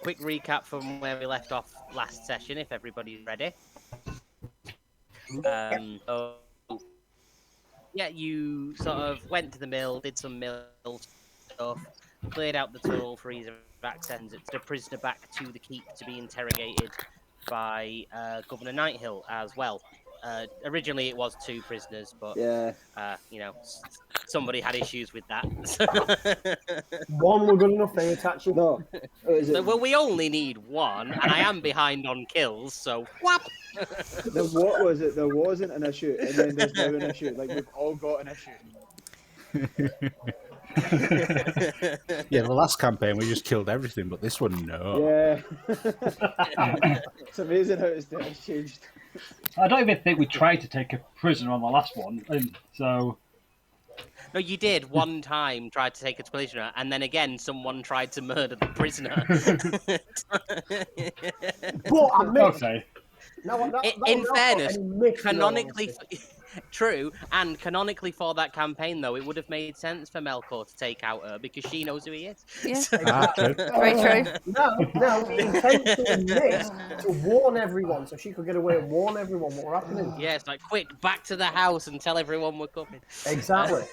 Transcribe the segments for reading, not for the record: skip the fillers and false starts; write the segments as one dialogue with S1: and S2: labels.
S1: quick recap from where we left off last session, if everybody's ready. So, yeah, you sort of went to the mill, did some mill stuff, cleared out the tunnel for ease of access, and it's a prisoner back to the keep to be interrogated by Governor Nighthill as well. Originally, it was 2 prisoners, but somebody had issues with that.
S2: One were good enough, they attach you.
S3: No.
S1: Well, we only need 1, and I am behind on kills, so whap.
S3: What was it? There wasn't an issue, and then there's now an issue. Like, we've all got an issue.
S4: Yeah, the last campaign we just killed everything, but this one, no.
S3: Yeah. It's amazing how it's changed.
S5: I don't even think we tried to take a prisoner on the last one, and so...
S1: No, you did one time try to take a prisoner, and then again someone tried to murder the prisoner.
S2: But I missed.
S5: Okay.
S1: In fairness, canonically, true, and canonically for that campaign, though, it would have made sense for Melkor to take out her because she knows who he is.
S6: Yeah.
S4: True.
S6: Very true.
S2: No, intentionally missed to warn everyone so she could get away and warn everyone what were happening.
S1: Yeah, it's like, quick, back to the house and tell everyone we're coming.
S2: Exactly.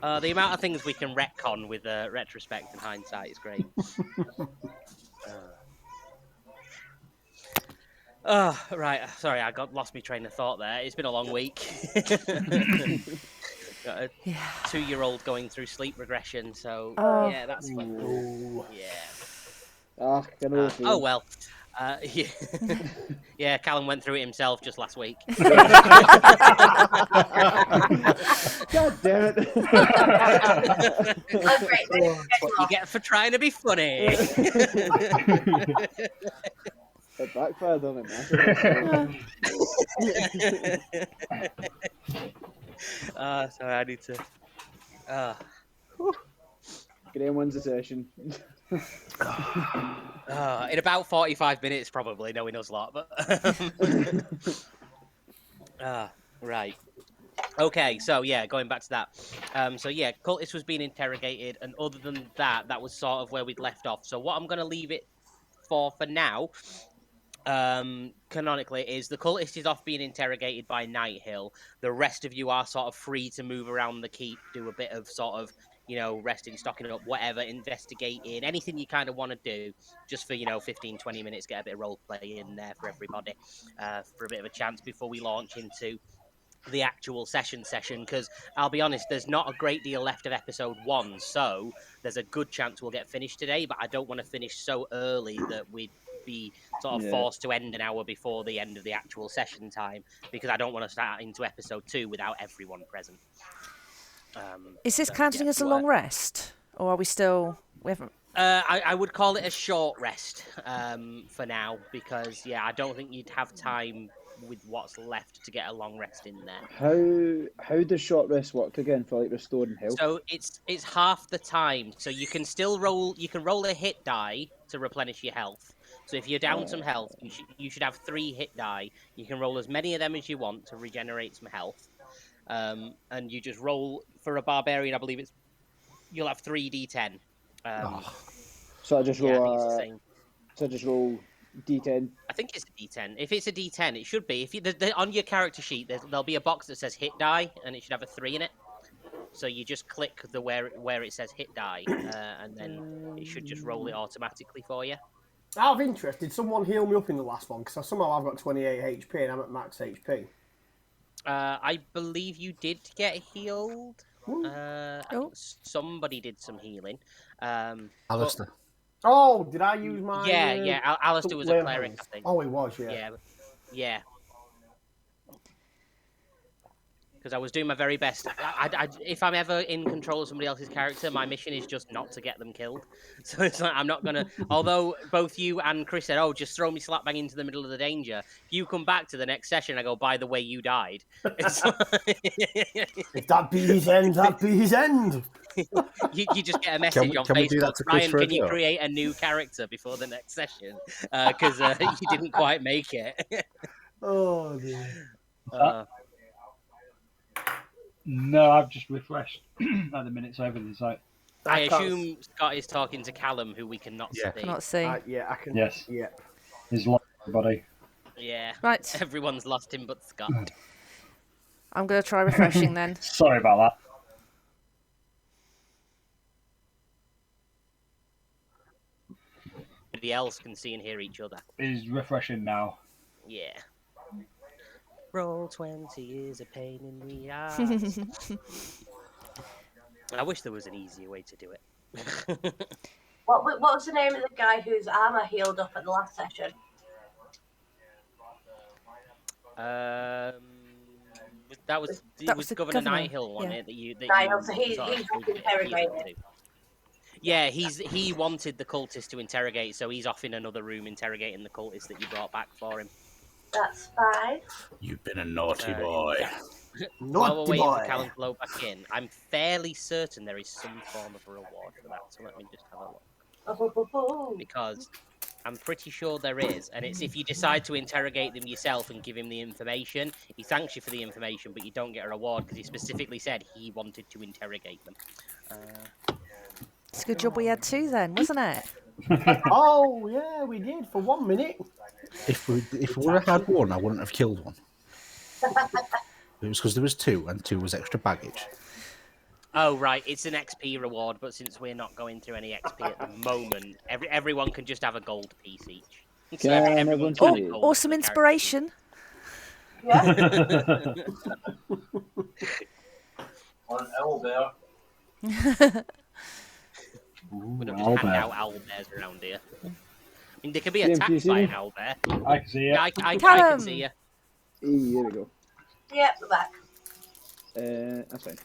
S1: The amount of things we can retcon with retrospect and hindsight is great. Oh, right. Sorry, I lost my train of thought there. It's been a long week. Got a 2-year-old going through sleep regression, so yeah, that's fun. Yeah. Oh well. Yeah. Yeah, Callum went through it himself just last week.
S3: God damn it.
S6: Oh, great.
S1: That's what you get for trying to be funny.
S3: It backfired on him,
S1: Sorry, I need to...
S3: Graham wins the session.
S1: In about 45 minutes, probably, knowing us a lot, but... right. Okay, so yeah, going back to that. So yeah, Cultist was being interrogated, and other than that, that was sort of where we'd left off. So what I'm going to leave it for now, canonically, is the Cultist is off being interrogated by Nighthill. The rest of you are sort of free to move around the keep, do a bit of sort of, resting, stocking up, whatever, investigating, anything you kind of want to do, just for, 15, 20 minutes, get a bit of role play in there for everybody, for a bit of a chance before we launch into the actual session, because I'll be honest, there's not a great deal left of episode 1, so there's a good chance we'll get finished today, but I don't want to finish so early that we'd be sort of forced to end an hour before the end of the actual session time, because I don't want to start into episode 2 without everyone present.
S6: Is this counting as a long rest, or are we still? We haven't.
S1: I would call it a short rest for now, because I don't think you'd have time with what's left to get a long rest in there.
S3: How does short rest work again for like restoring health?
S1: So it's half the time. So you can still roll. You can roll a hit die to replenish your health. So if you're down some health, you should have 3 hit die. You can roll as many of them as you want to regenerate some health. And you just roll for a barbarian. I believe you'll have 3d10.
S3: So I just roll.
S1: So
S3: I just roll d10.
S1: I think it's a d10. If it's a d10, it should be. If you on your character sheet, there'll be a box that says hit die, and it should have a 3 in it. So you just click the where it says hit die, and then it should just roll it automatically for you.
S2: Out of interest, did someone heal me up in the last one? Because somehow I've got 28 HP and I'm at max HP.
S1: I believe you did get healed. I think somebody did some healing.
S4: Alistair.
S2: Oh, did I use my...
S1: Alistair was a cleric, I think.
S2: Oh, he was, yeah.
S1: Yeah. Because I was doing my very best. If I'm ever in control of somebody else's character, my mission is just not to get them killed. So it's like, I'm not going to... Although both you and Chris said, just throw me slap bang into the middle of the danger. If you come back to the next session, I go, by the way, you died. If
S2: that be his end, that be his end.
S1: You just get a message on Facebook, Ryan, can you create a new character before the next session? Because you didn't quite make it.
S2: Oh, dear.
S5: No, I've just refreshed at the minute, so everything's like
S1: I
S2: can't-
S1: assume Scott is talking to Callum, who we cannot
S4: Yeah.
S1: see.
S6: Cannot see.
S2: Yeah, I can.
S5: Yes.
S2: Yep.
S5: He's lost everybody.
S1: Yeah.
S6: Right.
S1: Everyone's lost him but Scott.
S6: I'm going to try refreshing then.
S5: Sorry about
S1: Everybody else can see and hear each other.
S5: that. He's refreshing now.
S1: Yeah. Roll 20 is a pain in the ass. I wish there was an easier way to do it.
S7: What was the name of the guy whose armor healed up at the last session?
S1: That was
S6: the
S1: Governor
S6: governor,
S1: Nighthill, wasn't
S6: yeah.
S1: it? That you
S7: Nighhill, so he's
S1: sort of
S7: interrogating.
S1: healed to. Yeah, he wanted the cultist to interrogate, so he's off in another room interrogating the cultist that you brought back for him.
S7: That's fine.
S4: You've been a naughty boy.
S1: While we're
S2: Naughty
S1: waiting for
S2: boy.
S1: Callum to load back in, I'm fairly certain there is some form of reward for that, so let me just have a look. Because I'm pretty sure there is, and it's if you decide to interrogate them yourself and give him the information, he thanks you for the information, but you don't get a reward because he specifically said he wanted to interrogate them.
S6: It's a good job we had 2 then, wasn't it?
S2: Oh yeah, we did for 1 minute.
S4: If we would have had one, I wouldn't have killed one. It was because there was 2, and 2 was extra baggage.
S1: Oh right, it's an XP reward, but since we're not going through any XP at the moment, everyone can just have a gold piece each. So
S3: Can
S1: everyone
S3: everyone
S1: can
S3: see
S1: have
S3: it?
S1: gold
S6: Or
S1: for
S6: some
S1: the
S6: inspiration.
S7: Yeah.
S8: On owlbear.
S1: We don't just hand out owlbears around here. I mean, they could be
S3: Ian,
S1: attacked
S3: can you see
S1: by
S3: me?
S1: an owlbear.
S5: I can see it.
S1: Yeah, I can
S6: Callum!
S1: see you.
S3: Hey, here we go.
S7: Yep, we're back.
S3: That's fine.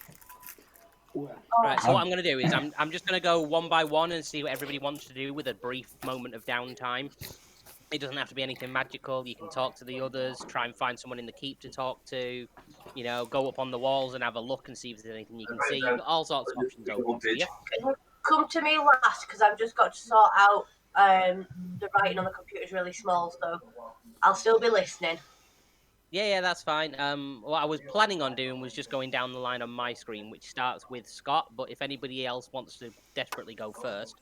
S1: Right, so what I'm going to do is I'm just going to go one by one and see what everybody wants to do with a brief moment of downtime. It doesn't have to be anything magical. You can talk to the others, try and find someone in the keep to talk to, you know, go up on the walls and have a look and see if there's anything you can see. You've got all sorts of options open to you.
S7: Can you come to me last? Because I've just got to sort out the writing on the computer is really small, so I'll still be listening.
S1: Yeah, that's fine. What I was planning on doing was just going down the line on my screen, which starts with Scott, but if anybody else wants to desperately go first,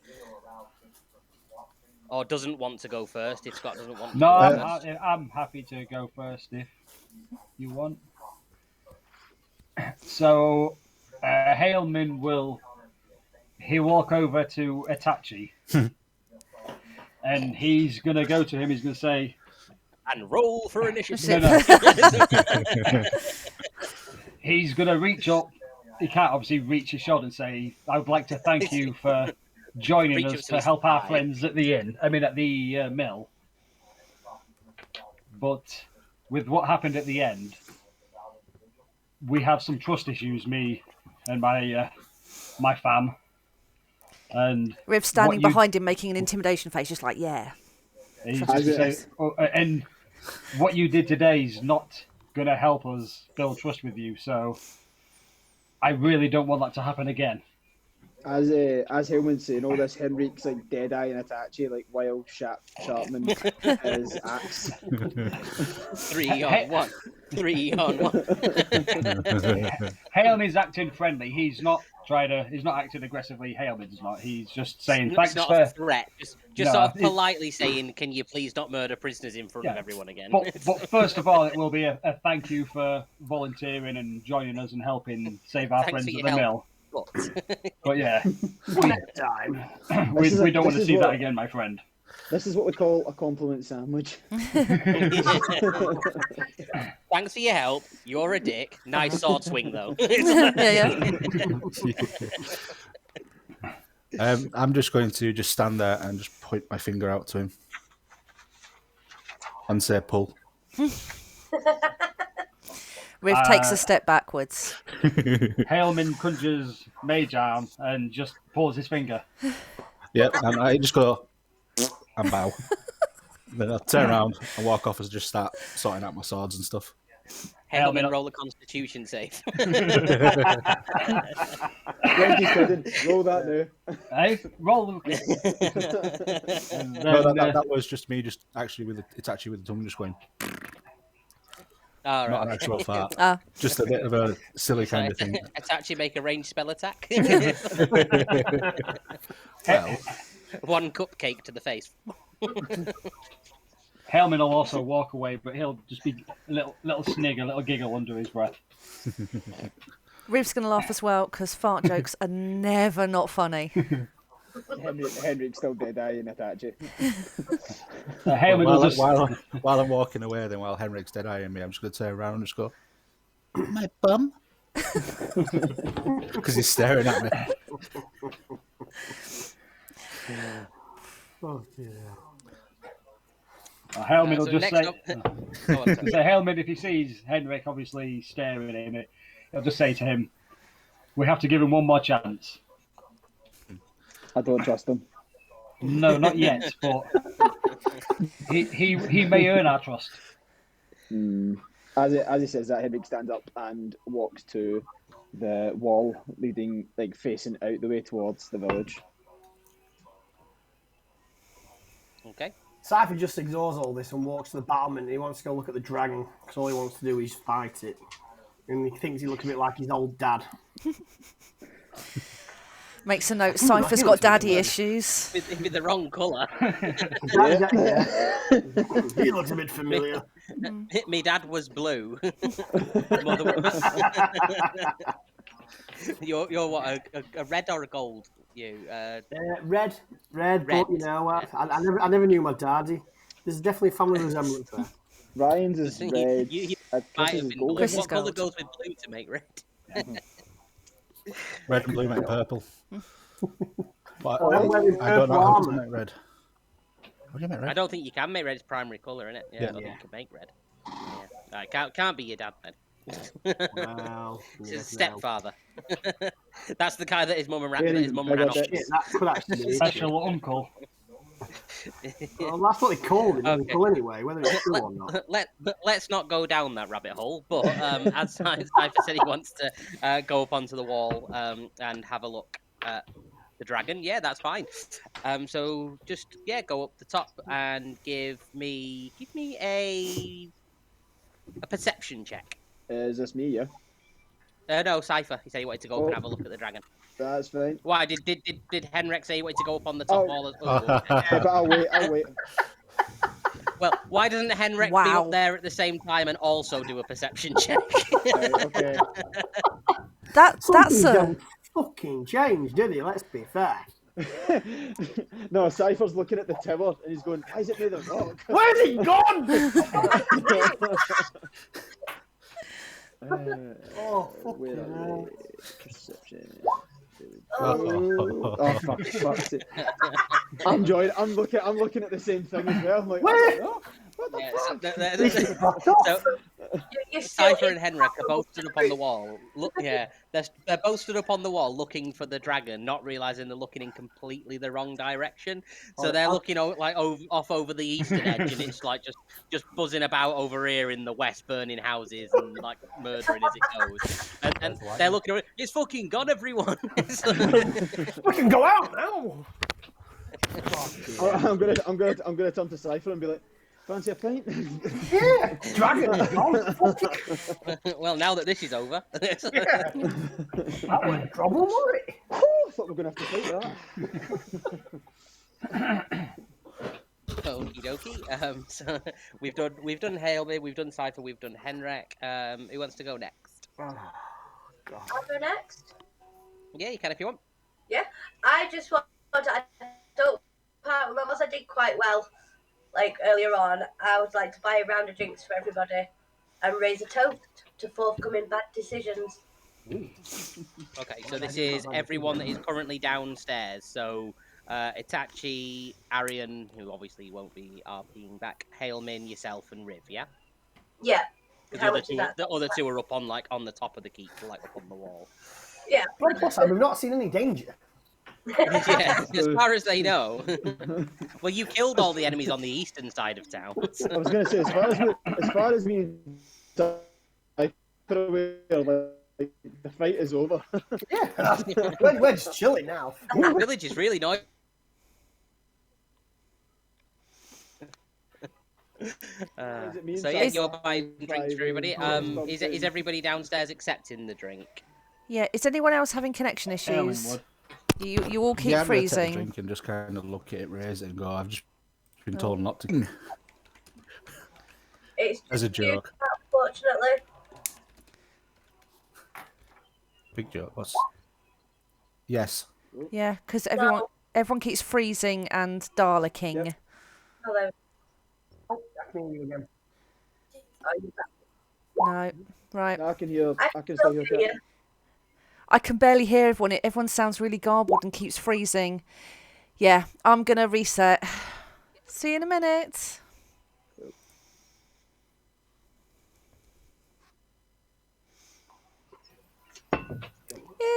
S1: or doesn't want to go first, if Scott doesn't want to
S5: No,
S1: go first.
S5: I'm happy to go first if you want. So, Haleman he'll walk over to Itachi, and he's going to go to him, he's going to say,
S1: And roll for initiative.
S5: No. He's going to reach up. He can't obviously reach his shoulder and say, I would like to thank you for joining
S1: Reach up
S5: us
S1: to
S5: to
S1: his
S5: help our
S1: thigh.
S5: friends at the inn. I mean, at the mill. But with what happened at the end, we have some trust issues, me and my fam. And
S6: Riv standing
S5: what you-
S6: behind him making an intimidation face, just like, yeah.
S5: he's
S6: Trust
S5: just
S3: issues.
S5: saying, and what you did today is not going to help us build trust with you. So I really don't want that to happen again.
S3: As Hellman's saying all this, Henrik's like Deadeye and Itachi, like while sharpening his axe.
S1: 3 on 1. 3 on 1.
S5: Haleman is acting friendly. He's not acting aggressively. Haleman's not. He's just saying thanks
S1: It's not
S5: for.
S1: a threat. Just
S5: No,
S1: sort of
S5: it-
S1: politely saying, can you please not murder prisoners in front of
S5: Yeah,
S1: everyone again?
S5: But first of all, it will be a thank you for volunteering and joining us and helping save our
S1: Thanks
S5: friends
S1: for
S5: at
S1: your
S5: the
S1: help.
S5: mill.
S1: But
S5: But yeah,
S2: Next time.
S5: we
S3: This is
S5: don't want to
S3: this is
S5: see that
S3: what-
S5: again, my friend.
S3: This is what we call a compliment sandwich.
S1: thanks for your help. You're a dick. Nice sword swing, though.
S6: Yeah.
S4: I'm just going to just stand there and just point my finger out to him and say pull.
S6: Riv takes a step backwards.
S5: Haleman conjures Mage Arm and just pulls his finger.
S4: Yep, and I just go and bow. Then I'll turn around and walk off and just start sorting out my swords and stuff.
S1: Hellman, roll a constitution save.
S3: 20 kidding. Roll that now.
S5: Hey, roll. And
S4: No,
S5: then,
S4: that was just me, just actually with the tongue just going.
S1: All
S4: not
S1: right.
S4: an actual fart.
S6: Ah.
S4: Just a bit of a silly kind of thing.
S1: It's actually make a ranged spell attack.
S4: Well,
S1: One cupcake to the face.
S5: Helmin will also walk away, but he'll just be a little snig, a little giggle under his breath.
S6: Riv's going to laugh as well because fart jokes are never not funny.
S3: Henrik's still dead eyeing Itachi.
S5: Helmin will just...
S4: while I'm walking away, then while Henrik's dead eyeing me, I'm just going to turn around and just go, my bum? Because he's staring at me.
S2: Oh dear.
S5: Helmin will
S1: So
S5: just
S1: next
S5: say...
S1: up- Go on, sorry.
S5: So Helmin, if he sees Henrik obviously staring at him, he'll just say to him, "We have to give him one more chance."
S3: I don't trust him.
S5: No, not yet, but he may earn our trust.
S3: As he says that, Henrik stands up and walks to the wall leading, like, facing out the way towards the village.
S1: Okay.
S2: Cypher just ignores all this and walks to the battlement. He wants to go look at the dragon because all he wants to do is fight it. And he thinks he looks a bit like his old dad.
S6: Makes a note. Cypher's got daddy issues.
S1: With the wrong colour.
S2: He looks a bit familiar.
S1: Me dad was blue. Mother You're what, a red or a gold? You
S2: Red, but you know, I never knew my daddy. There's definitely a family resemblance there.
S3: Ryan's is red.
S1: You
S3: Chris
S1: might have
S3: is
S1: been
S3: gold.
S1: blue.
S6: Chris is
S1: What colour
S6: gold.
S1: goes with blue to make red?
S4: Red and blue make purple. But
S2: I'm wearing
S4: I don't know
S2: purple
S4: how to
S2: armour.
S4: make red. What do you make
S1: I
S4: red?
S1: don't think you can make red. It's primary colour, isn't it? Yeah, I don't think
S2: Yeah.
S1: you can make red. Yeah. Right, can't be your dad then.
S2: Well,
S1: It's
S2: yes,
S1: his stepfather. That's the guy that his mum ran
S3: Really?
S1: off.
S2: Shit, that could actually be it.
S5: Special uncle.
S2: Well, that's what they called him,
S1: Okay.
S2: uncle anyway, whether it's true or not.
S1: Let's not go down that rabbit hole. But as Cypher said, he wants to go up onto the wall and have a look at the dragon. Yeah, that's fine. So just go up the top and give me a perception check.
S3: Is this me, yeah?
S1: No, Cypher. He said he wanted to go up and have a look at the dragon.
S3: That's fine.
S1: Why did Henrik say he wanted to go up on the top wall as well?
S3: Yeah, but I'll wait.
S1: Well, why doesn't Henrik be
S6: Wow.
S1: up there at the same time and also do a perception check?
S3: Right, okay.
S6: That's
S2: Something
S6: a
S2: don't fucking change, did he? Let's be fair.
S3: No, Cypher's looking at the tower and he's going, "Why is it made of rock?"
S2: Where's he gone? Oh,
S3: Where
S2: fucking
S3: are
S2: hell.
S3: we? Perception.
S4: Oh.
S3: Oh, fuck's sake. I'm looking at the same thing as well. I'm like,
S2: Where?
S3: "Oh, what the
S1: Yeah,
S3: fuck?"
S1: so
S7: You're still
S1: Cypher and Henrik are both stood up on the wall. Look, yeah, they're both stood up on the wall looking for the dragon, not realizing they're looking in completely the wrong direction. So they're looking off over the eastern edge, and it's like just buzzing about over here in the west, burning houses and like murdering as it goes. And they're looking at it. It's fucking gone, everyone.
S2: We can go out now.
S3: I'm gonna turn to Cypher and be like, "Fancy a pint?"
S2: Yeah, dragon is gone. Fuck it.
S1: Well, now that this is over.
S2: Yeah. That was trouble, wasn't it?
S3: I thought we were gonna have to fight that.
S1: Okie dokie. So we've done Haleby, we've done Cypher, we've done Henrik. Who wants to go next?
S2: Oh, God.
S7: I'll go next.
S1: Yeah, you can if you want.
S7: I just want to, remember I did quite well, like earlier on. I would like to buy a round of drinks for everybody and raise a toast to forthcoming bad decisions.
S1: Okay, so this is everyone that is currently downstairs. So Itachi, Arian, who obviously won't be RPing back, Hailmin, yourself, and Riv. Yeah.
S7: Yeah.
S1: The other two are up on the top of the keep, like up on the wall.
S7: Yeah.
S2: Plus, we've not seen any danger.
S1: Yeah, as far as they know. Well, you killed all the enemies on the eastern side of town. So.
S3: I was gonna say, as far as me and Cypher aware, like, the fight is over.
S2: Yeah, we're just chilling now.
S1: The village is really noisy.
S3: Is it me and
S1: So yeah,
S3: Sam?
S1: you're buying drinks for everybody.
S3: Stop
S1: Is
S3: saying-
S1: everybody downstairs accepting the drink?
S6: Yeah. Is anyone else having connection
S5: Alan
S6: issues?
S5: would.
S6: You all keep
S4: Yeah, I'm gonna take the
S6: freezing.
S4: drink and just kind of look at it, raise it, and go. I've just been told not to.
S7: It's
S4: As a
S7: just you,
S4: joke.
S7: unfortunately.
S4: Big joke. What's? Yes.
S6: Yeah, because everyone keeps freezing and Dalek-ing.
S3: Yep.
S7: Hello.
S2: I can hear you again.
S7: Are you back?
S6: No, right.
S3: I can hear.
S7: I
S3: I can
S7: still
S3: still hear.
S7: hear you.
S6: I can barely hear everyone. Everyone sounds really garbled and keeps freezing. Yeah, I'm gonna reset. See you in a minute.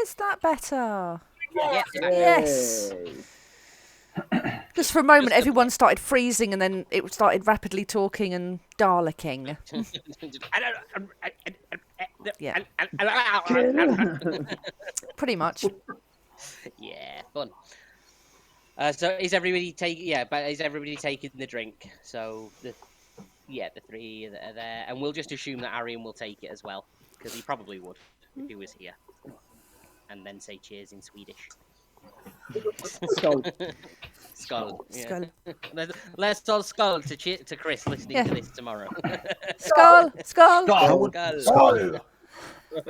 S6: Is that better?
S1: Yeah.
S6: Yes.
S3: Yay.
S6: Just for a moment, everyone started freezing and then it started rapidly talking and Dalek-ing. Yeah. Pretty much.
S1: Yeah, fun. So is everybody taking? Yeah, but is everybody taking the drink? So the three that are there, and we'll just assume that Arian will take it as well, because he probably would if he was here, and then say cheers in Swedish.
S3: Skull.
S1: Skull. Yeah.
S6: Skull.
S1: Let's all skull to Chris listening to this tomorrow.
S6: Skull! Skull!
S4: How would,
S1: Skull.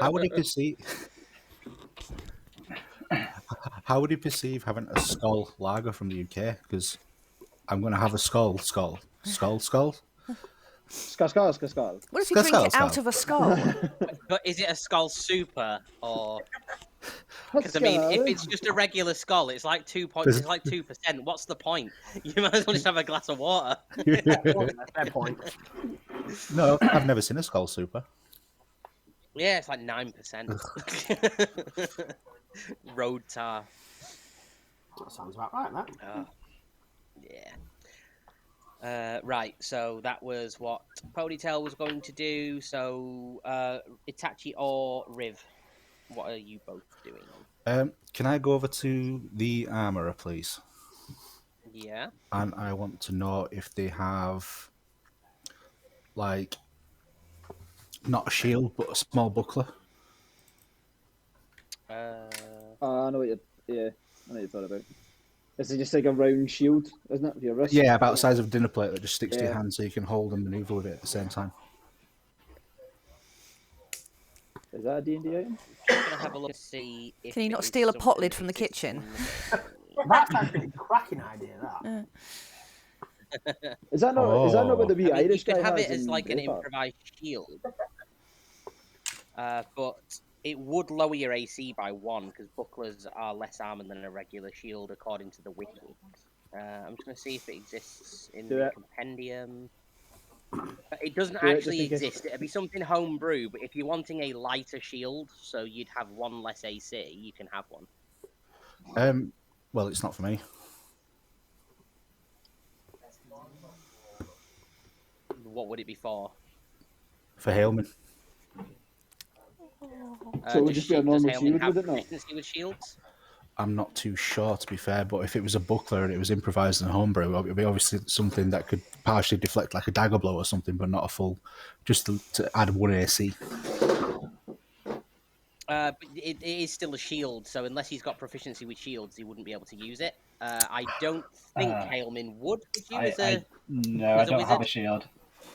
S4: how would he perceive? How would he perceive having a skull lager from the UK? Because I'm going to have a skull.
S3: Skull.
S6: What if you
S4: Skull,
S6: drink it
S4: skull.
S6: out of a skull?
S1: But is it a skull super or? Because I mean, if it's just a regular skull, it's like 2 points. It's like 2%. What's the point? You might as well just have a glass of water.
S2: Fair point.
S4: No, I've never seen a skull super.
S1: Yeah, it's like 9%. Road tar.
S2: That sounds about right, that.
S1: Oh, yeah. Right, so that was what Ponytail was going to do. So, Itachi or Riv, what are you both doing?
S4: Can I go over to the armourer, please?
S1: Yeah.
S4: And I want to know if they have, like, not a shield, but a small buckler.
S3: I know what you're. Yeah, I know what you're talking about. Is it just like a round shield, isn't it, for your wrist?
S4: Yeah, about the size of a dinner plate that just sticks to your
S3: Yeah.
S4: hand so you can hold and manoeuvre with it at the same time.
S3: Is that a D&D item?
S1: I'm gonna have a look to see if
S6: Can you
S1: it
S6: not
S1: is
S6: steal a pot
S1: something
S6: lid
S1: that
S6: from the
S1: exists
S6: kitchen?
S1: in
S2: That's actually a cracking idea, that.
S3: Is that not what the wee
S1: I mean,
S3: Irish
S1: you could
S3: guy
S1: have
S3: has
S1: it as
S3: in
S1: like an
S3: Braveheart?
S1: improvised shield, but it would lower your AC by 1 because bucklers are less armored than a regular shield, according to the wiki. I'm just going to see if it exists in
S3: Do
S1: the
S3: it.
S1: compendium. It doesn't
S3: Do it,
S1: actually
S3: just in case.
S1: exist. It'd be something homebrew, but if you're wanting a lighter shield, so you'd have 1 less AC, you can have one.
S4: Well, it's not for me.
S1: What would it be for?
S4: For Haleman.
S3: So it would just be a normal
S1: Haleman
S3: shield,
S1: have
S3: would it not?
S1: proficiency with shields?
S4: I'm not too sure, to be fair, but if it was a buckler and it was improvised and homebrew, it would be obviously something that could partially deflect like a dagger blow or something, but not a full, just to add 1 AC.
S1: But it is still a shield, so unless he's got proficiency with shields, he wouldn't be able to use it. I don't think Haleman would you as a...
S5: No,
S1: as
S5: I
S1: a
S5: don't have a
S1: wizard?
S5: shield.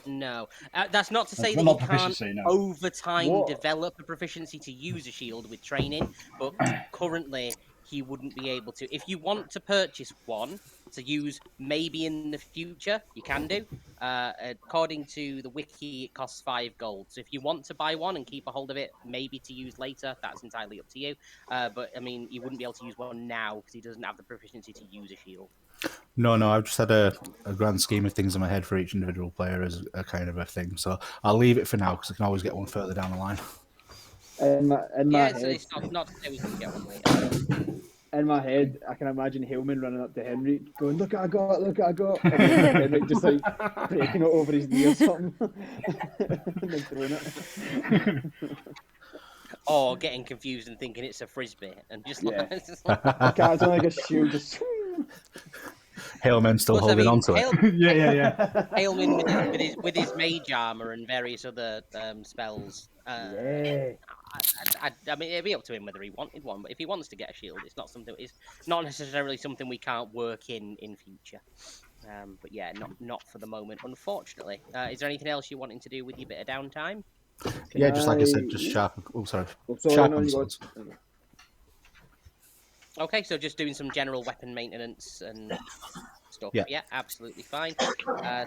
S1: No. That's not to say
S5: Well,
S1: that
S5: not
S1: he can't
S5: proficiency, no.
S1: over time
S3: What?
S1: develop a proficiency to use a shield with training, but currently he wouldn't be able to. If you want to purchase one to use maybe in the future, you can do. According to the wiki, it costs 5 gold. So if you want to buy one and keep a hold of it, maybe to use later, that's entirely up to you. But I mean, you wouldn't be able to use one now because he doesn't have the proficiency to use a shield.
S4: No, I've just had a grand scheme of things in my head for each individual player as a kind of a thing. So I'll leave it for now because I can always get one further down the line.
S3: In my
S1: Yeah,
S3: head,
S1: it's not to say we can get one later.
S3: in my head, I can imagine Haleman running up to Henry, going, "Look what I got! Look what I got!" And then Henry just like breaking it over his knee or something, and then throwing it.
S1: Or getting confused and thinking it's a frisbee and just
S3: Yeah.
S1: like,
S3: I can't. It's only like a shield. Just
S4: Haleman's still
S1: Plus, I
S4: holding
S1: mean,
S4: on to it.
S5: Yeah.
S1: Aylman with his mage armor and various other spells.
S3: Yeah.
S1: I mean, it'd be up to him whether he wanted one. But if he wants to get a shield, it's not something. It's not necessarily something we can't work in future. But yeah, not for the moment, unfortunately. Is there anything else you're wanting to do with your bit of downtime?
S4: Yeah, just like I said, just sharp. Oh, sorry.
S3: Oh, sorry,
S4: Sharp
S3: no,
S4: on
S3: you go.
S4: swords.
S1: Okay, so just doing some general weapon maintenance and stuff.
S4: Yeah.
S1: Yeah, absolutely fine.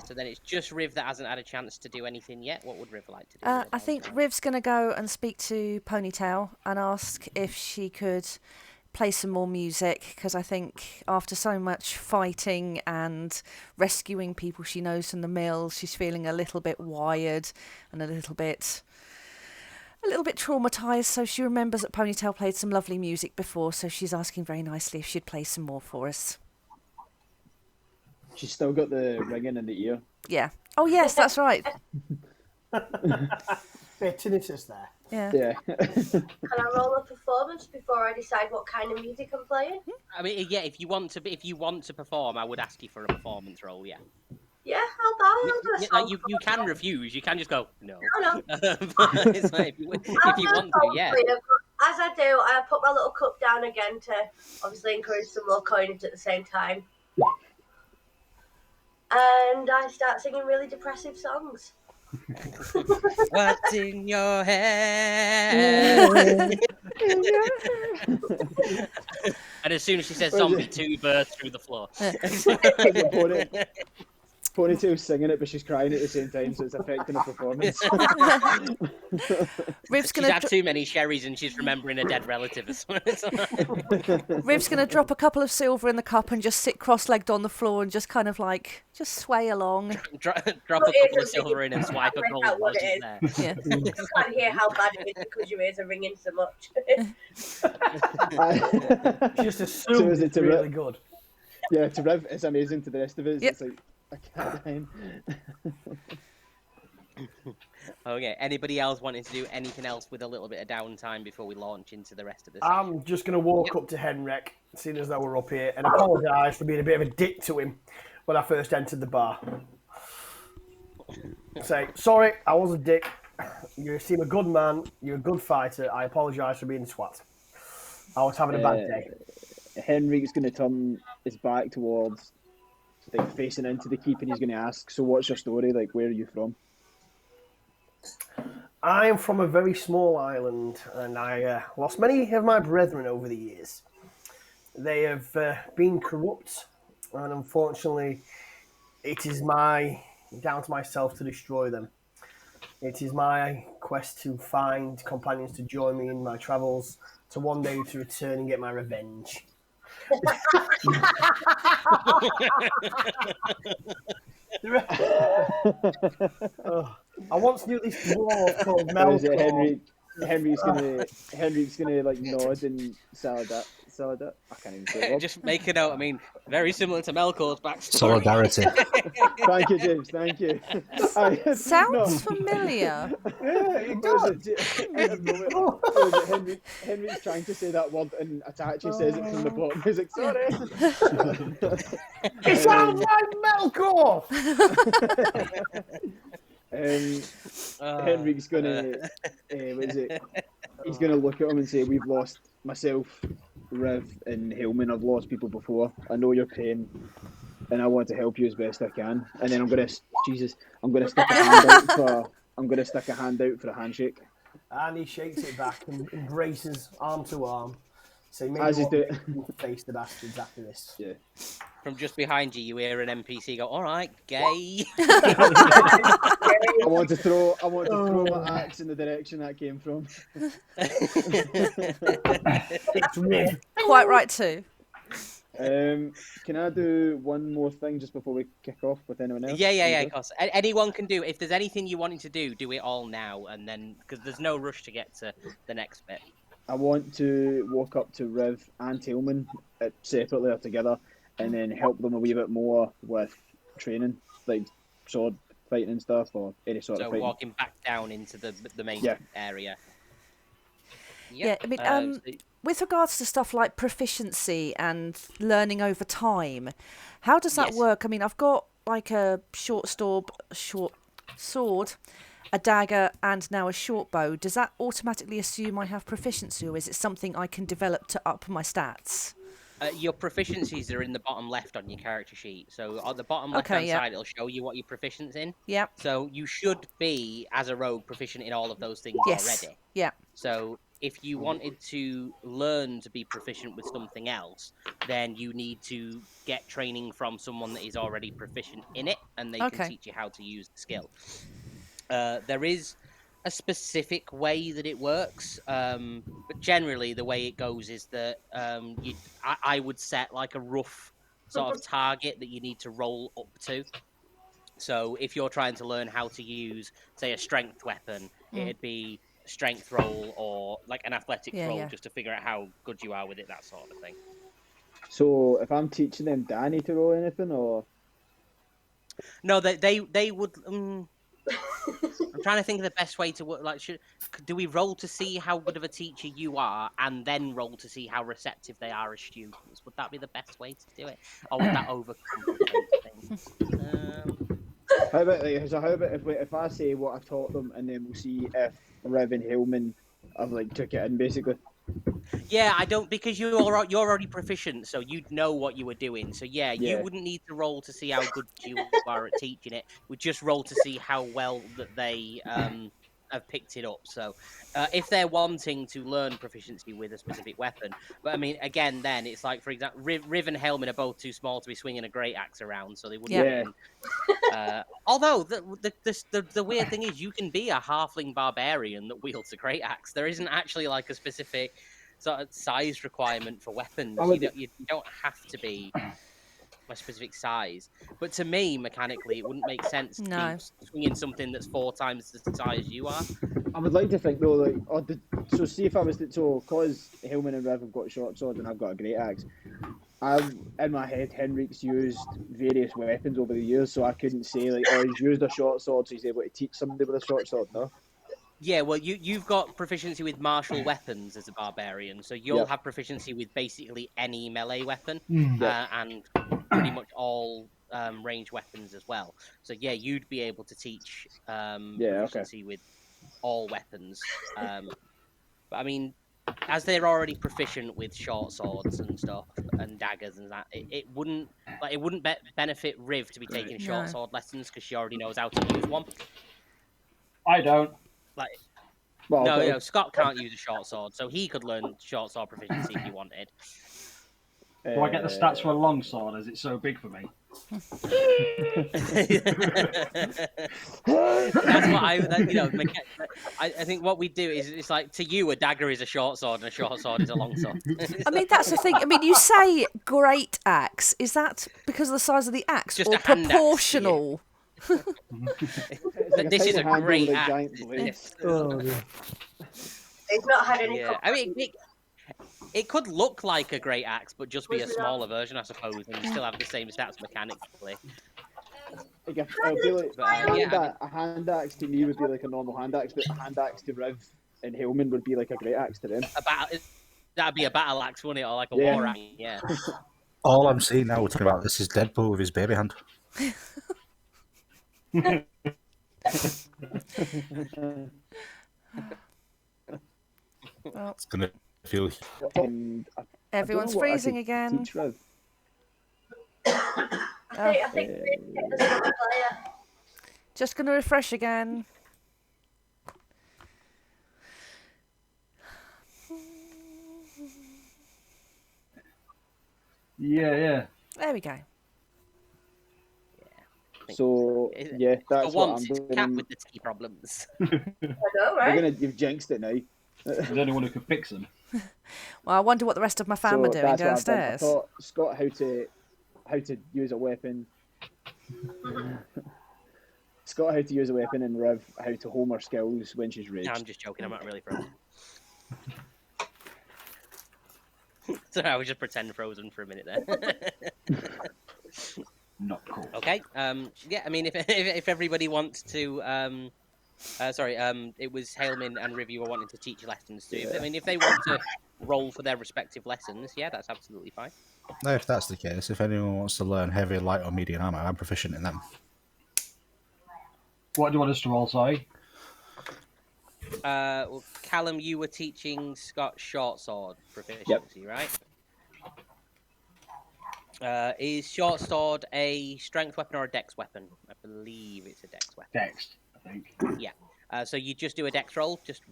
S1: So then it's just Riv that hasn't had a chance to do anything yet. What would Riv like to do?
S6: I think Riv's going to go and speak to Ponytail and ask if she could play some more music, because I think after so much fighting and rescuing people she knows from the mill, she's feeling a little bit wired and a little bit traumatized. So she remembers that Ponytail played some lovely music before, so she's asking very nicely if she'd play some more for us.
S3: She's still got the ringing in the ear.
S6: Yeah. Oh yes, that's right.
S2: Bit of tinnitus there.
S6: Yeah.
S3: Yeah.
S7: Can I roll a performance before I decide what kind of music I'm playing?
S1: I mean, yeah. If you want to perform, I would ask you for a performance roll. Yeah.
S7: Yeah, I'll do a
S1: Like
S7: song.
S1: you can refuse. You can just go no.
S7: No.
S1: But it's like, if you want to, yeah.
S7: As I do, I put my little cup down again to obviously encourage some more coinage at the same time. And I start singing really depressive songs.
S1: What's in your head? And as soon as she says zombie, 2 bursts through the floor.
S3: Ponytail's singing it, but she's crying at the same time, so it's affecting her performance.
S6: Riv's
S1: She's had too many sherries and she's remembering a dead relative.
S6: Riv's going to drop a couple of silver in the cup and just sit cross-legged on the floor and just kind of like just sway along.
S1: Drop a couple of silver in and swipe a gold while she's there.
S6: Yeah.
S7: You can't hear how bad it is because your ears are ringing so much.
S2: Just assume it's really good.
S3: Yeah, to Riv, it's amazing. To the rest of us,
S6: Yep.
S3: it's like, I can't name.
S1: Okay, anybody else wanting to do anything else with a little bit of downtime before we launch into the rest of this?
S2: I'm just going to walk up to Henrik, seeing as though we're up here, and apologise for being a bit of a dick to him when I first entered the bar. Say, sorry, I was a dick. You seem a good man. You're a good fighter. I apologise for being a swat. I was having a bad day.
S3: Henrik's going to turn his back towards, like, facing into the keep, and he's going to ask, so what's your story? Like, where are you from?
S2: I am from a very small island, and I lost many of my brethren over the years. They have been corrupt, and unfortunately, it is down to myself to destroy them. It is my quest to find companions to join me in my travels, to one day to return and get my revenge. I once knew this dwarf called Melkor.
S3: Henry's gonna like nod and salad. I can't even say it.
S1: Just make a note. I mean, very similar to Melkor's backstory.
S4: Solidarity.
S3: Thank you, James. Thank you.
S6: Sounds familiar.
S2: Yeah, it does.
S3: Henry's trying to say that word, and Atachi says it from the bottom. He's like, sorry.
S2: It sounds like Melkor!
S3: Henry's gonna, what is it? He's gonna look at him and say, "We've lost myself, Riv, and Hillman. I've lost people before. I know your pain, and I want to help you as best I can." And then I'm gonna stick a hand out for a handshake.
S2: And he shakes it back and embraces arm to arm. So maybe
S3: As he do-
S2: we'll face the bastards after this.
S3: Yeah.
S1: From just behind you an NPC go, "All right, gay."
S3: I want to throw my axe in the direction that came from.
S6: Quite right too.
S3: Can I do one more thing just before we kick off with anyone else?
S1: Yeah, of course. Anyone can do. If there's anything you wanting to do it all now, and then because there's no rush to get to the next bit.
S3: I want to walk up to Riv and Tailman separately or together, and then help them a wee bit more with training, like sword fighting and stuff, or any sort of
S1: So
S3: fighting.
S1: walking back down into the main area.
S6: Yeah, I mean, with regards to stuff like proficiency and learning over time, how does that
S1: Yes.
S6: work? I mean, I've got like a short sword, a dagger, and now a short bow. Does that automatically assume I have proficiency, or is it something I can develop to up my stats?
S1: Your proficiencies are in the bottom left on your character sheet. So on the bottom
S6: Okay,
S1: left-hand
S6: yeah.
S1: side, it'll show you what you're proficient in.
S6: Yep.
S1: So you should be, as a rogue, proficient in all of those things
S6: Yes.
S1: already.
S6: Yeah.
S1: So if you wanted to learn to be proficient with something else, then you need to get training from someone that is already proficient in it, and they can
S6: Okay.
S1: teach you how to use the skill. There is a specific way that it works, but generally the way it goes is that I would set like a rough sort of target that you need to roll up to. So if you're trying to learn how to use, say, a strength weapon, it'd be a strength roll or like an athletics
S6: Yeah,
S1: roll
S6: yeah.
S1: just to figure out how good you are with it, that sort of thing.
S3: So if I'm teaching them, do I need to roll anything, or
S1: No, they would. I'm trying to think of the best way to work. Like, do we roll to see how good of a teacher you are, and then roll to see how receptive they are as students? Would that be the best way to do it, or would that overcomplicate things?
S3: how about if I say what I've taught them, and then we'll see if Rev and Hillman have like took it in basically.
S1: Yeah, I don't, because you're already proficient, so you'd know what you were doing. So yeah, you
S3: Yeah.
S1: wouldn't need to roll to see how good you are at teaching it. We'd just roll to see how well that they have picked it up. So if they're wanting to learn proficiency with a specific weapon, but I mean, again, then it's like, for example, Riv and Helmin are both too small to be swinging a great axe around, so they wouldn't.
S6: Yeah.
S1: Be in. Although the weird thing is, you can be a halfling barbarian that wields a great axe. There isn't actually like a specific sort of size requirement for weapons. You don't have to be a specific size. But to me, mechanically, it wouldn't make sense to
S6: No.
S1: be swinging something that's 4 times the size you are.
S3: I would like to think though, like, so see if I was because Hillman and Rev have got short swords and I've got a great axe. I've in my head, Henrik's used various weapons over the years, so I couldn't say like, oh, he's used a short sword, so he's able to teach somebody with a short sword. No.
S1: Yeah, well, you've got proficiency with martial weapons as a barbarian, so you'll have proficiency with basically any melee weapon and pretty much all ranged weapons as well. So yeah, you'd be able to teach proficiency with all weapons. But I mean, as they're already proficient with short swords and stuff and daggers and that, it wouldn't benefit Riv to be taking short sword lessons because she already knows how to use one.
S5: I don't.
S1: Like,
S3: Well,
S1: no, Scott can't use a short sword, so he could learn short sword proficiency if he wanted.
S5: Do I get the stats for a long sword? Is it so big for me?
S1: That's what I think what we do is it's like, to you, a dagger is a short sword and a short sword is a long sword.
S6: I mean, that's the thing. I mean, you say great axe. Is that because of the size of the axe,
S1: Just
S6: or
S1: a hand axe,
S6: proportional?
S1: But this is a great axe.
S2: Oh, yeah.
S7: He's not had any.
S1: Yeah, I mean, it could look like a great axe, but just be a smaller version, I suppose, and you still have the same stats mechanically.
S3: Like it'd be like,
S1: yeah,
S3: a hand axe to me would be like a normal hand axe, but a hand axe to Riv and Hillman would be like a great axe to them.
S1: That'd be a battle axe, wouldn't it, or like a war axe? Yeah.
S4: All I'm seeing now, we're talking about this, is Deadpool with his baby hand.
S6: Well,
S4: It's gonna feel.
S3: And
S6: everyone's freezing again.
S3: Teach Riv.
S7: I think it's another player.
S6: Just going to refresh again.
S5: Yeah.
S6: There we go.
S3: So yeah, that's
S1: For
S3: what
S1: once,
S3: I'm
S1: it's
S3: doing.
S1: Cat with the tea problems.
S7: I know, right?
S3: You've jinxed it now.
S5: There's anyone who can fix them.
S6: Well, I wonder what the rest of my fam are doing
S3: that's what I've done. I
S6: downstairs.
S3: taught Scott how to use a weapon. Scott how to use a weapon, and Riv how to home her skills when she's raged.
S1: No, I'm just joking. I'm not really frozen. Sorry, I was just pretend frozen for a minute there.
S5: Not cool.
S1: Okay. Yeah. I mean, if everybody wants to, it was Hailman and Riv you were wanting to teach lessons to. I mean, if they want to roll for their respective lessons, yeah, that's absolutely fine.
S4: Now, if that's the case, if anyone wants to learn heavy, light, or medium armor, I'm proficient in them.
S5: What do you want us to roll, sorry?
S1: Well, Callum, you were teaching Scott short sword proficiency, right? Is short sword a strength weapon or a dex weapon? I believe it's a dex weapon.
S5: Dex, I think.
S1: Yeah. So you just do a dex roll. Just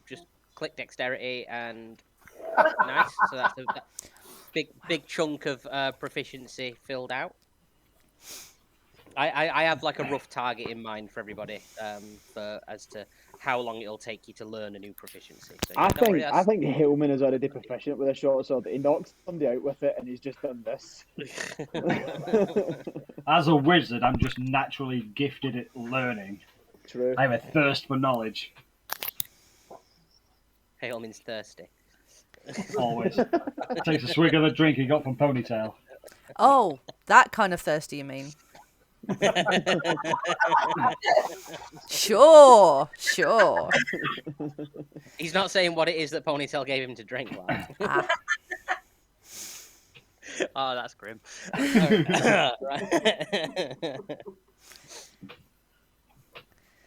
S1: click dexterity and nice. So that's a big chunk of proficiency filled out. I have like a rough target in mind for everybody as to how long it'll take you to learn a new proficiency. So, yeah,
S3: I think Hillman is already proficient with a short sword. He knocks somebody out with it, and he's just done this.
S5: As a wizard, I'm just naturally gifted at learning.
S3: True.
S5: I have a thirst for knowledge.
S1: Haleman's thirsty.
S5: Always. Takes a swig of the drink he got from Ponytail.
S6: Oh, that kind of thirsty, you mean? Sure.
S1: He's not saying what it is that Ponytail gave him to drink, lad.
S6: Ah.
S1: Oh, that's grim. Right.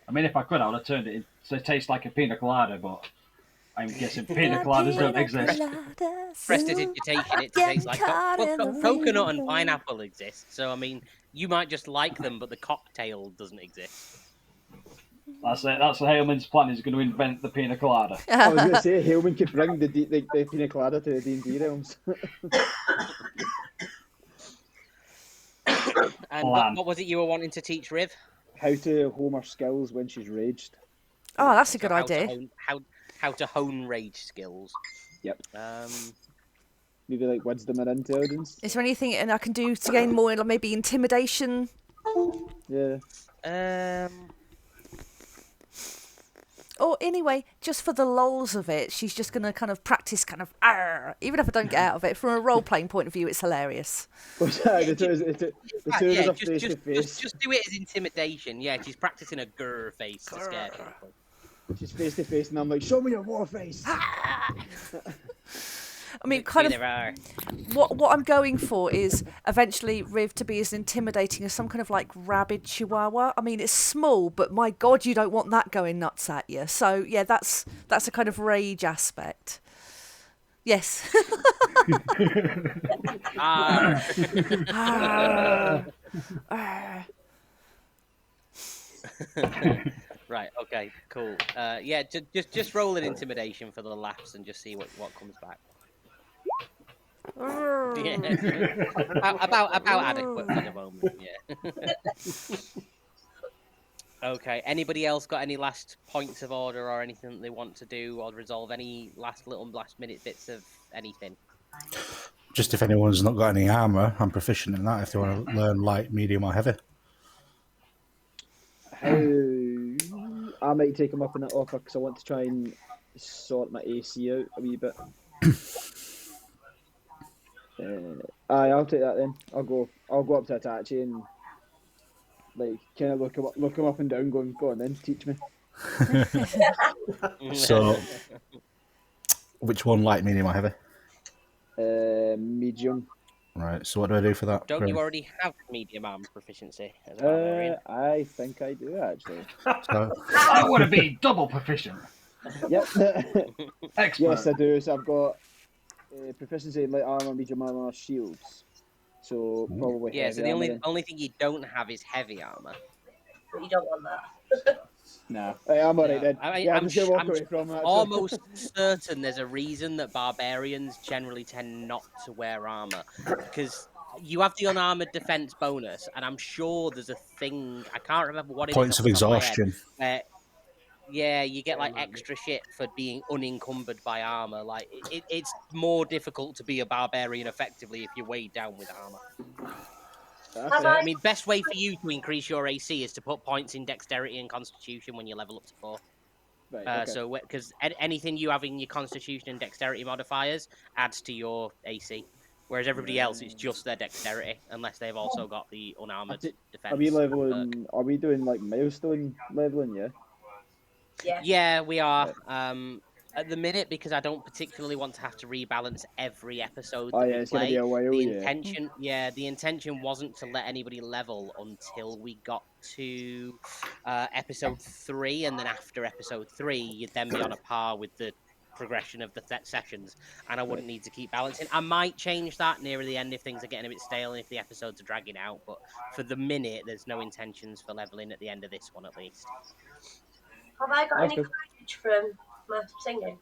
S5: I mean, if I could, I would have turned it so it tastes like a pina colada, but I'm guessing pina coladas don't exist.
S1: Prestidigitation, it tastes like coconut and pineapple exist. So, I mean, you might just like them, but the cocktail doesn't exist.
S5: That's it. That's Haleman's plan. He's going to invent the pina colada.
S3: I was going to say, Hillman could bring the pina colada to the D&D realms.
S1: And what was it you were wanting to teach Riv?
S3: How to hone her skills when she's raged.
S6: Oh, that's a good idea.
S1: How to hone rage skills.
S3: Yep. Maybe like wisdom or intelligence.
S6: Is there anything I can do to gain more, like maybe intimidation?
S3: Yeah.
S6: Or anyway, just for the lols of it, she's just going to kind of practice kind of, even if I don't get out of it. From a role-playing point of view, it's hilarious.
S3: The two of us are face to face.
S1: Just do it as intimidation. Yeah, she's practicing a grrr face to scare people.
S3: She's face to face, and I'm like, show me your war face.
S6: I mean, kind of. What I'm going for is eventually Riv to be as intimidating as some kind of like rabid chihuahua. I mean, it's small, but my God, you don't want that going nuts at you. So yeah, that's a kind of rage aspect. Yes.
S1: Right. Okay. Cool. Yeah. Just roll an intimidation for the laughs and just see what comes back. Yeah. about adequate for the moment. Yeah. Okay. Anybody else got any last points of order or anything they want to do or resolve? Any last minute bits of anything?
S4: Just if anyone's not got any armor, I'm proficient in that. If they want to learn light, medium, or heavy.
S3: I might take him up in that offer because I want to try and sort my AC out a wee bit. I'll take that then. I'll go up to Itachi and like kind of look him up and down, going, go on then, teach me.
S4: So, which one, light, medium, or heavy?
S3: Medium.
S4: Right. So what do I do for that?
S1: Don't you already have medium armor proficiency as a barbarian?
S3: I think I do actually.
S4: So,
S5: I want to be double proficient.
S3: Yep.
S5: Expert.
S3: Yes, I do. So I've got proficiency in light armor, medium armor, shields. So probably
S1: yeah.
S3: heavy
S1: So the
S3: armor
S1: only thing you don't have is heavy armor.
S7: But you don't want that.
S3: Nah, I'm alright then.
S1: I'm
S3: just gonna walk away from that.
S1: almost certain there's a reason that barbarians generally tend not to wear armor, because you have the unarmored defense bonus, and I'm sure there's a thing, I can't remember what it is.
S4: points of exhaustion.
S1: Yeah, you get like extra shit for being unencumbered by armor. Like it's more difficult to be a barbarian effectively if you're weighed down with armor. I mean, best way for you to increase your AC is to put points in dexterity and constitution when you level up to 4.
S3: Right, okay.
S1: So, because anything you have in your constitution and dexterity modifiers adds to your AC, whereas everybody else it's just their dexterity, unless they've also got the unarmored defense.
S3: Are we leveling? Are we doing like milestone leveling? Yeah.
S7: Yeah.
S1: Yeah, we are. At the minute, because I don't particularly want to have to rebalance every episode
S3: Oh
S1: that
S3: yeah,
S1: we
S3: it's gonna be
S1: play.
S3: a while.
S1: The
S3: Yeah.
S1: intention, the intention wasn't to let anybody level until we got to episode 3, and then after episode 3, you'd then be on a par with the progression of the sessions, and I wouldn't need to keep balancing. I might change that nearer the end if things are getting a bit stale and if the episodes are dragging out, but for the minute, there's no intentions for leveling at the end of this one, at least.
S7: Have I got
S3: That's
S7: any
S3: good.
S7: courage from my singing?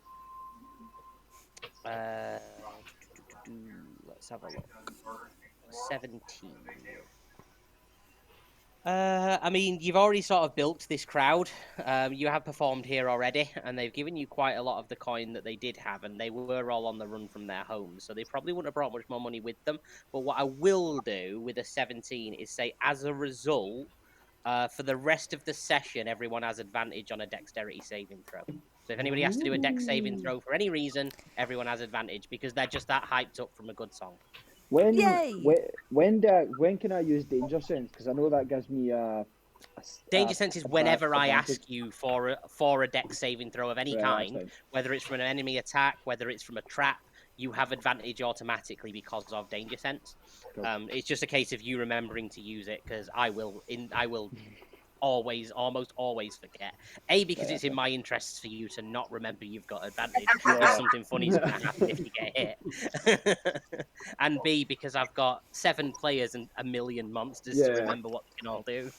S1: Let's have a look. 17. I mean, you've already sort of built this crowd. You have performed here already, and they've given you quite a lot of the coin that they did have, and they were all on the run from their homes, so they probably wouldn't have brought much more money with them. But what I will do with a 17 is say, as a result, for the rest of the session, everyone has advantage on a dexterity saving throw. So if anybody has to do a dex saving throw for any reason, everyone has advantage because they're just that hyped up from a good song.
S6: Yay!
S3: When can I use danger sense? Because I know that gives me
S1: Danger sense is whenever I
S3: advantage.
S1: ask you for a dex saving throw of any
S3: Right, that's
S1: kind,
S3: fine.
S1: whether it's from an enemy attack, whether it's from a trap, you have advantage automatically because of danger sense.
S3: Cool.
S1: It's just a case of you remembering to use it because I will almost always forget. A, because
S3: Right,
S1: it's in
S3: okay.
S1: my interests for you to not remember you've got advantage
S3: Yeah.
S1: because something funny's going to happen if you get hit. And B, because I've got 7 players and a million monsters to
S3: Yeah.
S1: remember what they can all do.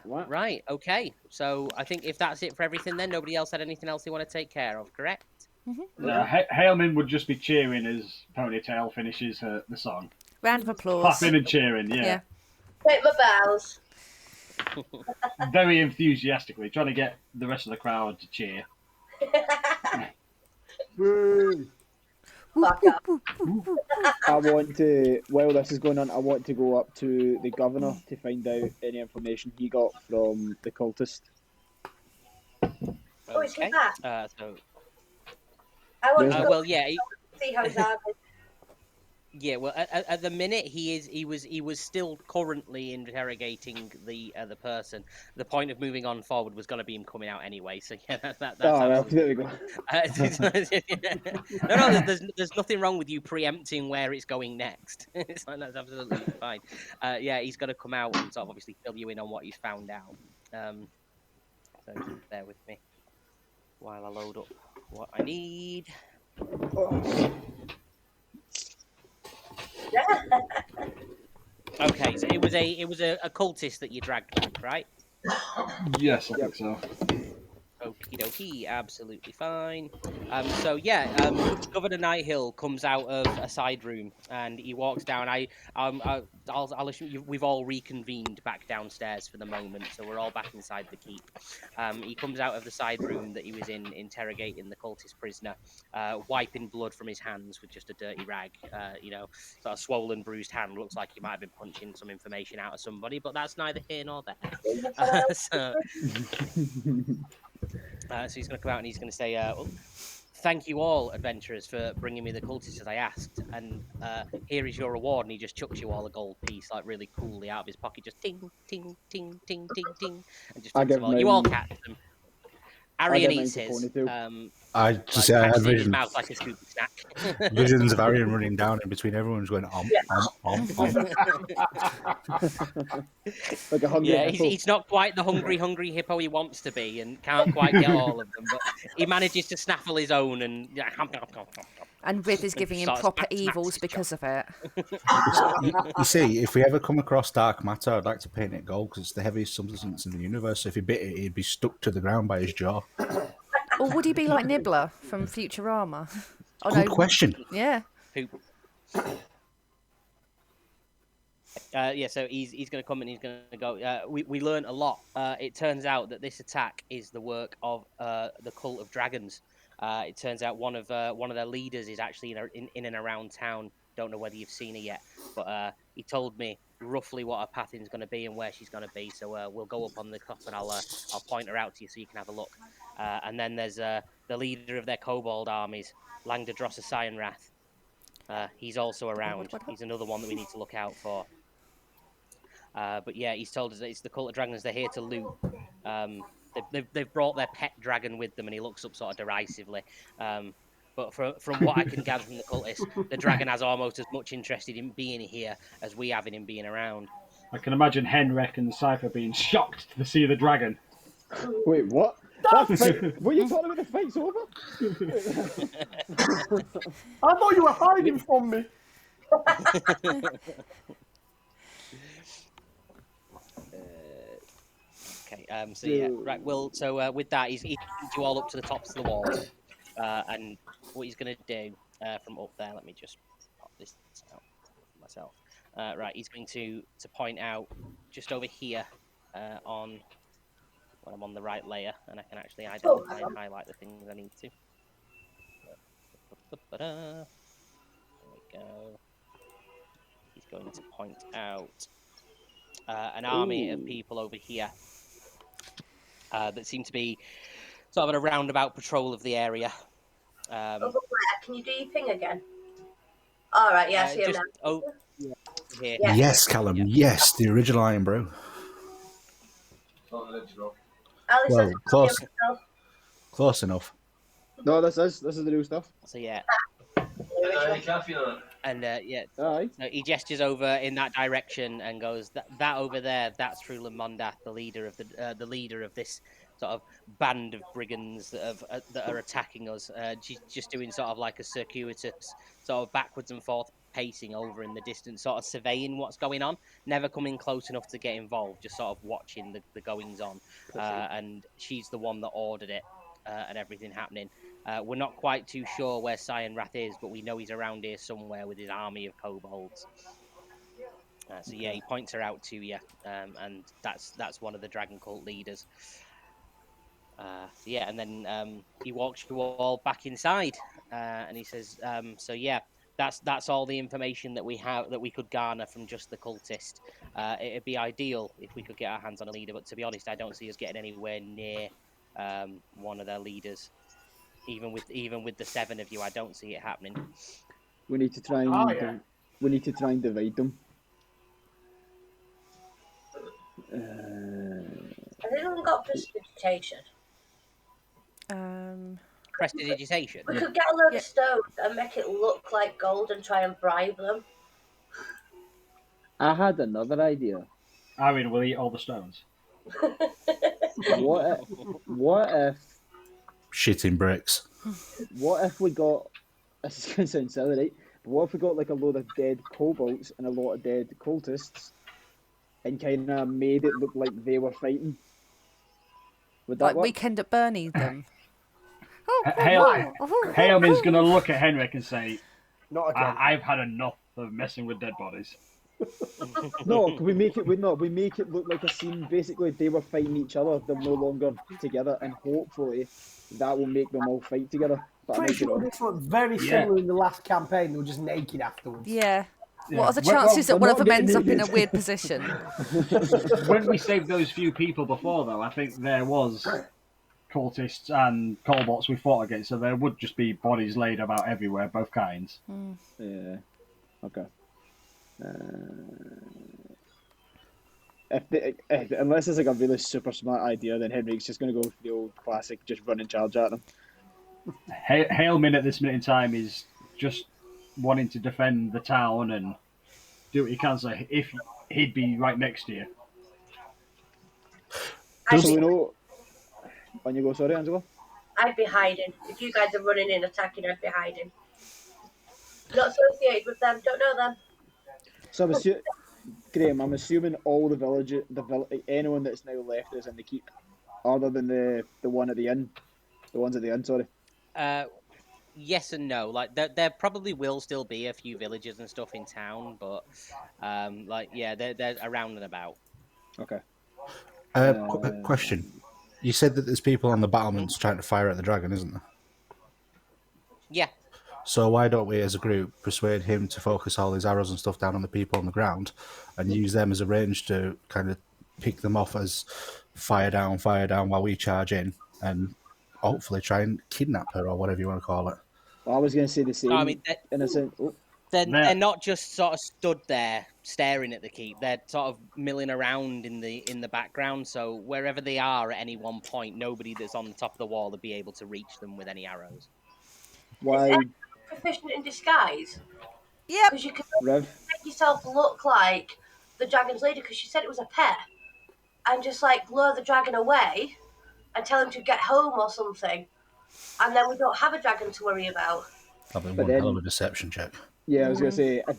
S3: What?
S1: Right, okay. So I think if that's it for everything, then nobody else had anything else they want to take care of, correct?
S5: No, Haleman would just be cheering as Ponytail finishes the song.
S6: Round of applause.
S5: Clapping and cheering, yeah.
S7: Hit my bells.
S5: Very enthusiastically, trying to get the rest of the crowd to cheer.
S7: Fuck up.
S3: I want to, while this is going on, I want to go up to the governor to find out any information he got from the cultist.
S7: Oh, is he
S1: Okay.
S7: back?
S1: So
S7: I want to go
S1: well, yeah,
S7: see how his arm is.
S1: yeah. Well, at the minute he was still currently interrogating the person. The point of moving on forward was going to be him coming out anyway. So yeah, that's
S3: Oh, well,
S1: absolutely.
S3: there we go.
S1: No, there's nothing wrong with you preempting where it's going next. It's like that's absolutely fine. Yeah, he's going to come out and sort of obviously fill you in on what he's found out. So just bear with me while I load up what I need. Okay, so it was a cultist that you dragged back, right?
S5: Yes, I think so.
S1: Okie dokie, absolutely fine. So yeah, Governor Nighthill comes out of a side room and he walks down. I'll assume we've all reconvened back downstairs for the moment, so we're all back inside the keep. He comes out of the side room that he was in, interrogating the cultist prisoner, wiping blood from his hands with just a dirty rag. Sort of swollen, bruised hand. Looks like he might have been punching some information out of somebody, but that's neither here nor there. So he's going to come out and he's going to say, thank you all, adventurers, for bringing me the cultists as I asked. And here is your reward. And he just chucks you all a gold piece, like really coolly out of his pocket. Just ting, ting, ting, ting, ting, ting. And just chucks them all. You all catch them. Arian eats his.
S4: I just say I had
S1: in his
S4: visions,
S1: mouth like a scoop of snack.
S4: visions of Arian running down in between everyone's going om.
S3: Like a hungry
S1: Yeah,
S3: hippo.
S1: he's not quite the hungry hippo he wants to be, and can't quite get all of them. But he manages to snaffle his own, and
S6: And Riv is giving him
S1: Starts
S6: proper
S1: smacks
S6: evils
S1: his
S6: because of it.
S4: You see, if we ever come across dark matter, I'd like to paint it gold because it's the heaviest substance in the universe. So if he bit it, he'd be stuck to the ground by his jaw.
S6: Or would he be like Nibbler from Futurama? Oh,
S4: Good question.
S6: Yeah.
S1: So he's going to come and he's going to go. We learned a lot. It turns out that this attack is the work of the cult of dragons. It turns out one of their leaders is actually in and around town. Don't know whether you've seen her yet, but he told me roughly what her pathing's going to be and where she's going to be. So we'll go up on the top and I'll point her out to you so you can have a look. And then there's the leader of their kobold armies, Langdadrossa Cyanrath. He's also around. He's another one that we need to look out for. But yeah, he's told us that it's the cult of dragons. They're here to loot. They've brought their pet dragon with them, and he looks up sort of derisively. But from what I can gather from the cultists, the dragon has almost as much interest in being here as we have in him being around.
S5: I can imagine Henrik and Cypher being shocked to see the dragon.
S3: Wait, what? That fight, what are you talking about? The fight's over?
S2: I thought you were hiding from me.
S1: Okay. So yeah. Right. Well. So with that, he's you all up to the tops of the walls, and what he's going to do from up there. Let me just pop this out for myself. Right. He's going to point out just over here on when I'm on the right layer, and I can actually identify and highlight the things I need to. There we go. He's going to point out an army of people over here that seem to be sort of a roundabout patrol of the area.
S7: Over where? Can you do your ping again? All right, yeah, I see him now.
S1: Oh, here.
S7: Yeah.
S4: Yes, Callum.
S1: Yeah.
S4: Yes, the original Iron Bro.
S7: Alice
S4: Well,
S7: says
S4: close.
S7: he himself.
S4: Close enough.
S3: No, this is the new stuff.
S1: So yeah,
S8: Any coffee on it?
S1: and yeah,
S3: Aye.
S1: so he gestures over in that direction and goes, "That over there, that's Trula Mondath, the leader of this sort of band of brigands that are attacking us." She's just doing sort of like a circuitous, sort of backwards and forth pacing over in the distance, sort of surveying what's going on, never coming close enough to get involved, just sort of watching the goings on. And she's the one that ordered it and everything happening. We're not quite too sure where Cyan Wrath is, but we know he's around here somewhere with his army of kobolds. So yeah, he points her out to you, and that's one of the Dragon Cult leaders. So yeah, and then he walks you all back inside, and he says, "So yeah, that's all the information that we have that we could garner from just the cultist. It'd be ideal if we could get our hands on a leader, but to be honest, I don't see us getting anywhere near one of their leaders. Even with the 7 of you, I don't see it happening."
S3: We need to try and we need to try and divide them.
S7: Has anyone got precipitation?
S1: Prestidigitation.
S7: We could get a load of stones and make it look like gold and try and bribe them.
S3: I had another idea.
S5: I mean, we'll eat all the stones.
S3: What if
S4: Shitting bricks.
S3: What if we got? This is gonna sound silly, right? But what if we got like a load of dead kobolds and a lot of dead cultists, and kind of made it look like they were fighting? Would that
S6: Like
S3: work?
S6: Weekend at Bernie them.
S5: Hailman's going to look at Henrik and say,
S2: Not again.
S5: I've had enough of messing with dead bodies.
S3: No, we make it look like a scene. Basically, they were fighting each other. They're no longer together, and hopefully, that will make them all fight together. But I
S2: Pretty
S3: make it
S2: sure
S3: up.
S2: this looked very similar in the last campaign. They were just naked afterwards.
S6: Yeah.
S5: Yeah.
S6: What are the
S5: Well,
S6: chances that
S3: they're
S6: one of
S3: not
S6: them ends up
S3: getting
S6: in a
S3: naked.
S6: weird position?
S5: When we saved those few people before, though, I think there was cultists and kobolds we fought against, so there would just be bodies laid about everywhere, both kinds.
S3: Yeah. Okay. Unless it's like a really super smart idea, then Henrik's just going to go for the old classic, just run and charge at them.
S5: Hailman at this minute in time is just wanting to defend the town and do what he can. So if he'd be right next to you.
S3: So we know. On you go, sorry, Angela.
S7: I'd be hiding. If you guys are running in attacking, I'd be hiding. Not associated with them, don't know them.
S3: So Graham, I'm assuming all the anyone that's now left is in the keep, other than the one at the inn, the ones at the inn. Sorry.
S1: Yes and no. Like there probably will still be a few villages and stuff in town, but they're around and about.
S3: Okay.
S4: Question. You said that there's people on the battlements trying to fire at the dragon, isn't there?
S1: Yeah.
S4: So why don't we, as a group, persuade him to focus all his arrows and stuff down on the people on the ground, and use them as a range to kind of pick them off as fire down, while we charge in, and hopefully try and kidnap her or whatever you want to call it.
S3: Well, I was going to say the same.
S1: No, I mean,
S3: in a sense. Oh,
S1: They're not just sort of stood there staring at the keep. They're sort of milling around in the background. So wherever they are at any one point, nobody that's on the top of the wall will be able to reach them with any arrows.
S3: Why,
S7: Is anyone proficient in disguise?
S6: Yep.
S7: Because you can
S3: Rev?
S7: make yourself look like the dragon's leader, because she said it was a pet, and just like lure the dragon away and tell him to get home or something, and then we don't have a dragon to worry about.
S4: That'd be
S3: But
S4: one hell of
S3: then-
S4: a deception check.
S3: Yeah, I was gonna say if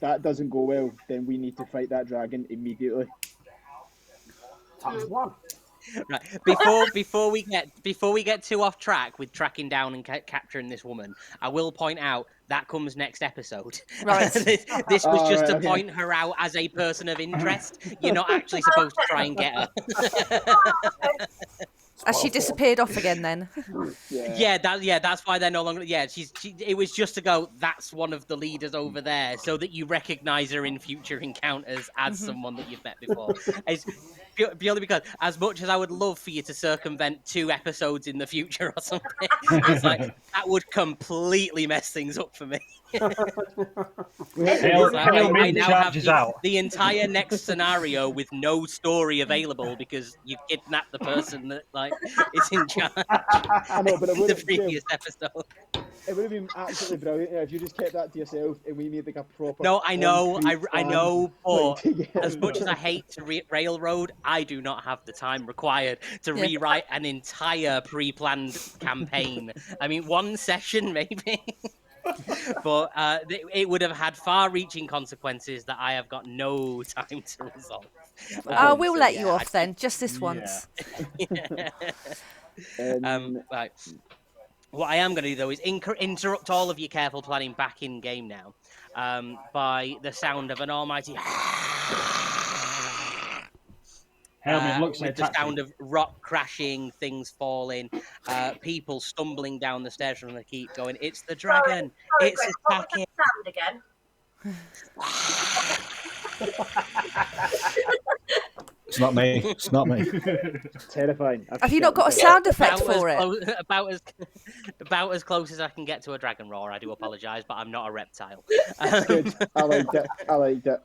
S3: that doesn't go well, then we need to fight that dragon immediately.
S2: Times one.
S1: Right. Before we get too off track with tracking down and capturing this woman, I will point out that comes next episode.
S6: Right.
S1: this was just to
S3: okay.
S1: point her out as a person of interest. You're not actually supposed to try and get her.
S6: Has she disappeared off again then?
S3: Yeah.
S1: That's why they're no longer. Yeah, it was just to go. That's one of the leaders over there, so that you recognise her in future encounters as someone that you've met before. It's purely because, as much as I would love for you to circumvent 2 episodes in the future or something, it's like that would completely mess things up for me.
S5: Hail
S1: I
S5: Mid
S1: now have
S5: charges out.
S1: the entire next scenario with no story available because you kidnapped the person that is in charge.
S3: I know, but it
S1: in
S3: would
S1: the previous episode.
S3: It would have been absolutely brilliant if you just kept that to yourself and we made like a proper.
S1: No, I know,
S3: concrete
S1: I
S3: plan,
S1: know,
S3: like,
S1: but
S3: to get
S1: as
S3: him
S1: much as
S3: there.
S1: I hate to railroad, I do not have the time required to rewrite an entire pre-planned campaign. I mean, one session maybe, but it would have had far-reaching consequences that I have got no time to resolve.
S6: I will
S1: so
S6: let
S1: yeah,
S6: you off then, just this
S5: Yeah.
S6: once.
S1: Right. What I am going to do, though, is interrupt all of your careful planning back in game now by the sound of an almighty
S5: Helmet looks
S1: with
S5: like
S1: the sound of rock crashing, things falling, people stumbling down the stairs from the keep going, it's the dragon,
S7: Sorry,
S1: it's
S7: Greg, what was
S1: attacking.
S7: that sound again?
S4: It's not me. It's not me.
S3: Terrifying.
S6: Have you not got a sound effect for it?
S1: About as close as I can get to a dragon roar. I do apologise, but I'm not a reptile.
S3: Good. I liked it.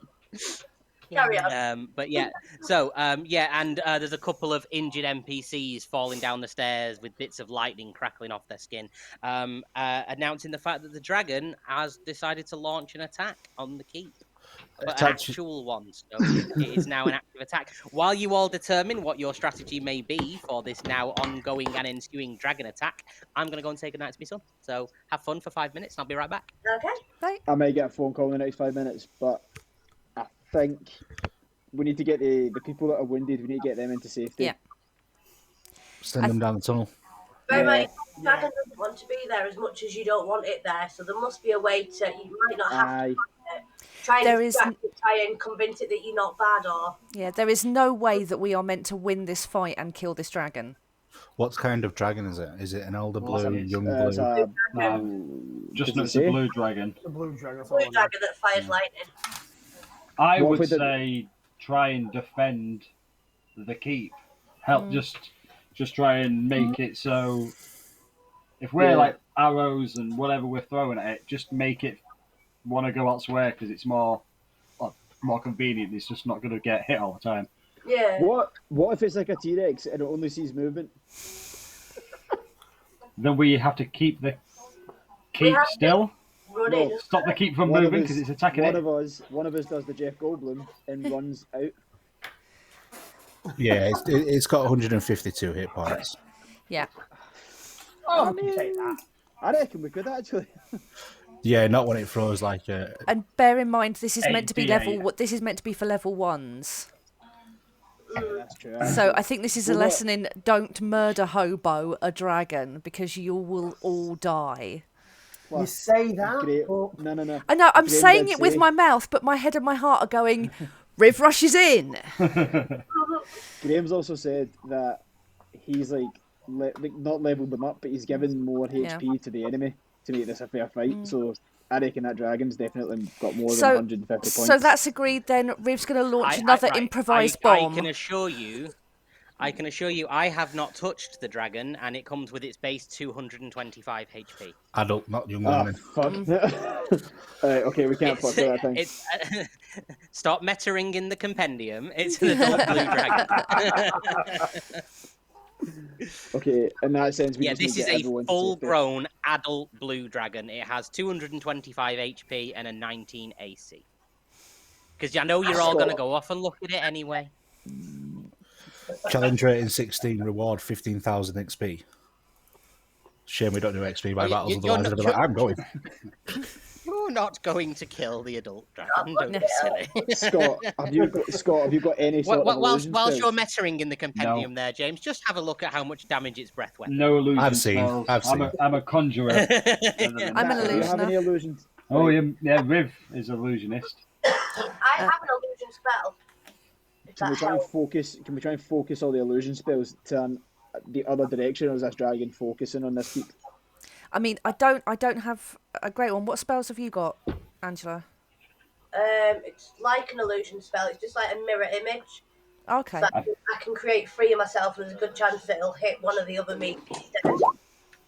S7: Carry on.
S1: But yeah, so and there's a couple of injured NPCs falling down the stairs with bits of lightning crackling off their skin, announcing the fact that the dragon has decided to launch an attack on the keep. But an actual one, so it is now an active attack. While you all determine what your strategy may be for this now ongoing and ensuing dragon attack, I'm going to go and say goodnight to my son. So have fun for 5 minutes, and I'll be right back.
S7: Okay.
S3: I might get a phone call in the next 5 minutes, but I think we need to get the people that are wounded. We need to get them into safety.
S6: Yeah.
S4: Send them down the tunnel.
S7: Very much. The dragon doesn't want to be there as much as you don't want it there, so there must be a way to. You might not have
S3: Aye.
S7: to try
S6: There
S7: and
S6: is-
S7: distract it, try and convince it that you're not bad, or
S6: Yeah, there is no way that we are meant to win this fight and kill this dragon.
S4: What kind of dragon is it? Is it an elder blue,
S5: it's,
S4: young
S3: It's
S4: blue?
S5: Just
S3: does it
S5: it's a
S3: say?
S5: blue dragon.
S2: The blue dragon. that's
S7: blue
S2: all I know.
S7: dragon that fires lightning.
S5: I
S3: What
S5: would
S3: with the-
S5: say try and defend the keep. Help just try and make it so if we're
S3: Yeah.
S5: like arrows and whatever we're throwing at it, just make it want to go elsewhere because it's more convenient. It's just not going to get hit all the time.
S7: Yeah.
S3: What if it's like a T-Rex and it only sees movement?
S5: Then we have to keep the
S7: We
S5: keep
S7: have to-
S5: still.
S7: Running.
S3: No.
S5: Stop the keep from
S3: One of
S5: moving
S3: us-
S5: because it's attacking
S3: One
S5: it.
S3: of us does the Jeff Goldblum and runs out.
S4: Yeah, it's got 152 hit points.
S6: Yeah.
S2: Oh, I can take that.
S3: I reckon we could actually.
S4: Yeah, not when it throws like a.
S6: And bear in mind, this is meant to be
S5: 8d8.
S6: This is meant to be for level 1s.
S3: That's true.
S6: So I think this is a
S3: Well,
S6: lesson in don't murder hobo a dragon because you will all die.
S2: You say that,
S3: Great.
S2: but
S3: No.
S6: I know I'm
S3: Graham
S6: saying
S3: did
S6: it with
S3: say-
S6: my mouth, but my head and my heart are going. Riv rushes in.
S3: Graham's also said that he's like not leveled them up, but he's given more HP to the enemy to make this a fair fight. So I reckon that dragon's definitely got more than 150 points.
S6: So that's agreed then. Riv's going to launch another improvised bomb.
S1: I can assure you I can assure you, I have not touched the dragon, and it comes with its base 225 HP.
S4: Adult, not young
S3: Ah,
S4: woman.
S3: fuck. Alright, okay, we can't fuck with that thing.
S1: It's stop mettering in the compendium. It's an adult blue dragon.
S3: Okay, in that sense, we
S1: Yeah,
S3: just need
S1: this
S3: to
S1: is
S3: get
S1: a
S3: everyone to safety.
S1: full-grown adult blue dragon. It has 225 HP and a 19 AC. Because I know you're all going to go off and look at it anyway.
S4: Challenge rating 16, reward 15,000 XP. Shame we don't do XP by battles, otherwise I'd be like, I'm going.
S1: You're not going to kill the adult dragon. Don't be silly.
S3: Scott, have you got any sort of illusion
S1: Whilst
S3: spells?
S1: you're mettering in the compendium there, James, just have a look at how much damage its breath weapon.
S5: No illusion
S4: I've seen.
S5: spells.
S4: I've seen.
S5: I'm a conjurer.
S6: I'm an
S3: Do you have any
S6: illusioner.
S3: illusions?
S5: Oh, yeah, Riv is illusionist.
S7: I have an illusion spell. If
S3: Can we
S7: that
S3: try and
S7: helps.
S3: focus? Can we try and focus all the illusion spells to the other direction, or is this dragon focusing on this keep?
S6: I mean, I don't have a great one. What spells have you got, Angela?
S7: It's like an illusion spell. It's just like a mirror image.
S6: Okay.
S7: So I can create three of myself, and there's a good chance that it'll hit one of the other me instead.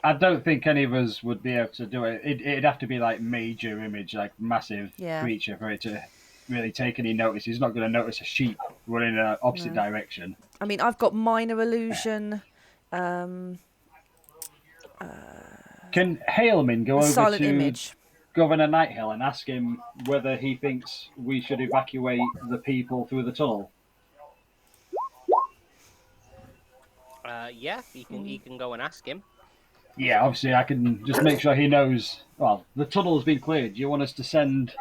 S5: I don't think any of us would be able to do it. It'd have to be like major image, like massive creature for it to really take any notice. He's not going to notice a sheep running in an opposite direction.
S6: I mean, I've got minor illusion.
S5: Can Haleman go over
S6: Silent
S5: to
S6: image.
S5: Governor Nighthill and ask him whether he thinks we should evacuate the people through the tunnel?
S1: Yeah, you can go and ask him.
S5: Yeah, obviously I can just make sure he knows. Well, the tunnel's been cleared. Do you want us to send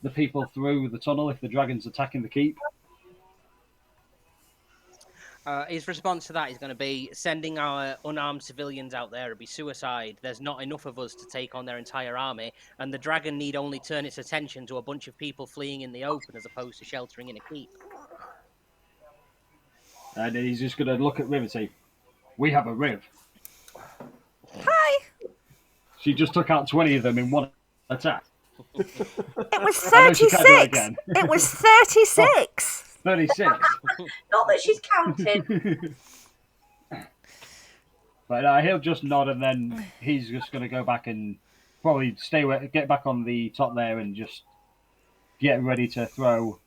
S5: the people through the tunnel if the dragon's attacking the keep?
S1: His response to that is going to be sending our unarmed civilians out there would be suicide. There's not enough of us to take on their entire army, and the dragon need only turn its attention to a bunch of people fleeing in the open as opposed to sheltering in a keep.
S5: And he's just going to look at Riv and say, "We have a Riv.
S6: Hi.
S5: She just took out 20 of them in one attack."
S6: It was
S5: I know she can't do it
S6: 36.
S5: again.
S6: It was 36.
S5: 36.
S7: Not that she's counting.
S5: But he'll just nod, and then he's just going to go back and probably get back on the top there and just get ready to throw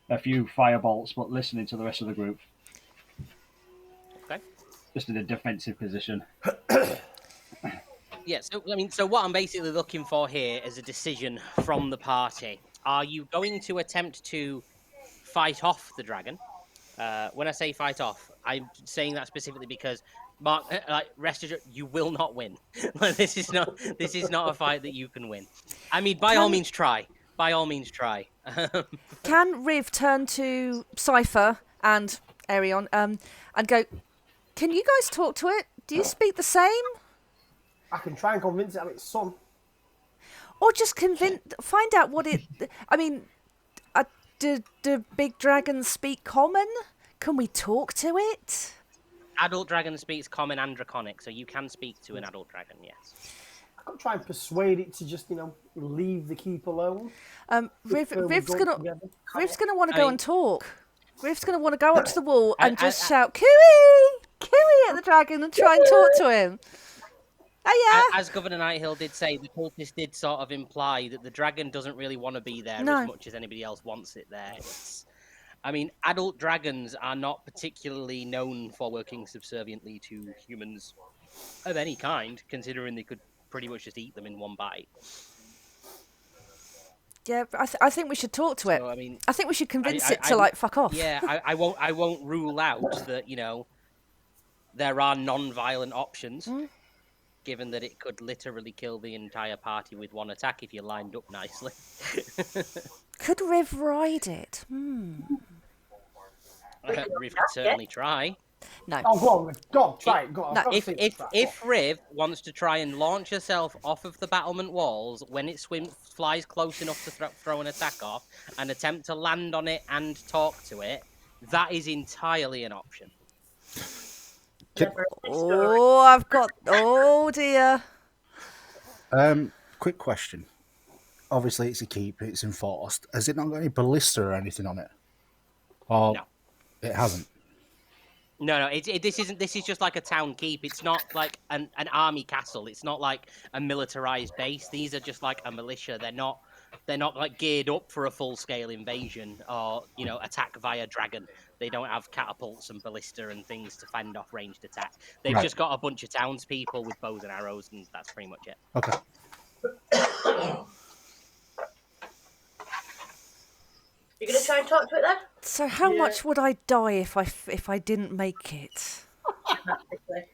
S5: a few firebolts, but listening to the rest of the group.
S1: Okay.
S5: Just in a defensive position.
S1: Yeah, so what I'm basically looking for here is a decision from the party. Are you going to attempt to fight off the dragon? When I say fight off, I'm saying that specifically because Mark, rest assured, you will not win. This is not a fight that you can win. I mean, by all means, try. By all means, try.
S6: Can Riv turn to Cypher and Arion and go, can you guys talk to it? Do you speak the same?
S2: I can try and convince it of its son.
S6: Or just find out what it... I mean, do big dragons speak common? Can we talk to it?
S1: Adult dragon speaks common and draconic, so you can speak to an adult dragon, yes.
S2: I can try and persuade it to just, leave the keep alone.
S6: Riv's
S2: go
S6: gonna want to go
S1: mean-
S6: and talk. Riv's gonna want to go up to the wall and just
S1: I-
S6: shout "Cooey! Cooey!" at the dragon and try and talk to him. Oh yeah.
S1: As Governor Nighthill did say, the cultist did sort of imply that the dragon doesn't really want to be there
S6: No.
S1: as much as anybody else wants it there. I mean, adult dragons are not particularly known for working subserviently to humans of any kind, considering they could pretty much just eat them in one bite.
S6: Yeah, I think we should talk to it.
S1: So, I mean,
S6: I think we should convince it
S1: I-
S6: to fuck off.
S1: Yeah, I won't rule out that there are non-violent options. Given that it could literally kill the entire party with one attack if you lined up nicely.
S6: Could Riv ride it?
S1: Riv could certainly try.
S6: No.
S2: Oh, go on, try it. Go on.
S6: No,
S2: I've got to see it.
S1: If Riv wants to try and launch herself off of the battlement walls when it flies close enough to throw an attack off and attempt to land on it and talk to it, that is entirely an option.
S6: Oh dear.
S4: Quick question. Obviously, it's a keep. It's enforced. Has it not got any ballista or anything on it? Or
S1: No.
S4: it hasn't?
S1: No, this isn't. This is just like a town keep. It's not like an army castle. It's not like a militarized base. These are just like a militia. They're not like geared up for a full scale invasion or attack via dragon. They don't have catapults and ballista and things to fend off ranged attack. They've just got a bunch of townspeople with bows and arrows, and that's pretty much it.
S4: Okay.
S7: You're gonna try and talk to it then?
S6: So how much would I die if I didn't make it?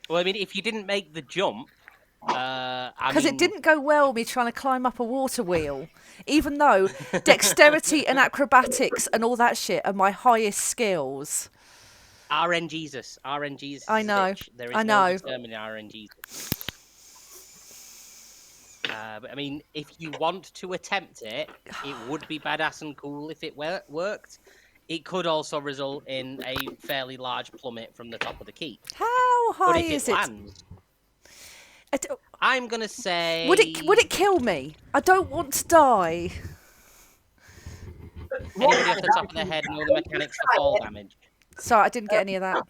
S1: Well, I mean, if you didn't make the jump,
S6: Because it didn't go well me trying to climb up a water wheel, even though dexterity and acrobatics and all that shit are my highest skills.
S1: RNGesus.
S6: I know.
S1: There is
S6: I
S1: no
S6: know.
S1: determined RNGesus. But I mean, if you want to attempt it, it would be badass and cool if it worked. It could also result in a fairly large plummet from the top of the keep.
S6: How high
S1: But if
S6: is
S1: it
S6: it?
S1: lands, I'm gonna say.
S6: Would it kill me? I don't want to die.
S1: Anybody off the top of their head know the mechanics for fall damage?
S6: Sorry, I didn't get any of that.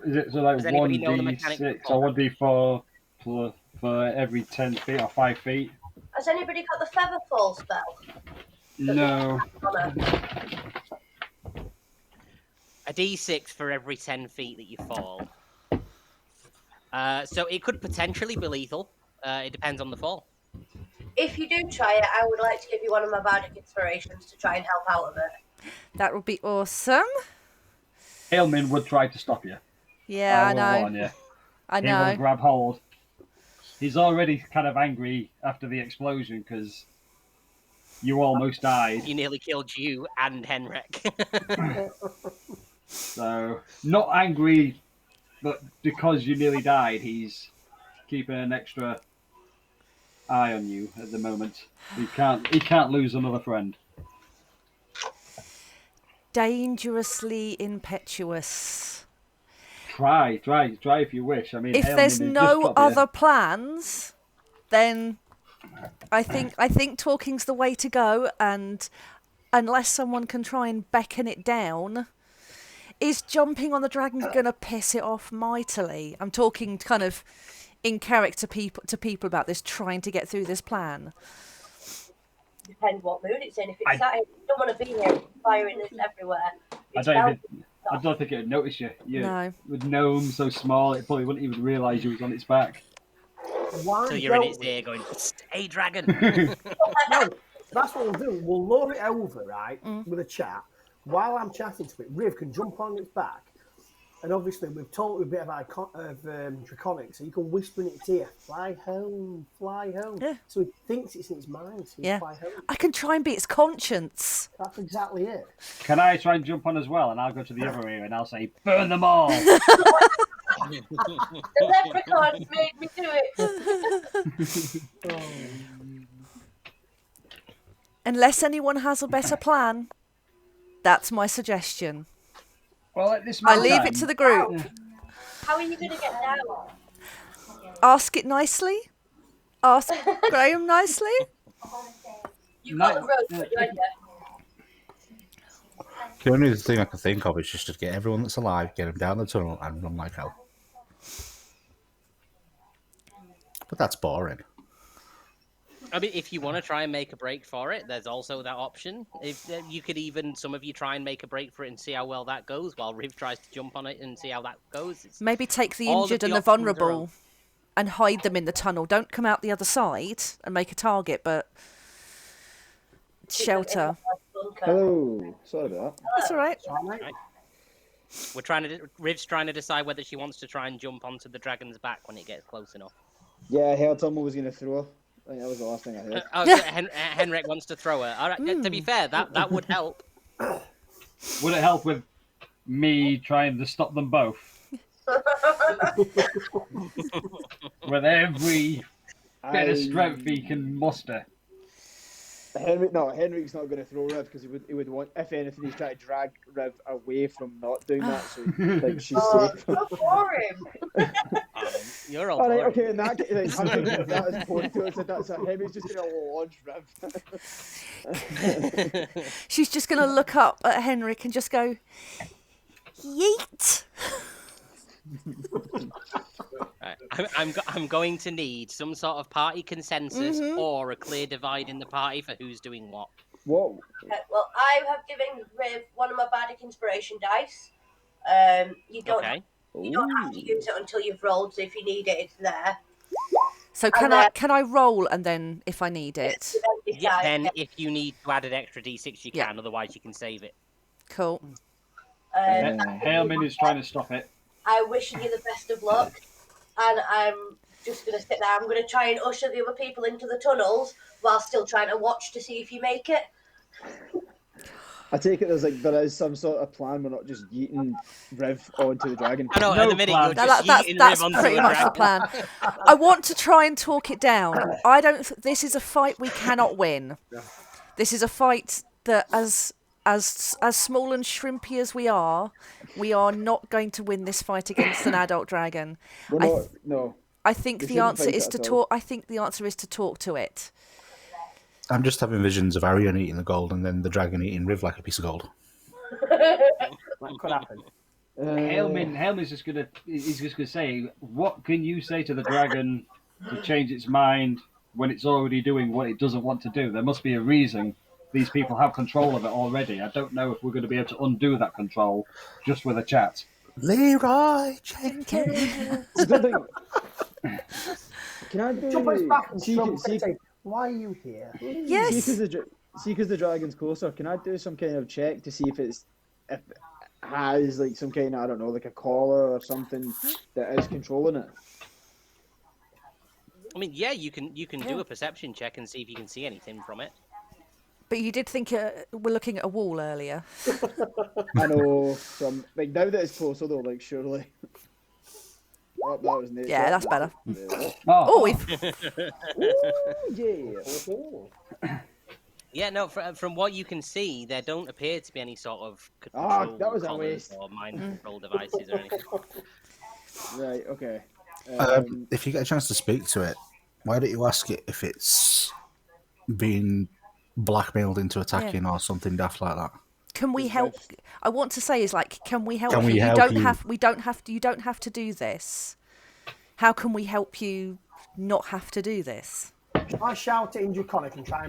S5: Is it so like
S1: Does anybody know the mechanics
S5: 1d6
S1: for
S5: or 1d4 for every 10 feet or 5 feet?
S7: Has anybody got the feather fall spell?
S5: No.
S1: A d6 for every 10 feet that you fall. So it could potentially be lethal. It depends on the fall.
S7: If you do try it, I would like to give you one of my bardic inspirations to try and help out of it.
S6: That would be awesome.
S5: Ailmin would try to stop you.
S6: Yeah, I
S5: will
S6: know.
S5: warn you.
S6: I
S5: He will
S6: know.
S5: grab hold. He's already kind of angry after the explosion because you almost died.
S1: He nearly killed you and Henrik.
S5: So, not angry, but because you nearly died, he's keeping an extra eye on you at the moment. He can't lose another friend.
S6: Dangerously impetuous.
S5: Try if you wish. I mean,
S6: If
S5: Ailmin
S6: there's
S5: has just
S6: no
S5: got you.
S6: other plans, then I think talking's the way to go. And unless someone can try and beckon it down, is jumping on the dragon going to piss it off mightily? I'm talking kind of in character to people about this, trying to get through this plan.
S7: Depends what mood it's in. If it's sat here, you don't want to be here firing this everywhere.
S5: I don't think it would notice you.
S6: No.
S5: With gnome so small, it probably wouldn't even realise you was on its back.
S2: Why
S1: So you're in
S2: don't
S1: its ear going, "Stay, dragon."
S2: No, that's what we'll do. We'll lure it over, right, with a chat. While I'm chatting to it, Riv can jump on its back. And obviously, we've taught it a bit of draconic, so you can whisper in its ear, fly home, fly home.
S6: Yeah.
S2: So it thinks it's in its mind, so
S6: Yeah.
S2: fly home.
S6: I can try and be its conscience.
S2: That's exactly it.
S5: Can I try and jump on as well? And I'll go to the other ear and I'll say, burn them all!
S7: The leprechauns made me do it.
S6: Unless anyone has a better plan, that's my suggestion.
S5: Well, at this
S6: I
S5: moment,
S6: leave it to the group.
S7: How are you going to get down?
S6: Ask it nicely. Ask Graham nicely.
S7: You've got the rope, don't you?
S4: The only thing I can think of is just to get everyone that's alive, get them down the tunnel, and run like hell. But that's boring.
S1: I mean, if you want to try and make a break for it, there's also that option. If you could even, some of you try and make a break for it and see how well that goes, while Riv tries to jump on it and see how that goes.
S6: Maybe take the
S1: all of
S6: injured
S1: the
S6: and the
S1: options are
S6: vulnerable and hide them in the tunnel. Don't come out the other side and make a target, but shelter.
S3: Hello. Sorry about that.
S6: That's all right.
S1: Riv's trying to decide whether she wants to try and jump onto the dragon's back when it gets close enough.
S3: Yeah, I heard someone was going to throw her. I think that was the last thing I heard.
S1: So Henrik wants to throw her. All right, to be fair, that would help.
S5: Would it help with me trying to stop them both? With every bit of strength he can muster.
S3: Henrik's not going to throw Riv because he would want, if anything, he's trying to drag Riv away from not doing that, so like she's safe.
S7: Go for him.
S1: You're all
S3: Alright,
S1: right.
S3: okay, in that case, that is ponytail, so that's Henrik's just going to launch Riv.
S6: She's just going to look up at Henrik and just go, yeet.
S1: Right. I'm going to need some sort of party consensus or a clear divide in the party for who's doing what.
S3: What?
S7: Okay, well, I have given Riv one of my bardic inspiration dice. You don't
S1: Okay.
S7: have to use it until you've rolled, so if you need it, it's there.
S6: So
S7: And
S6: can I roll and then if I need it?
S1: Yeah, then if you need to add an extra d6, you
S6: Yeah.
S1: can. Otherwise, you can save it.
S6: Cool.
S5: Hailman is trying to stop it.
S7: I'm wishing you the best of luck, and I'm just going to sit there. I'm going to try and usher the other people into the tunnels while still trying to watch to see if you make it.
S3: I take it there is some sort of plan. We're not just yeeting Riv onto the dragon.
S1: I know,
S5: No
S1: at the minute
S5: plan.
S1: you're just yeeting
S6: That's
S1: Riv onto
S6: pretty
S1: a
S6: much the
S1: dragon.
S6: plan. I want to try and talk it down. I don't. This is a fight we cannot win. This is a fight that, as small and shrimpy as we are not going to win this fight against an adult dragon.
S3: We're not. No.
S6: I think
S3: We
S6: the
S3: shouldn't
S6: answer
S3: fight
S6: is
S3: it
S6: to
S3: at
S6: talk. I think the answer is to talk to it.
S4: I'm just having visions of Arion eating the gold and then the dragon eating Riv like a piece of gold.
S2: That could happen.
S5: Hailman's just gonna say, what can you say to the dragon to change its mind when it's already doing what it doesn't want to do? There must be a reason. These people have control of it already. I don't know if we're going to be able to undo that control just with a chat.
S4: Leroy Jenkins.
S3: It's a good thing. Can I do?
S2: Jump us back and
S3: See,
S2: say, why are you here?
S6: Yes.
S3: because the dragon's closer. Can I do some kind of check to see if it has like some kind of, I don't know, like a collar or something that is controlling it?
S1: I mean, yeah, you can do a perception check and see if you can see anything from it.
S6: But you did think we're looking at a wall earlier.
S3: I know. Some like now that it's closer though, like surely. Oh, that was nature.
S6: Yeah, that's better.
S3: Yeah.
S6: Oh, we've
S3: Ooh, yeah.
S1: Yeah, no. From what you can see, there don't appear to be any sort of
S3: Ah,
S1: control
S3: that was a
S1: collars
S3: waste.
S1: or mind control devices or anything.
S3: Right. Okay.
S4: If you get a chance to speak to it, why don't you ask it if it's being blackmailed into attacking or something daft like that?
S6: can we help? I want to say is like, can we help
S4: Can we
S6: you?
S4: help you?
S6: You don't have to do this. How can we help you not have to do this?
S2: I shout it in Draconic and try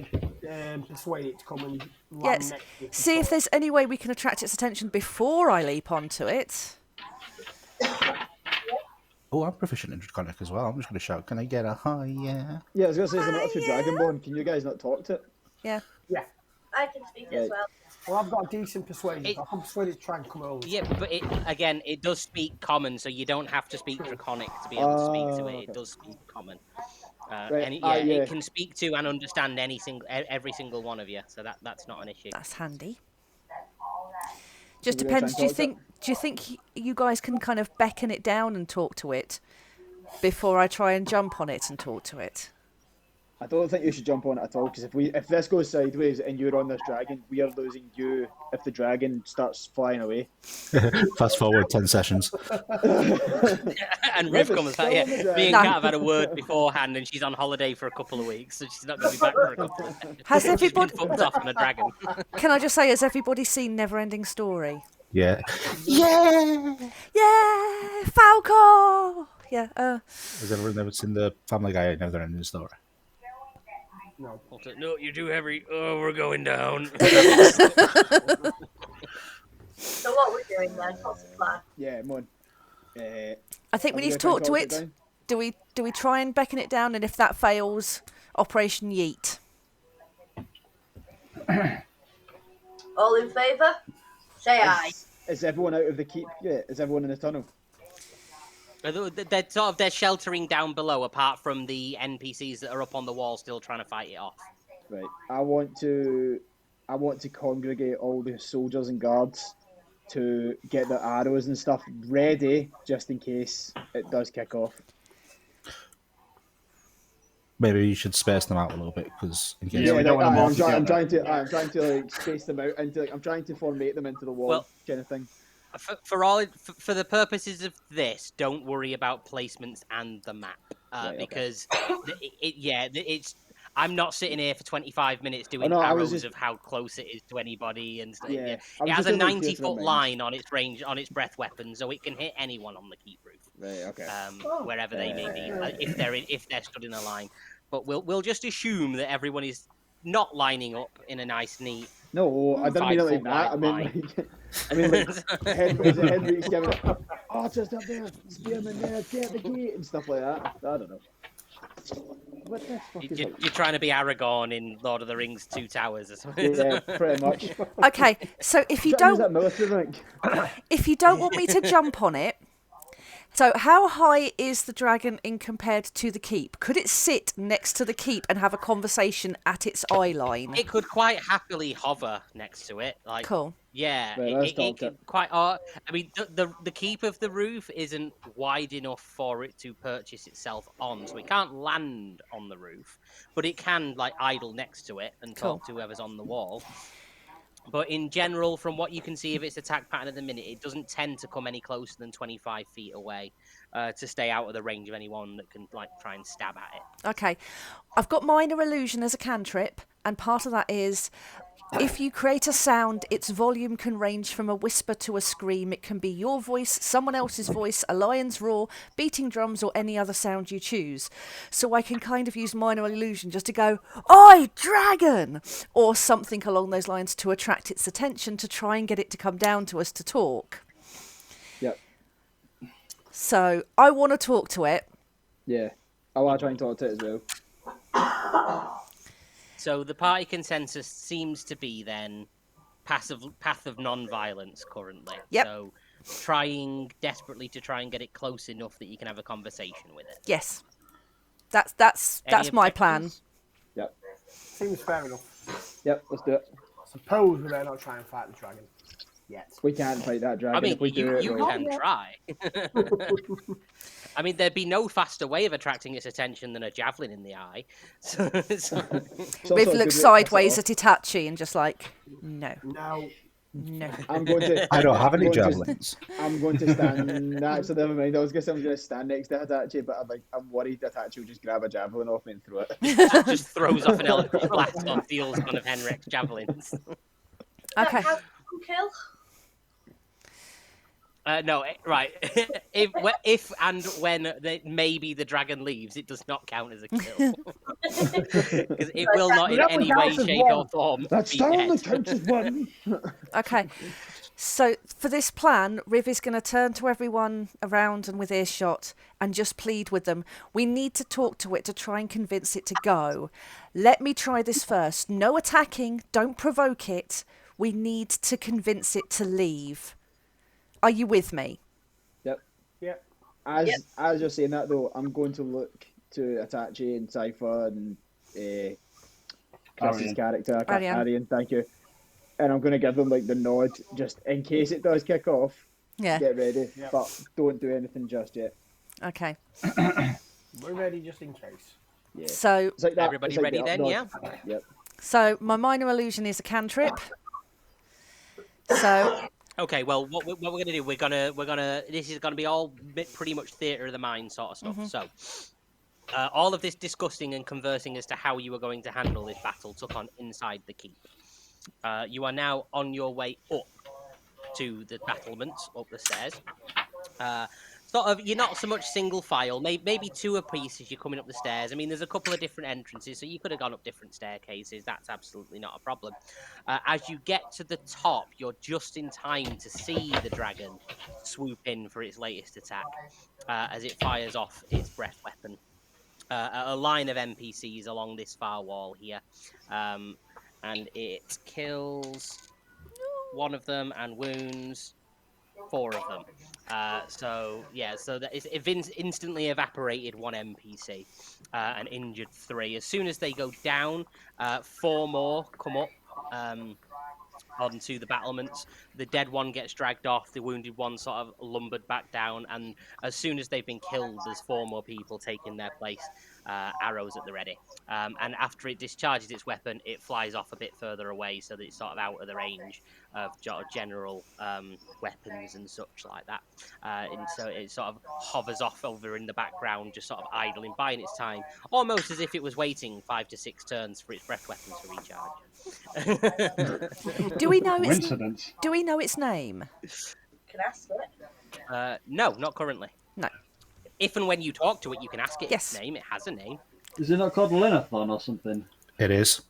S2: and persuade it to come and land
S6: Yes.
S2: next to it.
S6: See if there's any way we can attract its attention before I leap onto it.
S4: Oh, I'm proficient in Draconic as well. I'm just going to shout, can I get a hi, yeah?
S3: Yeah, I was gonna say, I'm not through Dragonborn. Can you guys not talk to it?
S6: Yeah.
S2: Yeah.
S7: I can speak as well.
S2: Well, I've got a decent persuasion. I can persuade it to try and come over.
S1: Yeah, but it does speak common, so you don't have to speak Draconic to be able to speak to it.
S3: Okay.
S1: It does speak common.
S3: Right.
S1: And
S3: Yeah.
S1: it can speak to and understand every single one of you, so that's not an issue.
S6: That's handy. Just
S3: We're gonna
S6: depends.
S3: try and talk
S6: Do you think you guys can kind of beckon it down and talk to it before I try and jump on it and talk to it?
S3: I don't think you should jump on it at all, because if this goes sideways and you're on this dragon, we are losing you if the dragon starts flying away.
S4: Fast forward 10 sessions.
S1: And Riv
S3: Riv is
S1: comes back.
S3: still
S1: Yeah,
S3: on the dragon.
S1: me and
S6: No.
S1: Kat have had a word beforehand, and she's on holiday for a couple of weeks, so she's not going to be back for a couple of days.
S6: Has
S1: She's been
S6: everybody?
S1: fucked off on a dragon.
S6: Can I just say, has everybody seen Neverending Story?
S4: Yeah.
S6: Yeah, Falco. Yeah.
S4: Has anyone ever seen the Family Guy Never Ending Story?
S1: No, you're too heavy. Oh, we're going down.
S7: So what we're doing then? What's the plan?
S3: Yeah, come on.
S6: I think
S3: Are
S6: we
S3: we
S6: need to
S3: gonna
S6: talk
S3: try
S6: to
S3: and
S6: it. Do we try and beckon it down, and if that fails, Operation Yeet?
S7: All in favour? Say aye.
S3: Is everyone out of the keep yet? Is everyone in the tunnel?
S1: They're sheltering down below, apart from the NPCs that are up on the wall still trying to fight it off.
S3: Right. I want to congregate all the soldiers and guards to get their arrows and stuff ready, just in case it does kick off.
S4: Maybe you should space them out a little bit, because in case...
S5: Yeah, we don't want them all
S3: I'm
S5: together.
S3: trying to like space them out into I'm trying to formate them into the wall,
S1: Well-
S3: kind of thing.
S1: For the purposes of this, don't worry about placements and the map,
S3: Right, okay.
S1: because it's. I'm not sitting here for 25 minutes doing
S3: no, I
S1: arrows
S3: was just-
S1: of how close it is to anybody and stuff.
S3: Yeah,
S1: Yeah.
S3: I was
S1: It has
S3: just
S1: a
S3: only curious
S1: 90-foot
S3: about mine.
S1: line on its range on its breath weapon, so it can hit anyone on the keep roof.
S3: Right, okay.
S1: Wherever they may be, if they're stood in a line. But we'll just assume that everyone is not lining up in a nice, neat.
S3: No, I didn't mean it like that. I mean like Henry's giving it. Archers up there, spearmen there, get the gate and stuff like that. I don't know. What the fuck is
S1: You're trying to be Aragorn in Lord of the Rings: Two Towers or something.
S3: Yeah, pretty much.
S6: Okay, so if you
S3: Use that
S6: don't,
S3: military rank.
S6: if you don't want me to jump on it, so how high is the dragon in compared to the keep? Could it sit next to the keep and have a conversation at its eye line?
S1: It could quite happily hover next to it, like
S6: Cool.
S1: yeah.
S3: Right, let's
S1: it
S3: talk
S1: could
S3: it.
S1: quite. I mean, the keep of the roof isn't wide enough for it to purchase itself on, so it can't land on the roof, but it can like idle next to it and talk to whoever's on the wall. But in general, from what you can see of its attack pattern at the minute, it doesn't tend to come any closer than 25 feet away to stay out of the range of anyone that can like try and stab at it.
S6: Okay, I've got minor illusion as a cantrip, and part of that is if you create a sound, its volume can range from a whisper to a scream. It can be your voice, someone else's voice, a lion's roar, beating drums, or any other sound you choose. So I can kind of use minor illusion just to go, "Oi, dragon!" or something along those lines to attract its attention to try and get it to come down to us to talk.
S3: Yep.
S6: So I want to talk to it.
S3: Yeah. I want to try and talk to it as well.
S1: So the party consensus seems to be then path of non-violence currently.
S6: Yep.
S1: So trying desperately to try and get it close enough that you can have a conversation with it.
S6: Yes. That's my plan.
S3: Yep.
S2: Seems fair enough.
S3: Yep, let's do it.
S2: Suppose we may not try and fight the dragon yet.
S3: We can't fight that dragon.
S1: I mean,
S3: if we do
S1: you can try. I mean, there'd be no faster way of attracting its attention than a javelin in the eye.
S6: Riv looks sideways at Itachi and just like, no.
S3: I'm going to.
S4: I don't have any javelins.
S3: I'm going to stand. Actually, never mind. I was going to say I'm going to stand next to Itachi, but I'm worried Itachi will just grab a javelin off me and throw it.
S1: Just throws off an electric blast or steals one of Henrik's javelins.
S6: Okay.
S7: How kill?
S1: No, right. if and when maybe the dragon leaves, it does not count as a kill. Because it will not in any way, shape, or form.
S3: That's still on the count as one.
S6: Okay. So for this plan, Riv is going to turn to everyone around and with earshot and just plead with them. We need to talk to it to try and convince it to go. Let me try this first. No attacking. Don't provoke it. We need to convince it to leave. Are you with me?
S3: Yep.
S2: Yep.
S3: As you're saying that though, I'm going to look to Itachi and Cypher and Chris's character, Arian. Thank you. And I'm going to give them like the nod, just in case it does kick off.
S6: Yeah.
S3: Get ready, but don't do anything just yet.
S6: Okay.
S2: We're ready just in case.
S3: Yeah.
S6: So
S3: It's like that.
S1: Everybody
S3: It's like
S1: ready
S3: the
S1: then?
S3: nod.
S1: Yeah.
S3: Yep.
S6: So my minor illusion is a cantrip. So
S1: Okay, well, what we're gonna do? We're gonna. This is gonna be all pretty much theatre of the mind sort of stuff. So, all of this discussing and conversing as to how you are going to handle this battle took on inside the keep. You are now on your way up to the battlements, up the stairs. Sort of, you're not so much single file, maybe two apiece as you're coming up the stairs. I mean, there's a couple of different entrances, so you could have gone up different staircases. That's absolutely not a problem. As you get to the top, you're just in time to see the dragon swoop in for its latest attack as it fires off its breath weapon. A line of NPCs along this far wall here, and it kills one of them and wounds 4 of them. So that it's instantly evaporated 1 NPC and injured 3. As soon as they go down, 4 more come up onto the battlements. The dead one gets dragged off, the wounded one sort of lumbered back down, and as soon as they've been killed, there's 4 more people taking their place, arrows at the ready. And after it discharges its weapon, it flies off a bit further away so that it's sort of out of the range of general weapons and such like that. And so it sort of hovers off over in the background, just sort of idling, buying its time, almost as if it was waiting 5 to 6 turns for its breath weapon to recharge.
S6: do we know
S5: Coincidence.
S6: its name?
S7: Can I ask it?
S1: No, not currently.
S6: No.
S1: If and when you talk to it, you can ask it
S6: Yes.
S1: its name. It has a name.
S5: Is it not called Lenathon or something?
S4: It is.
S5: I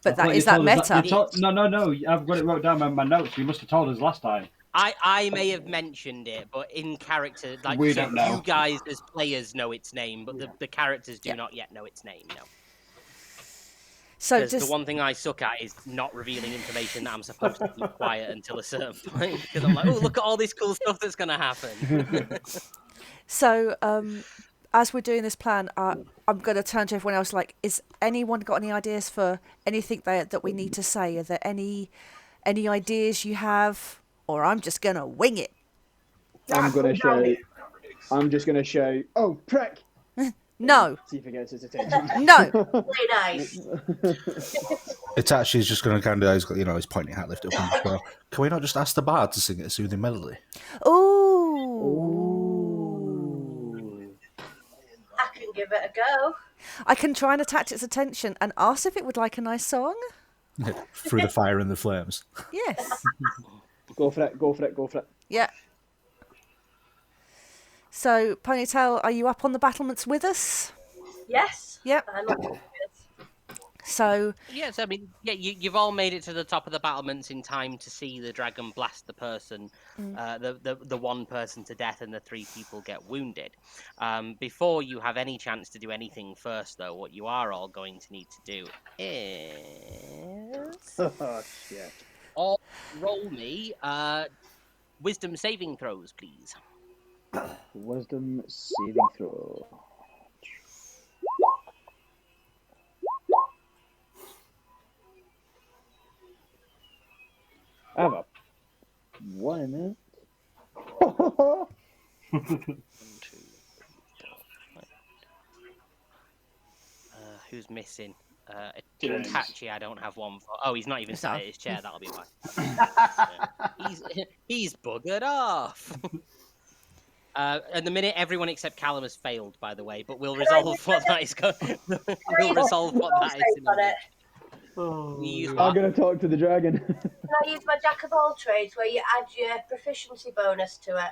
S6: But
S5: thought
S6: that
S5: you
S6: is that
S5: told us
S6: meta.
S5: you no. I've got it wrote down in my notes. You must have told us last time.
S1: I may have mentioned it, but in character, like
S5: We
S1: so
S5: don't know.
S1: you guys as players know its name, but the characters do
S6: Yeah.
S1: not yet know its name. No.
S6: So
S1: Because
S6: just
S1: the one thing I suck at is not revealing information that I'm supposed to keep quiet until a certain point. Because I'm like, oh, look at all this cool stuff that's going to happen.
S6: so as we're doing this plan, I'm going to turn to everyone else. Like, is anyone got any ideas for anything that we need to say? Are there any ideas you have, or I'm just going to wing it?
S3: I'm gonna shout. I'm just gonna shout. Oh, prick!
S6: No,
S3: See if it gets his attention.
S6: no.
S7: Really nice.
S4: It's actually just going to kind of, he's pointing hat lifted up. And go, can we not just ask the bard to sing it a soothing melody?
S6: Ooh.
S7: I can give it a go.
S6: I can try and attach its attention and ask if it would like a nice song.
S4: Through the fire and the flames.
S6: Yes.
S3: Go for it. Go for it. Go for it.
S6: Yeah. So, Ponytail, are you up on the battlements with us?
S7: Yes.
S6: Yep.
S7: I'm up for this.
S6: So,
S1: Yes, I mean, yeah, you've all made it to the top of the battlements in time to see the dragon blast the person, the one person to death, and the 3 people get wounded. Before you have any chance to do anything first, though, what you are all going to need to do is
S3: Oh shit.
S1: all roll me wisdom saving throws, please.
S3: Wisdom saving throw. I have a 1 in it.
S1: 1, 2, 3, 4, 5. Who's missing? Itachi, I don't have one for. Oh, he's not even sat at his chair. That'll be why. He's buggered off. At the minute, everyone except Callum has failed, by the way. But we'll resolve what that is. We'll resolve what that is. In a minute.
S3: I'm gonna talk to the dragon.
S7: Can I use my jack of all trades where you add your proficiency bonus to it?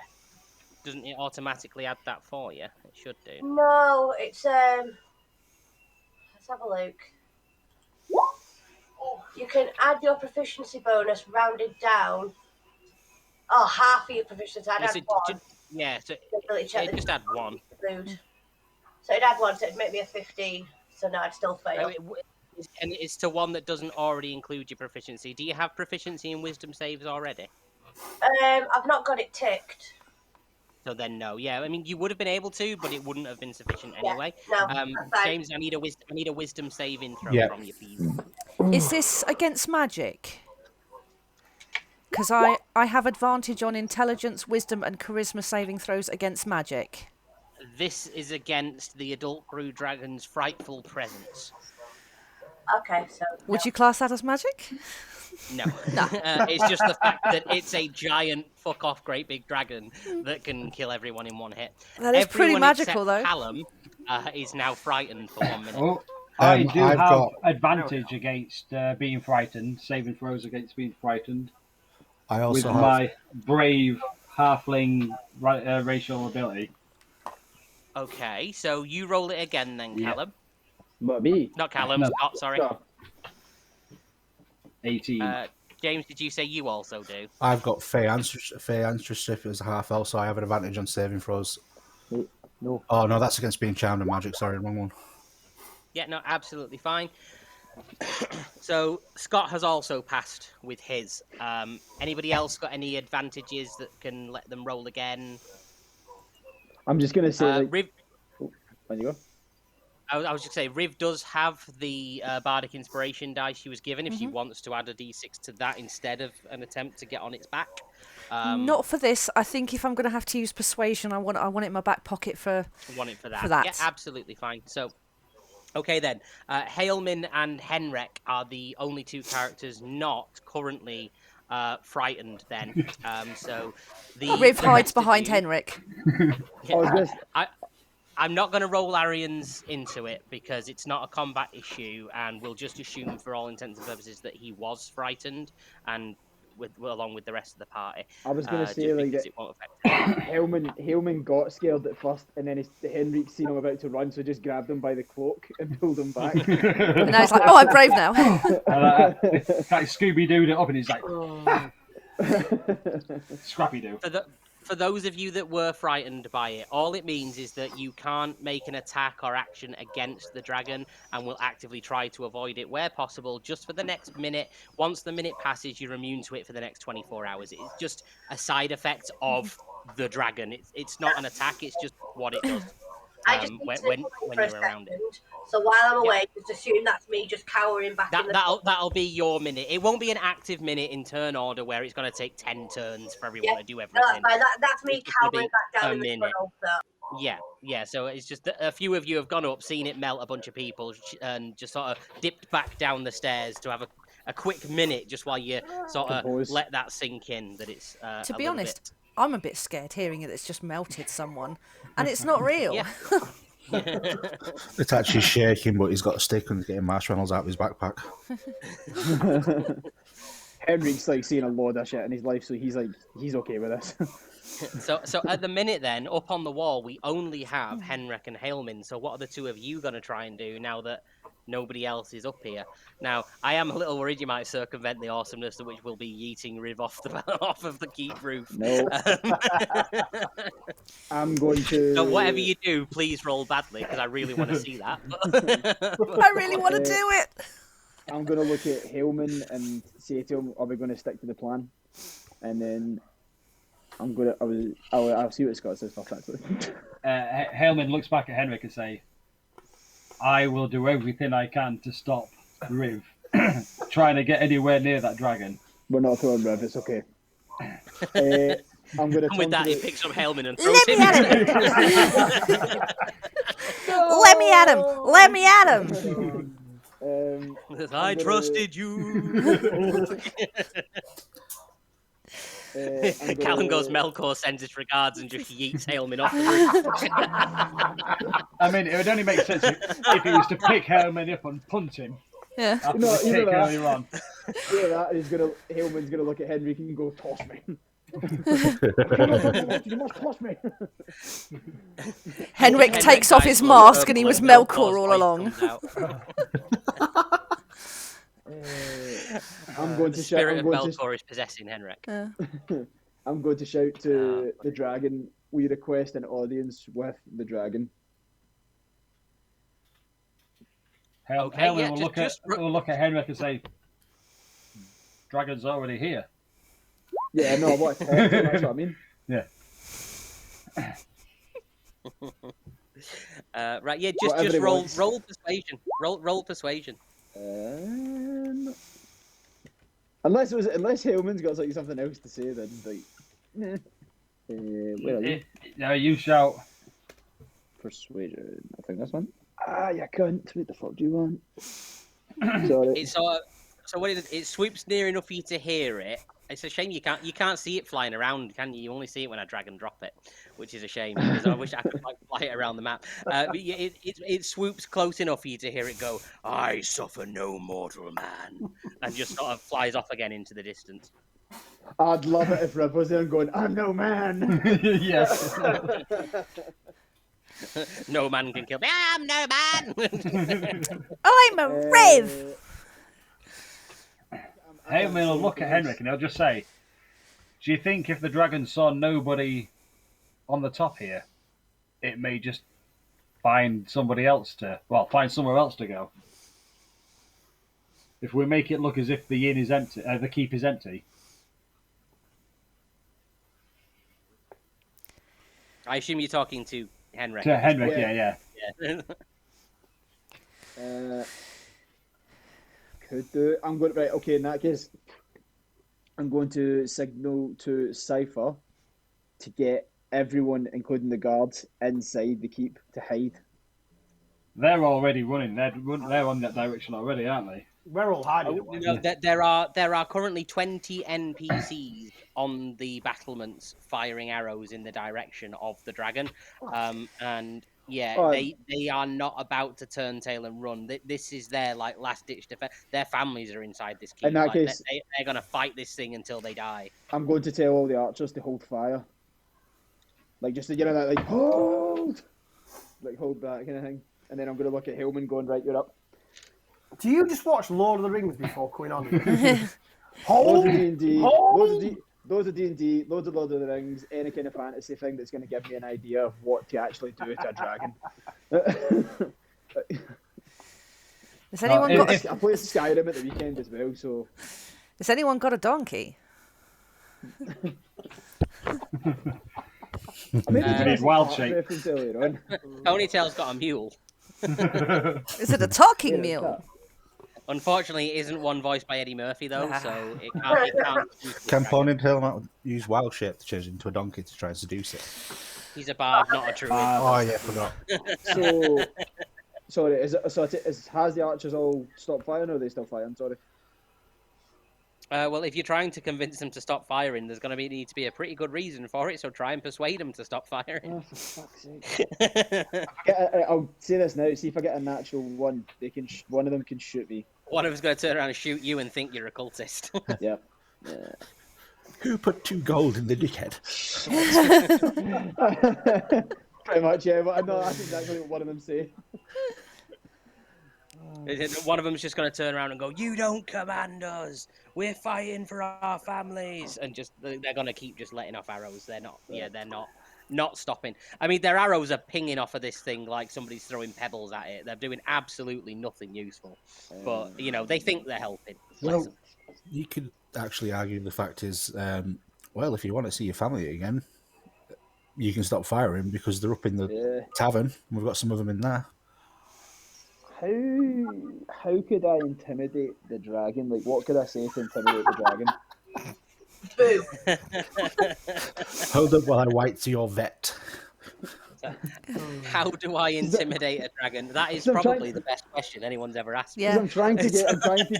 S1: Doesn't it automatically add that for you? It should do.
S7: No, it's let's have a look. You can add your proficiency bonus rounded down. Oh, half of your proficiency. I'd
S1: Yes,
S7: add
S1: it-
S7: one.
S1: Yeah, so
S7: Really check
S1: it just add 1.
S7: food. So it'd add 1, so it'd make me a 15. So no, I'd still fail.
S1: And it's to one that doesn't already include your proficiency. Do you have proficiency in wisdom saves already?
S7: I've not got it ticked.
S1: So then, no. Yeah, I mean, you would have been able to, but it wouldn't have been sufficient anyway.
S7: No, that's fine.
S1: James, I need a wisdom saving throw
S4: Yeah.
S1: from you, please.
S6: is this against magic? Because I have advantage on intelligence, wisdom, and charisma saving throws against magic.
S1: This is against the adult Grue Dragon's frightful presence.
S7: Okay, so
S6: Would you class that as magic?
S1: No. It's just the fact that it's a giant fuck off great big dragon that can kill everyone in one hit.
S6: That is pretty
S1: Everyone
S6: magical,
S1: except
S6: though.
S1: Callum is now frightened for 1 minute.
S5: Oh, I do
S4: I've
S5: have
S4: got-
S5: advantage against being frightened, saving throws against being frightened,
S4: I
S5: with
S4: also have.
S5: my brave halfling racial ability.
S1: Okay, so you roll it again then,
S5: Yeah.
S1: Callum.
S3: But me.
S1: Not Callum,
S5: No.
S1: Scott, sorry.
S3: Oh,
S5: 18.
S1: James, did you say you also do?
S4: I've got Fey Ancestry as a half elf, so I have an advantage on saving throws.
S3: no.
S4: Oh, no, that's against being charmed and magic. Sorry, wrong one.
S1: Yeah, no, absolutely fine. So Scott has also passed with his. Anybody else got any advantages that can let them roll again?
S3: I'm just gonna say like.
S1: Riv,
S3: When you go.
S1: I was just say Riv does have the bardic inspiration die she was given. If she wants to add a d6 to that instead of an attempt to get on its back.
S6: Not for this. I think if I'm going to have to use persuasion, I want it in my back pocket for.
S1: Want it for that?
S6: For that.
S1: Yeah, absolutely fine. So, okay then. Hailman and Henrik are the only 2 characters not currently frightened. Then, so the
S6: Riv
S1: the
S6: hides
S1: rest of
S6: behind
S1: you-
S6: Henrik.
S1: I'm not going to roll Arian's into it because it's not a combat issue, and we'll just assume, for all intents and purposes, that he was frightened, and along with the rest of the party.
S3: I was going to say,
S1: just
S3: like,
S1: because
S3: that
S1: it won't affect him.
S3: Helman got scared at first, and then Henrik seen him about to run, so just grabbed him by the cloak and pulled him back.
S6: And now he's like, "Oh, I'm brave now."
S5: Scooby Dooed it up, and he's like, Scrappy Doo.
S1: For those of you that were frightened by it, all it means is that you can't make an attack or action against the dragon and will actively try to avoid it where possible just for the next minute. Once the minute passes, you're immune to it for the next 24 hours. It's just a side effect of the dragon. It's not an attack, it's just what it does.
S7: I just need
S1: when
S7: for a
S1: you're around it.
S7: So while I'm away, just assume that's me just cowering back in the
S1: That'll be your minute. It won't be an active minute in turn order where it's going to take 10 turns for everyone to do everything.
S7: No, that's me cowering back down in the tunnel. So.
S1: Yeah. So it's just that a few of you have gone up, seen it melt a bunch of people, and just sort of dipped back down the stairs to have a quick minute just while you sort of let that sink in. That it's
S6: to be honest, I'm a bit scared hearing it. It's just melted someone, and it's not real.
S1: Yeah.
S4: It's actually shaking, but he's got a stick and he's getting marshmallows out of his backpack.
S3: Henrik's like seeing a load of shit in his life, so he's okay with this.
S1: So at the minute then, up on the wall, we only have Henrik and Hailman. So what are the two of you going to try and do now that nobody else is up here? Now, I am a little worried you might circumvent the awesomeness, which will be yeeting Riv off of the keep roof.
S3: No. I'm going to...
S1: So whatever you do, please roll badly, because I really want to see that.
S6: I really want to do it.
S3: I'm going to look at Hailman and say to him, are we going to stick to the plan? And then I'll see what Scott says first, actually.
S5: Hailman looks back at Henrik and say, I will do everything I can to stop Riv trying to get anywhere near that dragon.
S3: We're not throwing Riv, it's okay. I'm going to
S1: with that, he picks up Hailman and throws him.
S6: Let me at him! Let me at him!
S1: I trusted you. Callum goes, Melkor sends his regards and just yeets Hailman off the roof.
S5: I mean, it would only make sense if he was to pick Hailman up and punt him.
S6: Yeah.
S5: After the kick earlier on.
S3: Yeah, that Hailman's gonna look at Henrik and go, toss me. You must toss me.
S6: Henrik takes off his mask and he was Melkor all along.
S3: I'm going to shout.
S1: Spirit of Melkor is possessing Henrik.
S3: I'm going to shout to the dragon. We request an audience with the dragon.
S5: Hailman will look at Henrik and say, "Dragon's already here."
S3: Yeah, no, what? That's what I mean.
S5: Yeah.
S1: Right. Yeah. Just roll persuasion. Roll persuasion.
S3: Unless Hailman's got something else to say, then where are you?
S5: No, you shout.
S3: Persuasion. I think this one. You cunt. What the fuck do you want? Sorry.
S1: It's so what it swoops near enough for you to hear it. It's a shame you can't see it flying around, can you? You only see it when I drag and drop it, which is a shame because I wish I could fly it around the map. But it swoops close enough for you to hear it go, "I suffer no mortal man," and just sort of flies off again into the distance.
S3: I'd love it if Riv was there and going, "I'm no man."
S5: Yes.
S1: No man can kill me. I'm no man.
S6: I'm a Riv.
S5: Hailman will look at Henrik and he'll just say, "Do you think if the dragon saw nobody on the top here, it may just find somewhere else to go? If we make it look as if the inn is empty, the keep is empty."
S1: I assume you're talking to Henrik.
S5: To Henrik, yeah.
S3: Could do. I'm going right. Okay, in that case, I'm going to signal to Cypher to get everyone, including the guards, inside the keep to hide.
S5: They're already running. They're on that direction already, aren't they?
S2: We're all hiding.
S1: There are currently 20 NPCs on the battlements firing arrows in the direction of the dragon, and Yeah,
S3: Oh,
S1: they are not about to turn tail and run. This is their like last ditch defense. Their families are inside this
S3: in
S1: keep.
S3: that
S1: Like
S3: case,
S1: they're gonna fight this thing until they die.
S3: I'm going to tell all the archers to hold fire. Like, just to get that, like, hold! Like, hold that kind of thing. And then I'm going to look at Hillman going, right, you're up.
S2: Do you just watch Lord of the Rings before coming on?
S3: Loads
S2: Hold!
S3: of D&D,
S2: Hold!
S3: loads of D&D, loads of Lord of the Rings, any kind of fantasy thing that's going to give me an idea of what to actually do to a dragon.
S6: Has anyone
S5: if-
S6: got?
S3: I played Skyrim at the weekend as well, so...
S6: Has anyone got a donkey?
S3: I maybe
S1: Uh,
S3: did
S5: need
S3: some
S5: wild
S3: part
S5: shape.
S3: reference earlier on.
S1: Ponytail's got a mule.
S6: Is it a talking
S3: Yeah,
S6: mule?
S1: Unfortunately, it isn't one voiced by Eddie Murphy though,
S6: Ah.
S1: so it can't. It can't choose the
S4: Can
S1: dragon.
S4: Ponytail not use wild shape to change into a donkey to try and seduce it?
S1: He's a bard, not a druid.
S4: Oh yeah, forgot.
S3: So, sorry, has the archers all stopped firing, or are they still firing? Sorry.
S1: Well, if you're trying to convince them to stop firing, there's going to need to be a pretty good reason for it. So try and persuade them to stop firing.
S3: Oh, for fuck's sake. I'll say this now. See if I get a natural one. They can. One of them can shoot me.
S1: One of them's going to turn around and shoot you and think you're a cultist.
S3: Yep.
S4: Who put 2 gold in the dickhead?
S3: Pretty much, yeah. But no, that's exactly what one of them say.
S1: One of them's just going to turn around and go, "You don't command us. We're fighting for our families," and they're going to keep just letting off arrows. They're not. Yeah, they're not stopping. I mean, their arrows are pinging off of this thing like somebody's throwing pebbles at it. They're doing absolutely nothing useful. But they think they're helping.
S4: Well, you could actually argue the fact is, well, if you want to see your family again, you can stop firing because they're up in the tavern. We've got some of them in there.
S3: How could I intimidate the dragon? Like, what could I say to intimidate the dragon?
S7: Boo.
S4: Hold up while I write to your vet.
S1: How do I intimidate a dragon? That is
S3: So I'm
S1: probably
S3: trying-
S1: the best question anyone's ever asked. me.
S6: Yeah.
S3: I'm trying to get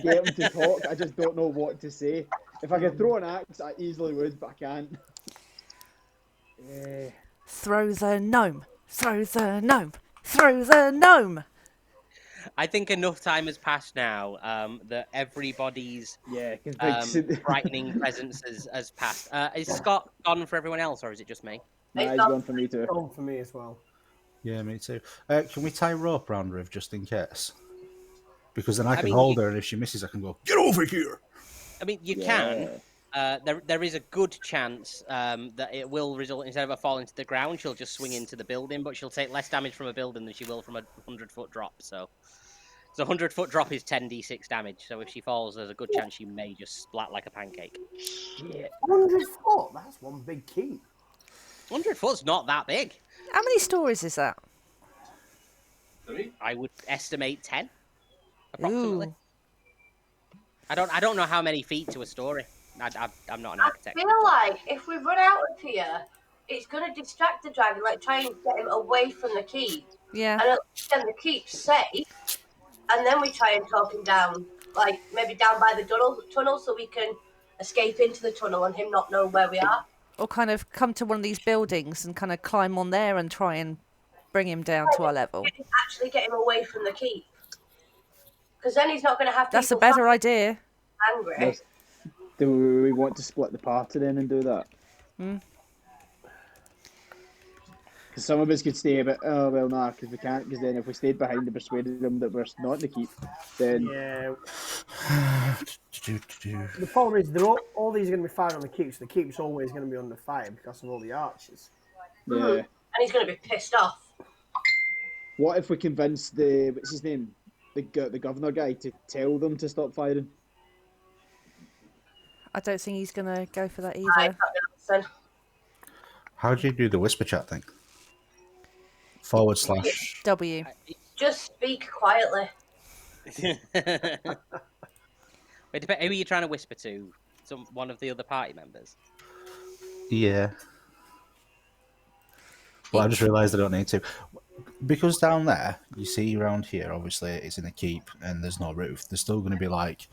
S3: him to talk. I just don't know what to say. If I could throw an axe, I easily would, but I can't.
S6: Throw the gnome. Throw the gnome. Throw the gnome.
S1: I think enough time has passed now that everybody's
S3: Yeah,
S1: frightening presence has passed. Is Scott gone for everyone else, or is it just me?
S3: Nah, he's gone for me too.
S2: Gone for me as well.
S4: Yeah, me too. Can we tie rope around Riv just in case? Because then I can
S1: mean,
S4: hold her, and if she misses, I can go, get over here!
S1: I mean, you can. There is a good chance that it will result, instead of her falling to the ground, she'll just swing into the building, but she'll take less damage from a building than she will from a 100-foot drop. So a 100-foot drop is 10d6 damage. So if she falls, there's a good chance she may just splat like a pancake.
S2: Yeah. 100 foot? That's one big keep.
S1: 100 foot's not that big.
S6: How many stories is that?
S8: 3?
S1: I would estimate 10, approximately.
S6: Ooh.
S1: I don't know how many feet to a story. I'm not an
S7: I
S1: architect.
S7: feel like if we run out of here, it's going to distract the dragon, like try and get him away from the keep.
S6: Yeah.
S7: And then the keep's safe, and then we try and talk him down, like maybe down by the tunnel so we can escape into the tunnel and him not know where we are.
S6: Or kind of come to one of these buildings and kind of climb on there and try and bring him down to our level.
S7: Actually get him away from the keep. Because then he's not going to have
S6: That's a
S7: people
S6: better idea.
S7: angry.
S3: Yes. Do we want to split the party then and do that? Because some of us could stay, but nah, because we can't. Because then if we stayed behind and persuaded them that we're not in the keep, then
S2: Yeah. The problem is, all these are going to be fired on the keep, so the keep's always going to be under fire because of all the archers.
S3: yeah.
S7: And he's going to be pissed off.
S3: What if we convince what's his name, the governor guy, to tell them to stop firing?
S6: I don't think he's going to go for that
S7: I
S6: either.
S7: can't listen.
S4: How do you do the whisper chat thing? /
S6: W.
S7: Just speak quietly.
S1: Wait, who are you trying to whisper to? One of the other party members?
S4: Yeah. Well, I just realised I don't need to. Because down there, you see around here, obviously, it's in a keep and there's no roof. There's still going to be, like,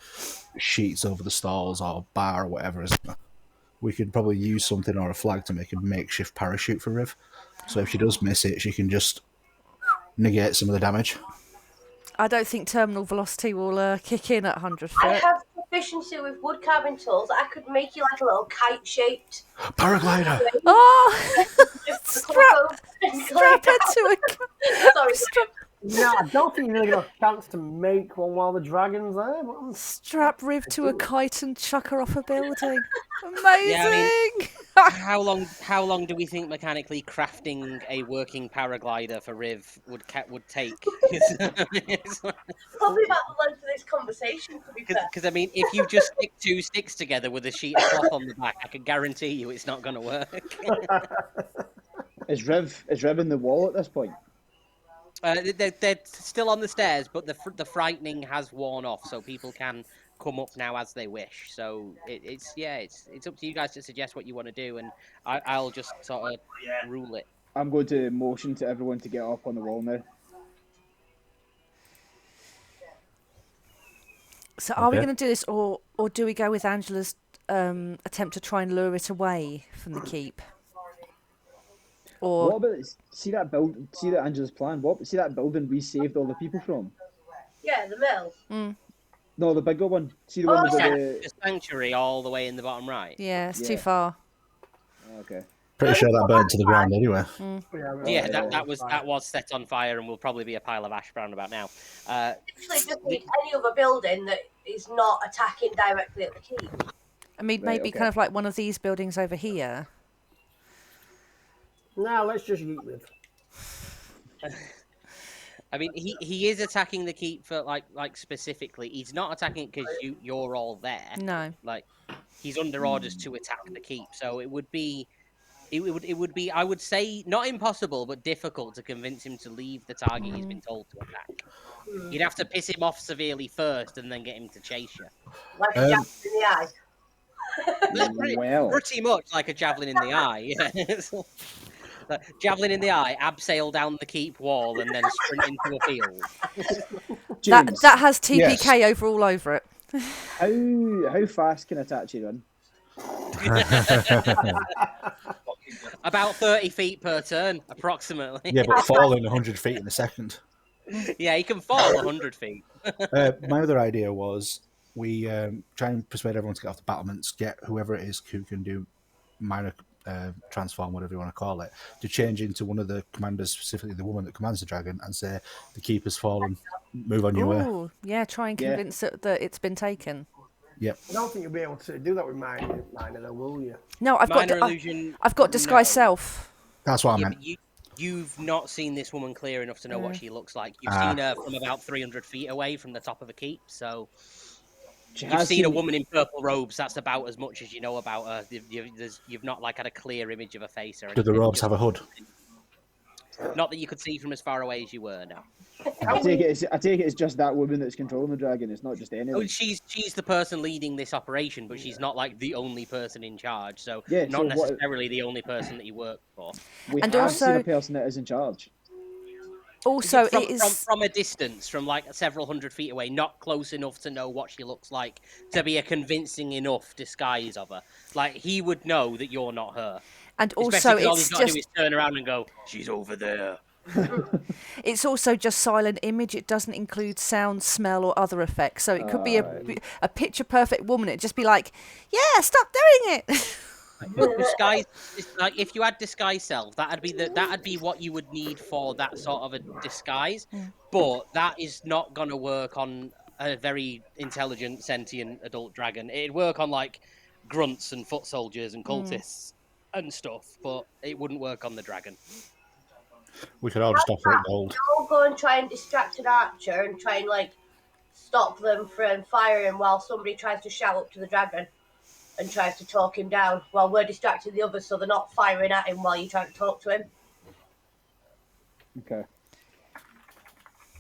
S4: sheets over the stalls or bar or whatever. Isn't there? We could probably use something or a flag to make a makeshift parachute for Riv. So if she does miss it, she can just negate some of the damage.
S6: I don't think terminal velocity will kick in at 100
S7: I
S6: foot.
S7: have proficiency with wood carving tools. I could make you like a little kite shaped.
S4: Paraglider.
S6: Oh! strap
S7: Strap
S6: her to a...
S7: Sorry,
S6: strap,
S2: Yeah, I don't think you're really got a chance to make one while the dragon's there. But
S6: strap Riv to a kite and chuck her off a building.
S1: Yeah, I
S6: Amazing!
S1: How long do we think mechanically crafting a working paraglider for Riv would take?
S7: probably about the length of this conversation, to be fair.
S1: Because I mean, if you just stick two sticks together with a sheet of cloth on the back, I can guarantee you it's not going to work.
S3: Is Riv in the wall at this point?
S1: They're still on the stairs, but the frightening has worn off, so people can come up now as they wish. So it's up to you guys to suggest what you want to do, and I'll just sort of rule it.
S3: I'm going to motion to everyone to get up on the wall now.
S6: So are we
S4: Okay.
S6: going to do this, or do we go with Angela's attempt to try and lure it away from the keep? Or
S3: What about see that Angela's plan? See that building we saved all the people from?
S7: Yeah, the mill.
S3: No, the bigger one. See the one with
S1: The
S3: the.
S1: sanctuary all the way in the bottom right.
S6: yeah, it's too
S3: Yeah.
S6: far.
S3: Okay.
S4: Pretty sure that burned to the ground anyway.
S1: Yeah, that was set on fire and will probably be a pile of ash round about now.
S7: Literally just need any other building that is not attacking directly at the keep.
S6: I mean,
S3: Right,
S6: maybe
S3: okay.
S6: kind of like one of these buildings over here.
S2: now let's just eat with.
S1: I mean, he is attacking the keep for like specifically. He's not attacking it because you're all there.
S6: No.
S1: Like he's under orders to attack the keep, so it would be. It would be, I would say, not impossible, but difficult to convince him to leave the target he's been told to attack. You'd have to piss him off severely first and then get him to chase you.
S7: Like a jab in the eye.
S1: That's pretty much like a javelin in the eye. Yeah. Like, javelin in the eye, abseil down the keep wall, and then sprint into a field.
S3: James,
S6: That has TPK over all over it.
S3: how fast can Itachi run?
S1: About 30 feet per turn, approximately.
S4: Yeah, but falling 100 feet in a second.
S1: Yeah, he can fall 100 feet.
S4: My other idea was we try and persuade everyone to get off the battlements, get whoever it is who can do minor transform, whatever you want to call it, to change into one of the commanders, specifically the woman that commands the dragon, and say, the keep has fallen, move on your way.
S6: Ooh, yeah, try and
S3: Yeah.
S6: convince it that it's been taken.
S4: Yep.
S2: I don't think you'll be able to do that with minor though, will you?
S6: No, I've
S1: Minor
S6: got
S1: illusion.
S6: I've got disguise
S1: no.
S6: self.
S4: That's what I
S1: Yeah,
S4: meant.
S1: but you've not seen this woman clear enough to know what she looks like. You've
S4: Ah.
S1: seen her from about 300 feet away from the top of a keep, so
S3: She
S1: you've
S3: has
S1: seen a
S3: seen-
S1: woman in purple robes. That's about as much as you know about her. You've not like had a clear image of a face or
S4: Do the
S1: anything,
S4: robes
S1: just-
S4: have a hood?
S1: Not that you could see from as far away as you were. No.
S3: I take it it's just that woman that's controlling the dragon. It's not just anyone.
S1: Oh, she's the person leading this operation, but she's not like the only person in charge. So
S3: Yeah,
S1: not
S3: so what-
S1: necessarily the only person that you work for.
S3: We
S6: And
S3: have
S6: also-
S3: seen a person that is in charge.
S6: Also,
S1: from,
S6: it is
S1: from a distance, from like several hundred feet away, not close enough to know what she looks like to be a convincing enough disguise of her. Like he would know that you're not her.
S6: and
S1: Especially
S6: also
S1: 'cause all
S6: it's
S1: he's got to do
S6: just
S1: is turn around and go, "She's over there."
S6: it's also just silent image. It doesn't include sound, smell, or other effects. So it could be a picture perfect woman. It'd just be like, yeah, stop doing it.
S1: Disguise, like if you had disguise self, that'd be what you would need for that sort of a disguise. But that is not gonna work on a very intelligent, sentient adult dragon. It'd work on like grunts and foot soldiers and cultists and stuff, but it wouldn't work on the dragon.
S4: We could all just offer it gold.
S7: I'll go and try and distract an archer and try and like stop them from firing while somebody tries to shout up to the dragon and tries to talk him down while we're distracting the others so they're not firing at him while you're trying to talk to him.
S3: Okay.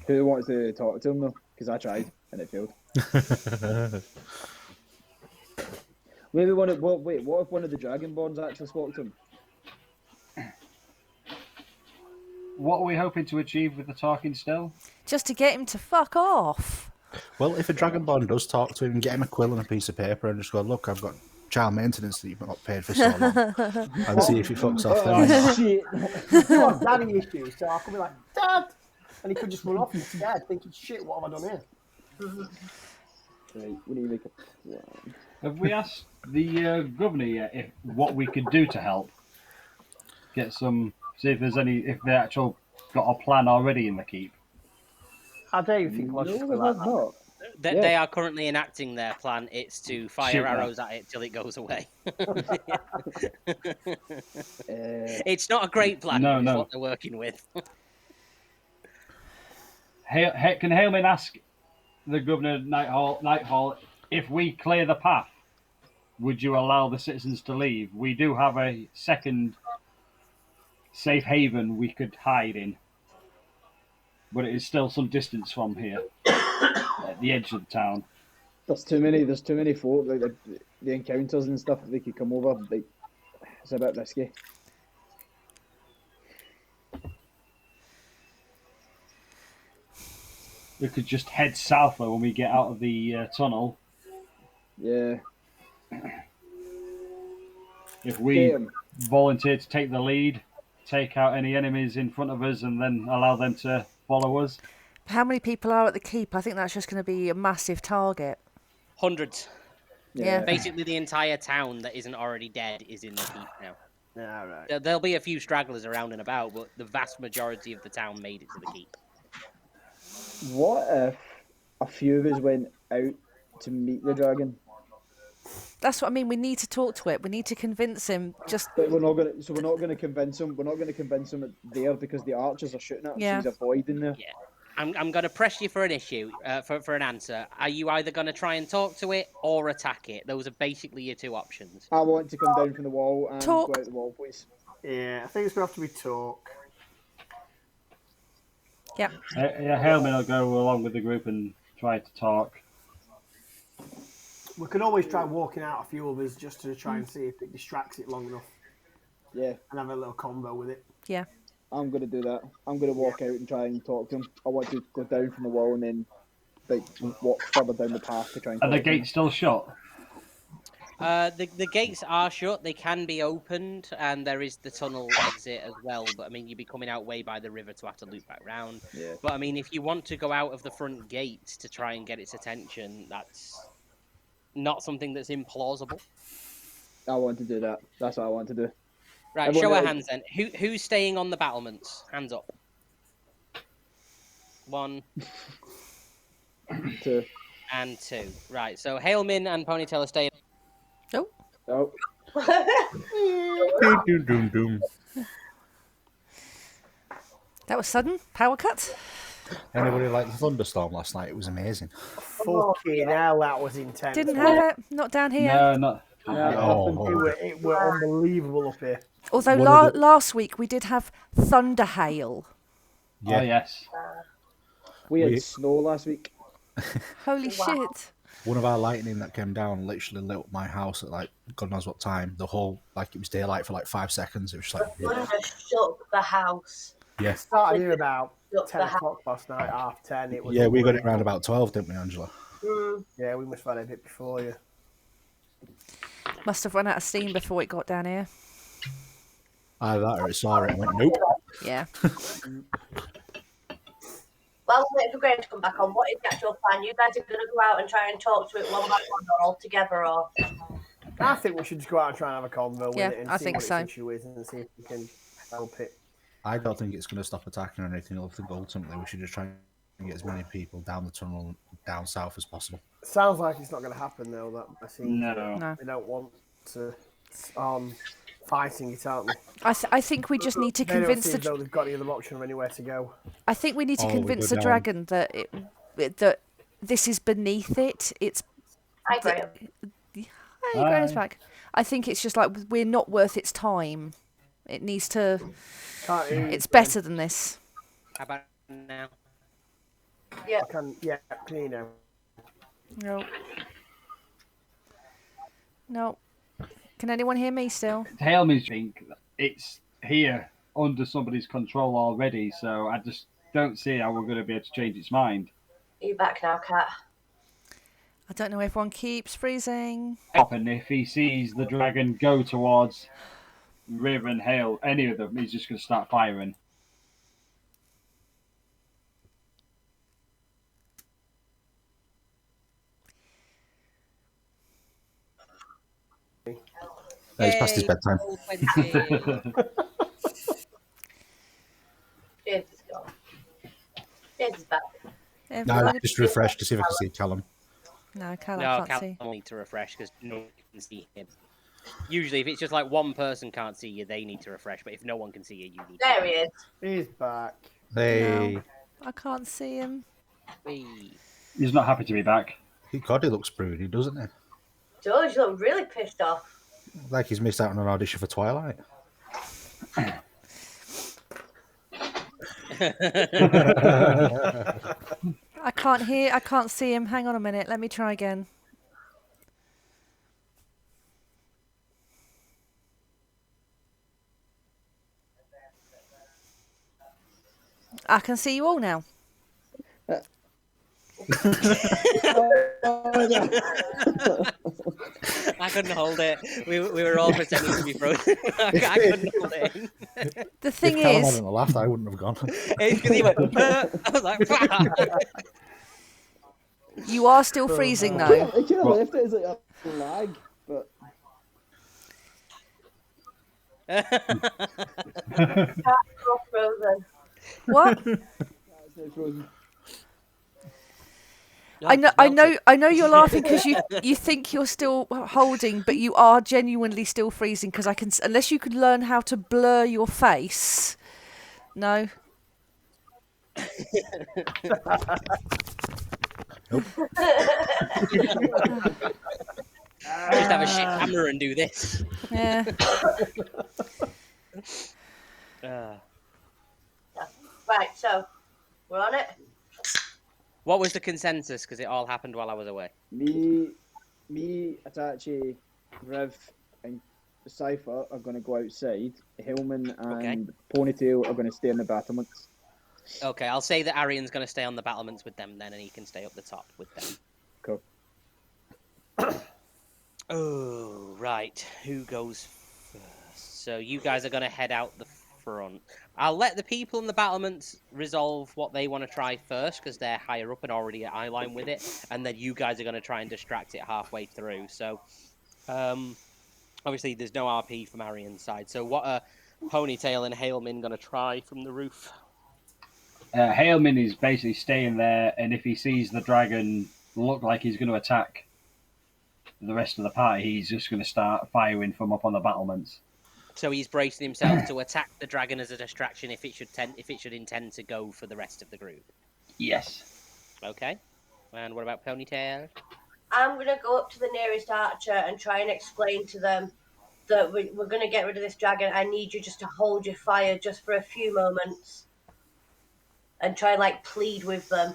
S3: Who wants to talk to him though? Because I tried and it failed. Maybe what if one of the Dragonborns actually spoke to him?
S5: What are we hoping to achieve with the talking still?
S6: Just to get him to fuck off.
S4: Well, if a Dragonborn does talk to him, get him a quill and a piece of paper and just go, look, I've got child maintenance that you've not paid for so long. And see if he fucks off then.
S3: Shit!
S2: You have daddy issues, so I could be like, Dad, And he could just run off and scared, thinking, shit, what have I done here?
S3: Right, we need to make a plan.
S5: Have we asked the governor yet what we could do to help? Get some, see if there's any, if they actually got a plan already in the keep.
S2: I don't think
S3: No,
S2: logically
S3: we
S2: like
S3: have
S2: that.
S3: not.
S1: They,
S3: Yeah.
S1: they are currently enacting their plan. It's to fire
S5: Shoot them.
S1: arrows at it till it goes away.
S3: Uh,
S1: It's not a great plan,
S5: No,
S1: but it's
S5: no.
S1: what they're working with.
S5: Can Haleman ask the governor of Nighthall if we clear the path, would you allow the citizens to leave? We do have a second safe haven we could hide in, but it is still some distance from here, at the edge of the town.
S3: there's too many folk. Like the encounters and stuff that they could come over. Like, it's a bit risky.
S5: We could just head south though when we get out of the tunnel.
S3: Yeah.
S5: If we
S3: Damn.
S5: volunteer to take the lead, take out any enemies in front of us, and then allow them to follow us.
S6: How many people are at the keep? I think that's just going to be a massive target.
S1: Hundreds.
S6: Yeah.
S1: Basically, the entire town that isn't already dead is in the keep now.
S2: Yeah, right.
S1: There'll be a few stragglers around and about, but the vast majority of the town made it to the keep.
S3: What if a few of us went out to meet the dragon?
S6: That's what I mean. We need to talk to it. We need to convince him. Just
S3: But we're not gonna. So we're not gonna convince him. We're not gonna convince him there because the archers are shooting at him.
S6: Yeah.
S3: So he's avoiding there.
S1: Yeah. I'm going to press you for an issue, for an answer. Are you either going to try and talk to it or attack it? Those are basically your two options.
S3: I want to come down from the wall and
S6: Talk.
S3: go out the wall, please.
S2: Yeah, I think it's going to have to be talk.
S6: yeah.
S5: Haleman will go along with the group and try to talk.
S2: We could always try walking out a few of us just to try and see if it distracts it long enough
S3: Yeah,
S2: and have a little combo with it.
S6: Yeah.
S3: I'm gonna do that. I'm gonna walk out and try and talk to him. I want to go down from the wall and then like walk further down the path to try and.
S5: Are the
S3: talk to him.
S5: gates still shut?
S1: The gates are shut. They can be opened, and there is the tunnel exit as well. But I mean, you'd be coming out way by the river to have to loop back round.
S3: Yeah.
S1: But I mean, if you want to go out of the front gate to try and get its attention, that's not something that's implausible.
S3: I want to do that. That's what I want to do.
S1: Right,
S3: Everyone
S1: show our
S3: else-
S1: hands then. Who's staying on the battlements? Hands up. 1
S3: To
S1: and 2. Right, so Haleman and Ponytail are staying.
S6: Oh.
S3: oh,
S4: Doom, doom, doom.
S6: That was sudden. Power cut.
S4: Anybody like the thunderstorm last night? It was amazing.
S2: Fucking hell, that was intense.
S6: Didn't have it. Not down here.
S5: No, not.
S3: yeah,
S4: Oh,
S2: It were unbelievable up here.
S6: Although
S4: One of the-
S6: last week we did have thunder hail.
S4: Yeah.
S5: Oh yes.
S3: we had
S4: We-
S3: snow last week.
S6: Holy
S7: Wow.
S6: shit.
S4: One of our lightning that came down literally lit up my house at like God knows what time. The whole like it was daylight for like 5 seconds. It was just like
S7: Thunder shook the house.
S4: yeah,
S2: Started here about
S7: Shook
S2: 10
S7: the house.
S2: o'clock last night, 10:30. It was
S4: yeah. We got it
S2: unbelievable.
S4: around about 12, didn't we, Angela?
S2: Yeah, we must have had a bit before you.
S6: Must have run out of steam before it got down here.
S4: Either that or it saw it and went nope.
S6: Yeah.
S7: Well, we'll wait for Graham to come back on. What is the actual plan? You guys are going to go out and try and talk to it one by one or all together, or
S2: I think we should just go out and try and have a convo with
S6: Yeah,
S2: it and
S6: I
S2: see
S6: think
S2: what
S6: so.
S2: its issue is and see if we can help it.
S4: I don't think it's going to stop attacking or anything. I think ultimately we should just try and get as many people down the tunnel and down south as possible.
S2: Sounds like it's not going to happen though. That I seem
S5: No.
S6: No.
S2: they don't want to fighting it, aren't they?
S6: I think we just need to
S2: They don't
S6: convince
S2: seem as
S6: the.
S2: though they've got any other option or anywhere to go.
S6: I think we need to
S4: Oh, we
S6: convince
S4: go
S6: the
S4: down.
S6: dragon that that this is beneath it. It's.
S7: hi, Graham.
S6: Hey, Graham's
S5: Hi.
S6: back. I think it's just like we're not worth its time. It needs to.
S2: Can't hear you,
S6: It's
S2: Ben.
S6: better than this.
S1: How about now?
S2: I can you know.
S6: No. No. Can anyone hear me still?
S5: Haleman's think it's here under somebody's control already, so I just don't see how we're going to be able to change its mind.
S7: Are you back now, Kat?
S6: I don't know. Everyone keeps freezing.
S5: And if he sees the dragon go towards River and Hale, any of them, he's just going to start firing.
S4: He's past his
S1: Yay,
S4: bedtime.
S1: roll 20.
S7: James is gone. James is back.
S4: No,
S6: Everybody...
S4: just refresh to see if I can see Callum.
S6: No, Cal, I
S1: No,
S6: can't
S1: Cal
S6: see.
S1: will need to refresh because no one can see him. Usually, if it's just like one person can't see you, they need to refresh. But if no one can see you, you need to.
S7: There he is.
S2: He's back.
S4: Hey,
S6: I can't see him.
S1: Whee.
S5: He's not happy to be back.
S4: God, he looks broody, doesn't he?
S7: George, you look really pissed off.
S4: Like he's missed out on an audition for Twilight.
S6: I can't hear. I can't see him. Hang on a minute. Let me try again. I can see you all now.
S1: I couldn't hold it. We were all pretending to be frozen. I couldn't hold it in.
S6: The thing
S4: If Callum
S6: is,
S4: hadn't laughed, I wouldn't have gone.
S1: It's because he went. I was like,
S6: you are still freezing though.
S3: I kind of left it as like a lag, but
S7: All frozen.
S6: What?
S3: it's frozen.
S6: I know you're laughing because you think you're still holding, but you are genuinely still freezing because I can, unless you could learn how to blur your face. No.
S1: just have a shit camera and do this.
S6: Yeah.
S7: Right, so we're on it.
S1: What was the consensus? Because it all happened while I was away.
S3: Me, Atachi, Riv, and Cypher are going to go outside. Hillman and Ponytail are going to stay in the battlements.
S1: Okay, I'll say that Arian's going to stay on the battlements with them then, and he can stay up the top with them.
S3: Cool.
S1: Oh, right. Who goes first? So you guys are going to head out the front. I'll let the people in the battlements resolve what they want to try first, because they're higher up and already at eye line with it, and then you guys are going to try and distract it halfway through. So, obviously, there's no RP from Arian's side. So what are Ponytail and Hailman going to try from the roof?
S5: Hailman is basically staying there, and if he sees the dragon look like he's going to attack the rest of the party, he's just going to start firing from up on the battlements.
S1: So he's bracing himself to attack the dragon as a distraction if it should intend to go for the rest of the group.
S5: Yes.
S1: Okay. And what about Ponytail?
S7: I'm going to go up to the nearest archer and try and explain to them that we're going to get rid of this dragon. I need you just to hold your fire just for a few moments and try and plead with them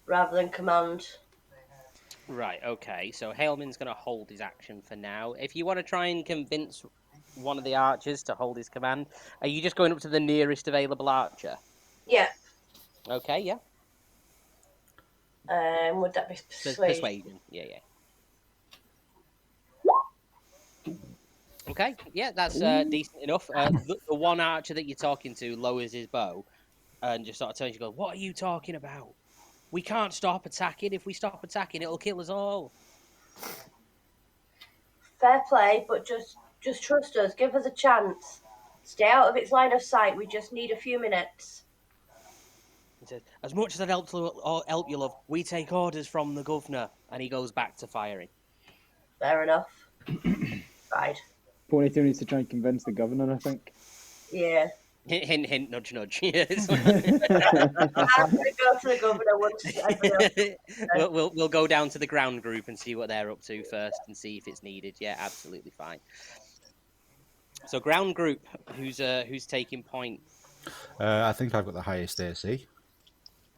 S7: rather than command.
S1: Right, okay. So Hailman's going to hold his action for now. If you want to try and convince one of the archers to hold his command, are you just going up to the nearest available archer?
S7: Yeah.
S1: Okay, yeah.
S7: Would that be persuasion?
S1: Persuasion, yeah. Okay, yeah, that's decent enough. The one archer that you're talking to lowers his bow and just sort of turns you and goes, "What are you talking about? We can't stop attacking. If we stop attacking, it'll kill us all."
S7: Fair play, but just trust us. Give us a chance. Stay out of its line of sight. We just need a few minutes.
S1: He says, "As much as I'd help you, love, we take orders from the governor." And he goes back to firing.
S7: Fair enough. Right.
S3: Ponytail needs to try and convince the governor, I think.
S7: Yeah.
S1: Hint, hint, hint, nudge, nudge. Yes.
S7: I'm going to go to the governor once everybody else.
S1: We'll go down to the ground group and see what they're up to first and see if it's needed. Yeah, absolutely fine. So ground group, who's taking point?
S4: I think I've got the highest AC.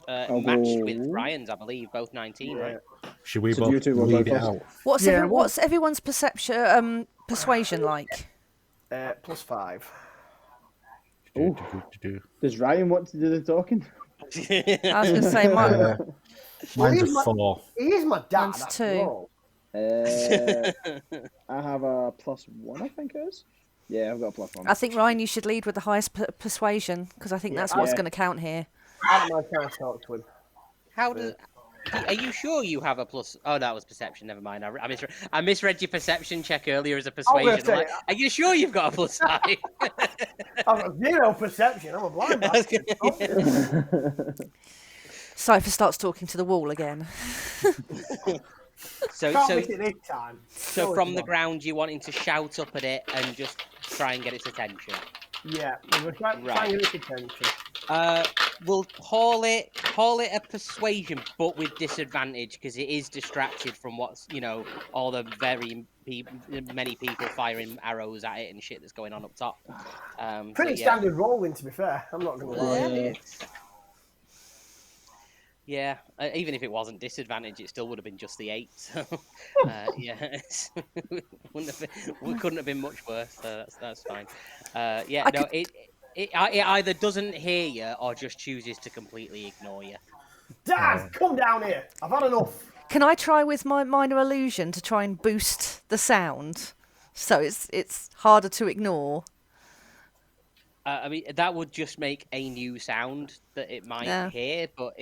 S1: Matched with Ryan's, I believe, both 19, right?
S4: Should we
S3: So you
S4: both
S3: two will
S4: lead
S3: go
S4: it
S3: first.
S4: out?
S6: What's everyone's persuasion like?
S2: +5.
S3: Ooh. Does Ryan want to do the talking?
S6: I was going to say mine.
S4: Mine's a 4.
S2: He is my dad.
S6: Mine's
S2: after
S6: 2.
S2: all.
S3: I have a +1, I think it is. Yeah, I've got a +1.
S6: I think Ryan, you should lead with the highest persuasion because I think that's what's
S3: Yeah.
S6: going to count here.
S2: I don't mind trying to talk to him.
S1: How Are you sure you have a plus? Oh, that was perception. Never mind. I misread your perception check earlier as a persuasion. I'm like, are you sure you've got a plus 5?
S2: I've got 0 perception. I'm a blind bastard.
S6: Cypher starts talking to the wall again.
S1: So
S2: Can't miss it this time.
S1: So from the ground, you're wanting to shout up at it and just try and get its attention.
S2: Yeah, we're trying to get its attention.
S1: We'll call it a persuasion, but with disadvantage because it is distracted from what's all the many people firing arrows at it and shit that's going on up top.
S2: Pretty standard rolling, to be fair. I'm not going to lie.
S1: Yeah, even if it wasn't disadvantage, it still would have been just the 8. So, we couldn't have been much worse. So that's fine. It either doesn't hear you or just chooses to completely ignore you.
S2: Dad, come down here. I've had enough.
S6: Can I try with my minor illusion to try and boost the sound so it's harder to ignore?
S1: I mean, that would just make a new sound that it might hear, but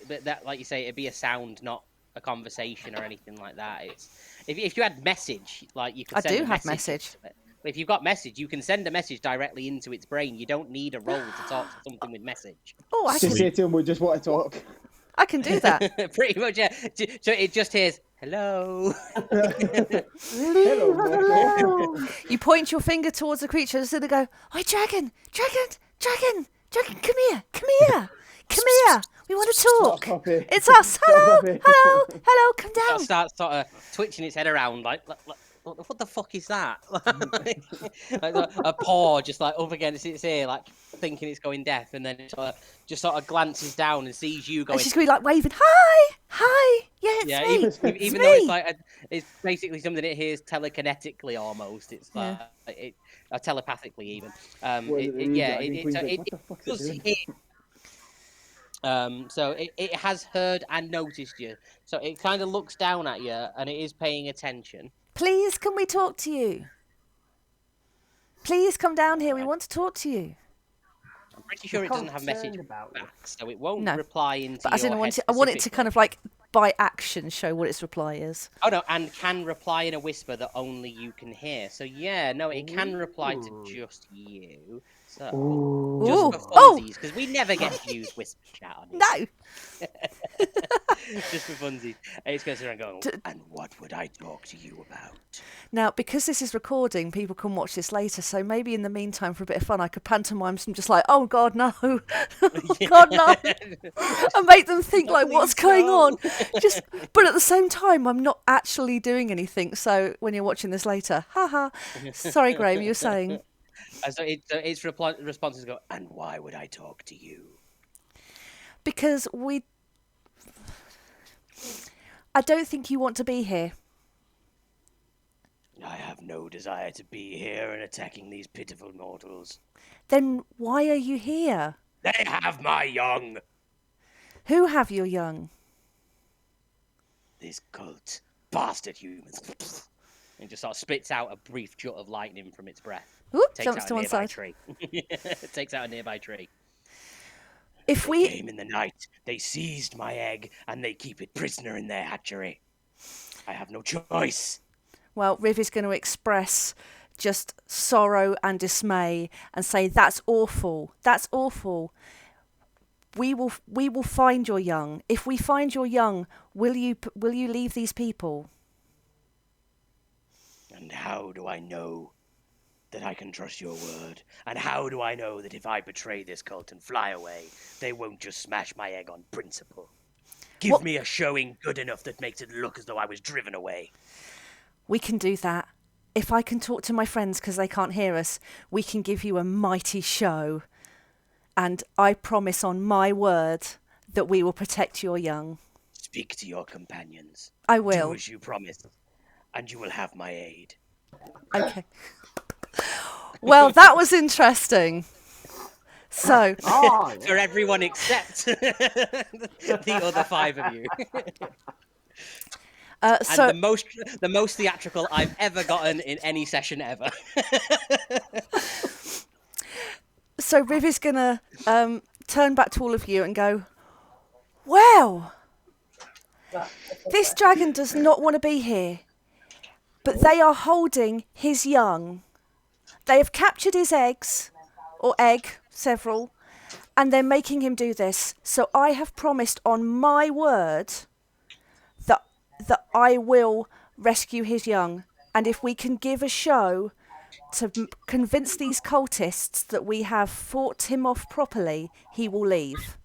S1: but that, like you say, it'd be a sound, not a conversation or anything like that. It's if you had message, like you could. I do have message. If you've got message, you can send a message directly into its brain. You don't need a roll to talk to something with message.
S6: Oh, I
S3: just say to him, we just want to talk.
S6: I can do that.
S1: Pretty much, yeah. So it just hears, hello.
S6: Hello. You point your finger towards the creature and they go, "Oi, dragon, come here. We want to talk. It's us. Hello, come down."
S1: It starts sort of twitching its head around like what the fuck is that? like a paw just like up against its ear, like thinking it's going deaf, and then it just sort of glances down and sees you going.
S6: And she's going to be like waving, hi, yeah, it's me.
S1: Even though it's like it's basically something it hears telekinetically almost. It's like telepathically even. It does hear. So it has heard and noticed you. So it kind of looks down at you and it is paying attention.
S6: Please, can we talk to you? Please come down here. We want to talk to you.
S1: I'm pretty sure it doesn't have message back, so it won't reply into
S6: but
S1: your
S6: I want it to kind of like by action show what its reply is.
S1: Oh no, and can reply in a whisper that only you can hear. So it can reply to just you. So just for funsies, because we never get to use whisper chat on it.
S6: No.
S1: Just for funsies. It's going around going, and what would I talk to you about?
S6: Now, because this is recording, people can watch this later, so maybe in the meantime, for a bit of fun, I could pantomime some just like, oh God, no. God, no. And make them think like, what's going on? But at the same time, I'm not actually doing anything, so when you're watching this later, haha. Sorry, Graham, you were saying...
S1: So its responses go, and why would I talk to you?
S6: Because I don't think you want to be here.
S1: I have no desire to be here and attacking these pitiful mortals.
S6: Then why are you here?
S1: They have my young.
S6: Who have your young?
S1: This cult. Bastard humans. And just sort of spits out a brief jut of lightning from its breath.
S6: Oop, jumps to one side.
S1: Takes out a nearby tree.
S6: They
S1: came in the night, they seized my egg, and they keep it prisoner in their hatchery. I have no choice.
S6: Well, Riv is going to express just sorrow and dismay and say, "That's awful. That's awful. We will find your young. If we find your young, will you leave these people?"
S1: And how do I know that I can trust your word? And how do I know that if I betray this cult and fly away, they won't just smash my egg on principle? Give me a showing good enough that makes it look as though I was driven away.
S6: We can do that. If I can talk to my friends because they can't hear us, we can give you a mighty show. And I promise on my word that we will protect your young.
S1: Speak to your companions.
S6: I will.
S1: Do as you promised, and you will have my aid.
S6: Okay. Well, that was interesting. So,
S1: for everyone except the other 5 of you. And the most theatrical I've ever gotten in any session ever.
S6: So Riv is gonna turn back to all of you and go, "Well, This dragon does not want to be here, but they are holding his young. They have captured his eggs, or egg, several, and they're making him do this. So I have promised on my word that I will rescue his young. And if we can give a show to convince these cultists that we have fought him off properly, he will leave.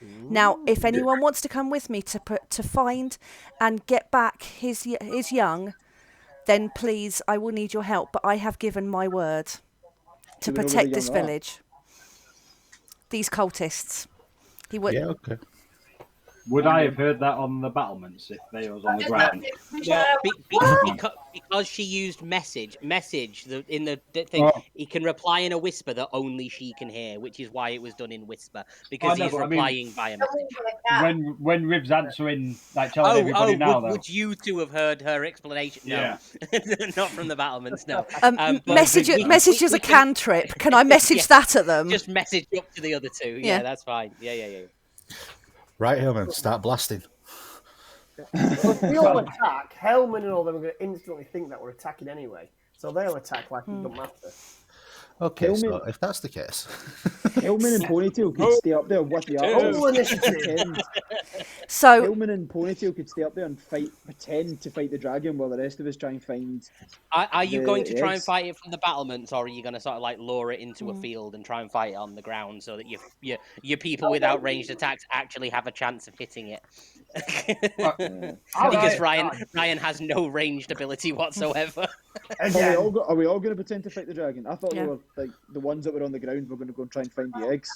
S6: Now, if anyone wants to come with me to find and get back his young, then please, I will need your help. But I have given my word to
S3: Do we know where the
S6: protect this
S3: young are?
S6: village. These cultists. He would.
S4: Yeah, okay.
S5: Would I have heard that on the battlements if they was on the ground?
S1: Because she used message in the thing,
S5: Oh.
S1: he can reply in a whisper that only she can hear, which is why it was done in whisper, because
S5: no,
S1: he's
S5: but I mean-
S1: replying via message.
S5: When Riv's answering, like telling everybody now, though.
S1: Would you two have heard her explanation? No, not from the battlements. No. But
S6: Message as a cantrip. Can I message that at them?
S1: Just message up to the other two. Yeah, that's fine. Yeah.
S4: Right, Hillman, start blasting.
S2: If we all attack, Helman and all them are going to instantly think that we're attacking anyway. So they'll attack like it doesn't matter.
S4: Okay, so
S3: Hillman-
S4: if that's the case,
S3: Hillman and Ponytail could stay up there with the
S2: All
S3: others.
S2: initiative.
S6: So
S3: Hillman and Ponytail could stay up there and pretend to fight the dragon while the rest of us try and find.
S1: Are you
S3: The
S1: going to try and
S3: eggs.
S1: fight it from the battlements, or are you going to sort of like lure it into a field and try and fight it on the ground so that your people without ranged attacks actually have a chance of hitting it? Because Ryan has no ranged ability whatsoever.
S2: Again,
S3: Are we all going to pretend to fight the dragon? I thought
S6: Yeah.
S3: we were like the ones that were on the ground were going to go and try and find the eggs.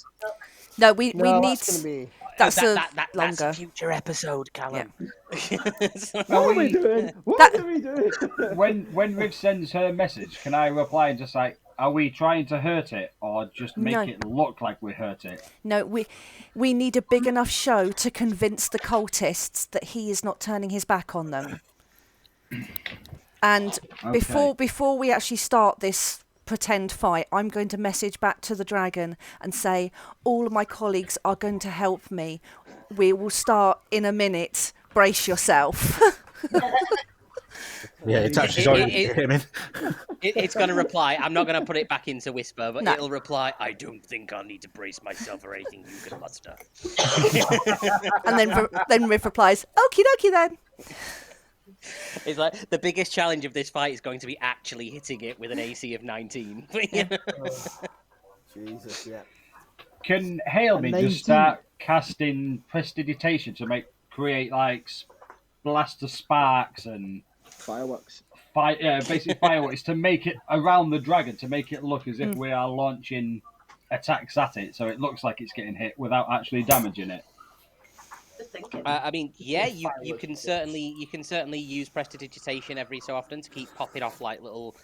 S6: no, we
S2: no,
S6: need.
S2: that's going to be.
S6: That's
S1: That's
S6: longer.
S1: a future episode, Callum.
S3: What are we doing? What
S6: That-
S3: are we doing?
S5: When Riv sends her message, can I reply and just like, are we trying to hurt it or just make
S6: No.
S5: it look like we hurt it?
S6: No, we need a big enough show to convince the cultists that he is not turning his back on them. And before we actually start this pretend fight, I'm going to message back to the dragon and say, all of my colleagues are going to help me. We will start in a minute. Brace yourself.
S4: yeah, it's actually already gaming.
S1: It's going to reply. I'm not going to put it back into whisper, but
S6: No.
S1: it'll reply. I don't think I'll need to brace myself or anything you can muster.
S6: And then Riv replies, okie dokie then.
S1: It's like the biggest challenge of this fight is going to be actually hitting it with an AC of 19.
S2: Jesus, yeah.
S5: Can Hailme
S3: 19.
S5: just start casting prestidigitation to create like blast of sparks and
S3: Fireworks.
S5: basically fireworks to make it around the dragon to make it look as if we are launching attacks at it, so it looks like it's getting hit without actually damaging it.
S7: Just thinking.
S1: I mean, yeah, you can certainly use prestidigitation every so often to keep popping off like little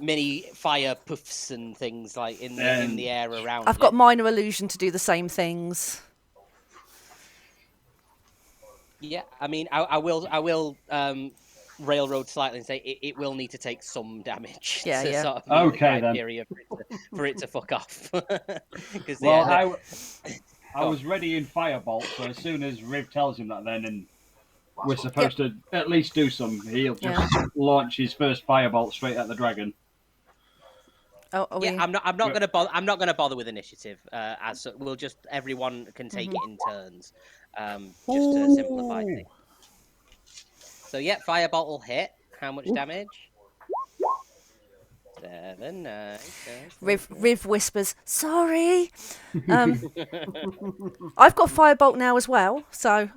S1: mini fire puffs and things like in the air around.
S6: I've got minor illusion to do the same things.
S1: Yeah, I mean, I will railroad slightly and say it will need to take some damage.
S6: Yeah,
S1: to
S6: yeah.
S1: Sort of meet the
S5: Okay, then.
S1: criteria for it to fuck off. Because
S5: Well, I was ready in firebolt, so as soon as Riv tells him that, and we're supposed to at least do some, he'll just launch his first firebolt straight at the dragon.
S6: Oh, are we...
S1: I'm not going to bother with initiative. As we'll just everyone can take it in turns, just to simplify things. So yeah, firebolt will hit. How much damage? 7, 9, 10.
S6: Riv whispers, sorry. I've got firebolt now as well, so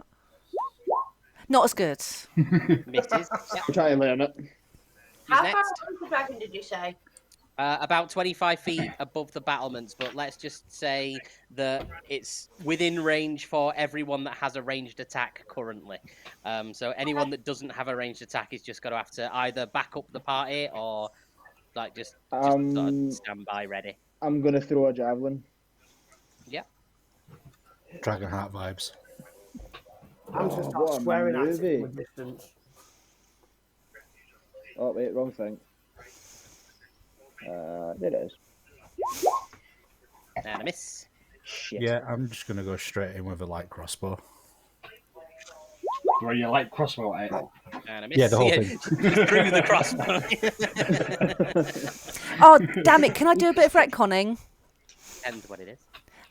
S6: not as good.
S1: Misses. Yep.
S3: Try and learn it.
S7: How
S1: Who's
S7: far
S1: next?
S7: away is the dragon, did you say?
S1: About 25 feet above the battlements, but let's just say that it's within range for everyone that has a ranged attack currently. So anyone that doesn't have a ranged attack is just going to have to either back up the party or just sort of stand by ready.
S3: I'm going to throw a javelin.
S1: Yep.
S4: Dragonheart vibes.
S2: I'm just going to
S3: what
S2: start
S3: a
S2: swearing at
S3: movie.
S2: it from a distance.
S3: Oh, wait, wrong thing. There it is.
S1: And a miss.
S3: Shit.
S4: Yeah, I'm just going to go straight in with a light crossbow.
S5: Where you like crossbow at it.
S1: And I miss.
S4: Yeah, the whole thing.
S1: Just through the crossbow.
S6: Oh, damn it. Can I do a bit of retconning?
S1: And what it is.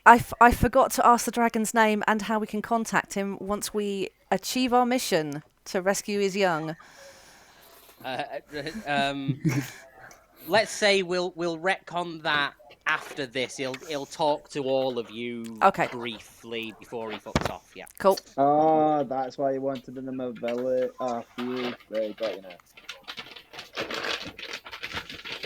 S6: I forgot to ask the dragon's name and how we can contact him once we achieve our mission to rescue his young.
S1: Let's say we'll retcon that after this. He'll talk to all of you
S6: Okay.
S1: briefly before he fucks off. Yeah.
S6: Cool.
S3: Ah, that's why you wanted in the mobility. Field. Right, got you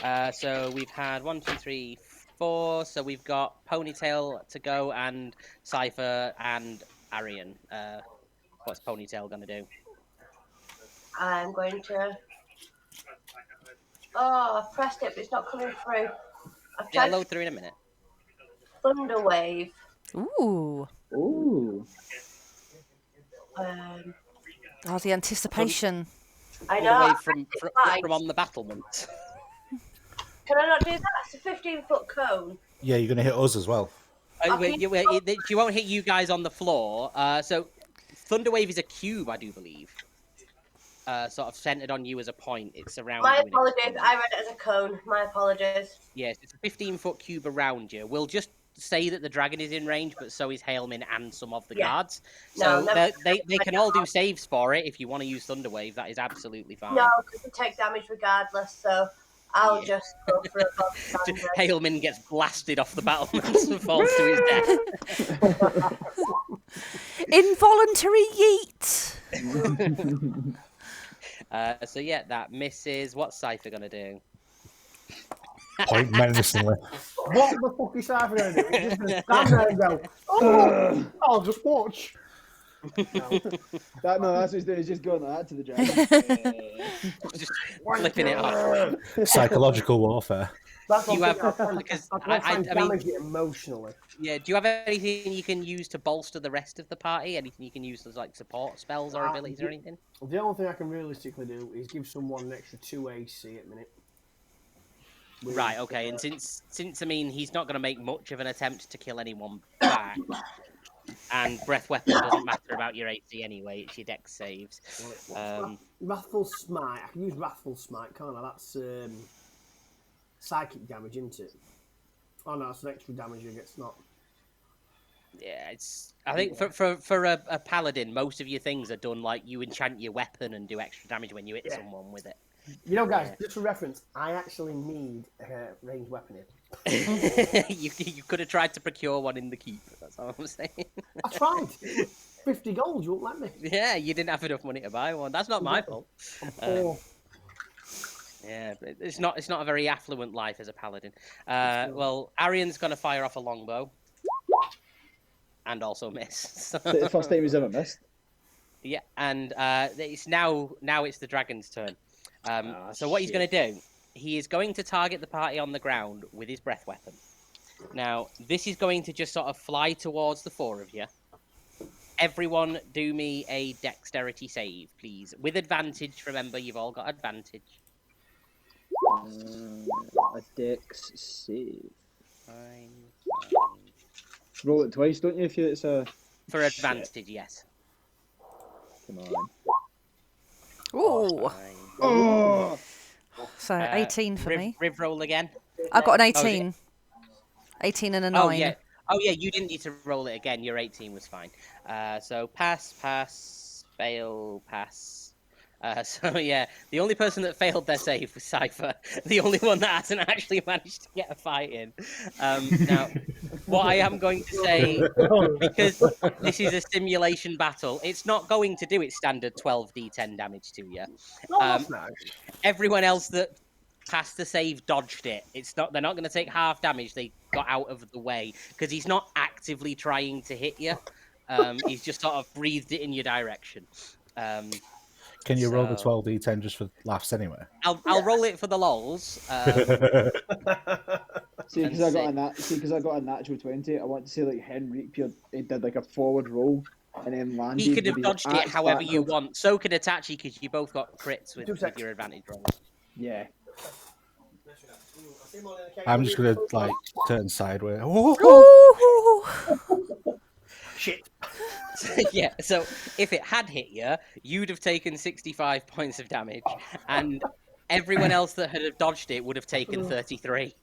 S3: now.
S1: So we've had 1, 2, 3, 4. So we've got Ponytail to go and Cypher and Arian. What's Ponytail gonna do?
S7: I'm going to. Oh, I've pressed it, but it's not coming through. I've
S1: Yeah,
S7: tried
S1: load through in a minute.
S7: Thunder Wave.
S6: Ooh.
S3: Ooh.
S6: Oh, the anticipation.
S7: I
S1: Thunder
S7: know.
S1: Wave from on the battlement.
S7: Can I not do that? It's a 15-foot cone.
S4: Yeah, you're going to hit us as well.
S1: She won't hit you guys on the floor. So Thunderwave is a cube, I do believe. Sort of centered on you as a point. It's around
S7: My
S1: you. and
S7: apologies. I read it as a cone. My apologies.
S1: Yes, it's a 15-foot cube around you. We'll just say that the dragon is in range, but so is Hailman and some of the guards. So they can all do saves for it if you want to use Thunderwave. That is absolutely fine.
S7: No, because we take damage regardless, so I'll just go for a box standard.
S1: Hailman gets blasted off the battlements and falls to his death.
S6: Involuntary yeet.
S1: So yeah, that misses. What's Cypher gonna do?
S4: Point menacingly.
S2: What the fuck is Cypher going to do? He's just going to stand there and go, oh, I'll just watch.
S3: That's what he's doing. He's just going like that to the dragon.
S1: Just flipping it off.
S4: Psychological warfare.
S2: That's
S1: You
S2: what
S1: have-
S2: I'm
S1: because
S2: I
S1: mean-
S2: damage it emotionally.
S1: Yeah. Do you have anything you can use to bolster the rest of the party? Anything you can use as like support spells or abilities or anything?
S2: The only thing I can realistically do is give someone an extra 2 AC at the minute.
S1: Right. Okay. And since I mean he's not going to make much of an attempt to kill anyone back, and breath weapon doesn't matter about your AC anyway. It's your dex saves.
S2: Wrathful Smite. I can use Wrathful Smite, can't I? That's psychic damage, isn't it? Oh no, it's an extra damage against not.
S1: Yeah, it's. I think for a paladin, most of your things are done like you enchant your weapon and do extra damage when you hit someone with it.
S2: You know, guys, just for reference, I actually need a ranged weapon here.
S1: you could have tried to procure one in the keep. That's all I'm saying.
S2: I tried. 50 gold, you won't let me.
S1: Yeah, you didn't have enough money to buy one. That's not my fault.
S2: I'm poor.
S1: Yeah, but it's not a very affluent life as a paladin. Well, Arian's gonna fire off a longbow, and also miss.
S3: The first time he's ever missed.
S1: Yeah, and it's now it's the dragon's turn. So what he's going to do, he is going to target the party on the ground with his breath weapon. Now, this is going to just sort of fly towards the 4 of you. Everyone do me a dexterity save, please. With advantage, remember, you've all got advantage.
S3: A dex save.
S1: Fine.
S3: Roll it twice, don't you? If it's a.
S1: For advantage, yes.
S3: Come on.
S6: Ooh.
S1: Fine.
S3: Oh!
S6: So 18 for me.
S1: Riv roll again.
S6: I got an
S1: Oh,
S6: 18. 18 and a 9.
S1: Oh, yeah. Oh, yeah, you didn't need to roll it again. Your 18 was fine. So pass, fail, pass. So, yeah, the only person that failed their save was Cypher. The only one that hasn't actually managed to get a fight in. Now, what I am going to say, because this is a simulation battle, it's not going to do its standard 12d10 damage to you.
S2: That's nice.
S1: Everyone else that passed the save dodged it. They're not going to take half damage. They got out of the way because he's not actively trying to hit you. He's just sort of breathed it in your direction.
S4: Can you roll the 12d10 just for laughs anyway?
S1: I'll roll it for the lols.
S3: See, because I got a natural 20, I want to say like Henry he did like a forward roll and then landed.
S1: He could have
S3: with his
S1: dodged it
S3: axe
S1: however you
S3: backward.
S1: want. So could Itachi because you both got crits with your advantage roll.
S3: Yeah.
S4: I'm just going to like turn sideways.
S6: Ooh.
S2: Shit.
S1: Yeah, so if it had hit you, you'd have taken 65 points of damage, and everyone else that had have dodged it would have taken 33.